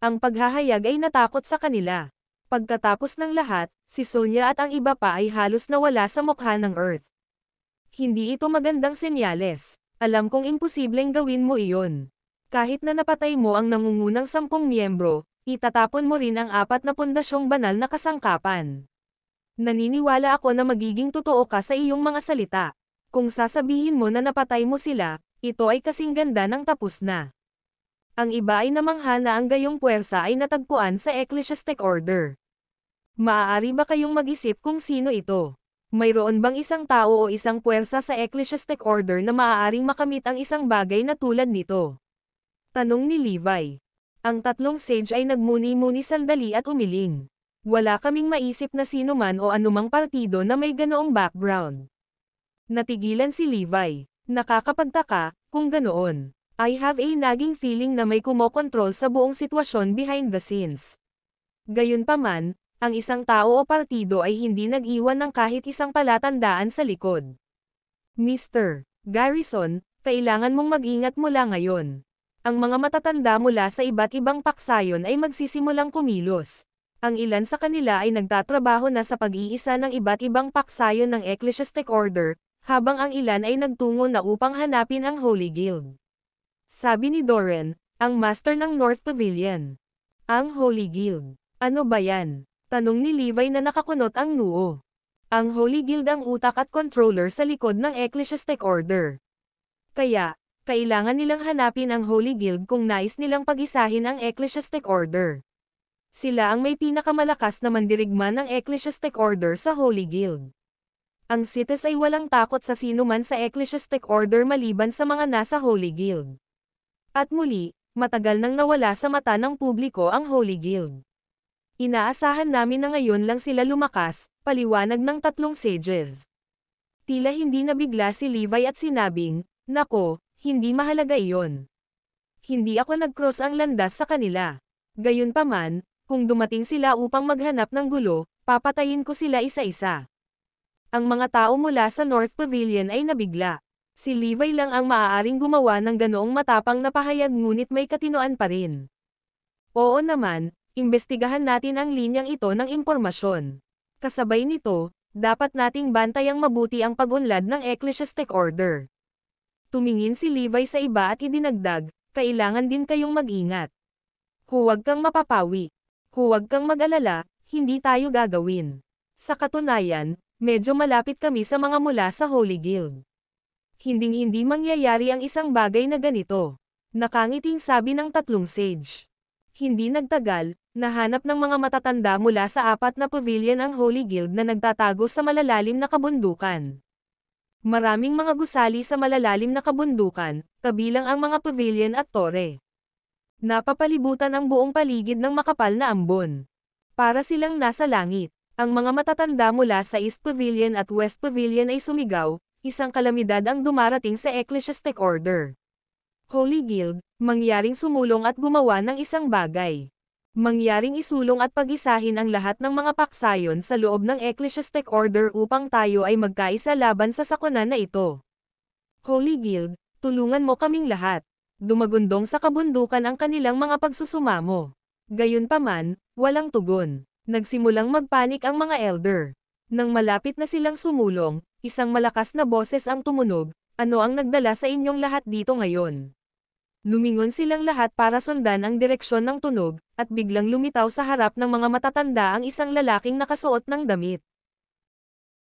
Ang paghahayag ay natakot sa kanila. Pagkatapos ng lahat, si Sonia at ang iba pa ay halos nawala sa mukha ng Earth. Hindi ito magandang senyales. Alam kong imposibleng gawin mo iyon. Kahit na napatay mo ang nangungunang 10 miyembro, itatapon mo rin ang 4 na pundasyong banal na kasangkapan. Naniniwala ako na magiging totoo ka sa iyong mga salita. Kung sasabihin mo na napatay mo sila, ito ay kasing ganda ng tapos na. Ang iba ay namangha na ang gayong puwersa ay natagpuan sa Ecclesiastic Order. Maaari ba kayong mag-isip kung sino ito? Mayroon bang isang tao o isang puwersa sa Ecclesiastic Order na maaaring makamit ang isang bagay na tulad nito? Tanong ni Levi. Ang 3 sage ay nagmuni-muni sandali at umiling. Wala kaming maisip na sino man o anumang partido na may ganoong background. Natigilan si Levi. Nakakapagtaka, kung ganoon. I have a nagging feeling na may kumokontrol sa buong sitwasyon behind the scenes. Gayunpaman, ang isang tao o partido ay hindi nag-iwan ng kahit isang palatandaan sa likod. Mr. Garrison, kailangan mong mag-ingat mula ngayon. Ang mga matatanda mula sa iba't ibang paksayon ay magsisimulang kumilos. Ang ilan sa kanila ay nagtatrabaho na sa pag-iisa ng iba't ibang paksayon ng Ecclesiastic Order, habang ang ilan ay nagtungo na upang hanapin ang Holy Guild. Sabi ni Doran, ang master ng North Pavilion. Ang Holy Guild. Ano ba yan? Tanong ni Levi na nakakunot ang noo. Ang Holy Guild ang utak at controller sa likod ng Ecclesiastic Order. Kaya, kailangan nilang hanapin ang Holy Guild kung nais nilang pag-isahin ang Ecclesiastic Order. Sila ang may pinakamalakas na mandirigma ng Ecclesiastic Order sa Holy Guild. Ang Cites ay walang takot sa sino man sa Ecclesiastic Order maliban sa mga nasa Holy Guild. At muli, matagal nang nawala sa mata ng publiko ang Holy Guild. Inaasahan namin na ngayon lang sila lumakas, paliwanag ng tatlong sages. Tila hindi nabigla si Levi at sinabing, "Nako, hindi mahalaga iyon. Hindi ako nag-cross ang landas sa kanila. Gayunpaman, kung dumating sila upang maghanap ng gulo, papatayin ko sila isa-isa." Ang mga tao mula sa North Pavilion ay nabigla. Si Levi lang ang maaaring gumawa ng ganoong matapang na pahayag ngunit may katinoan pa rin. Oo naman, imbestigahan natin ang linyang ito ng impormasyon. Kasabay nito, dapat nating bantayang mabuti ang pag-unlad ng Ecclesiastic Order. Tumingin si Levi sa iba at idinagdag, kailangan din kayong mag-ingat. Huwag kang mapapawi. Huwag kang mag-alala, hindi tayo gagawin. Sa katunayan, medyo malapit kami sa mga mula sa Holy Guild. Hinding-hindi mangyayari ang isang bagay na ganito. Nakangiting sabi ng tatlong sage. Hindi nagtagal, nahanap ng mga matatanda mula sa 4 na pavilion ang Holy Guild na nagtatago sa malalalim na kabundukan. Maraming mga gusali sa malalalim na kabundukan, kabilang ang mga pavilion at tore. Napapalibutan ang buong paligid ng makapal na ambon. Para silang nasa langit. Ang mga matatanda mula sa East Pavilion at West Pavilion ay sumigaw, isang kalamidad ang dumarating sa Ecclesiastic Order. Holy Guild, mangyaring sumulong at gumawa ng isang bagay. Mangyaring isulong at pag-isahin ang lahat ng mga paksayon sa loob ng Ecclesiastic Order upang tayo ay magkaisa laban sa sakuna na ito. Holy Guild, tulungan mo kaming lahat. Dumagundong sa kabundukan ang kanilang mga pagsusumamo. Gayunpaman, walang tugon. Nagsimulang magpanik ang mga elder. Nang malapit na silang sumulong, isang malakas na boses ang tumunog, "Ano ang nagdala sa inyong lahat dito ngayon?" Lumingon silang lahat para sundan ang direksyon ng tunog, at biglang lumitaw sa harap ng mga matatanda ang isang lalaking nakasuot ng damit.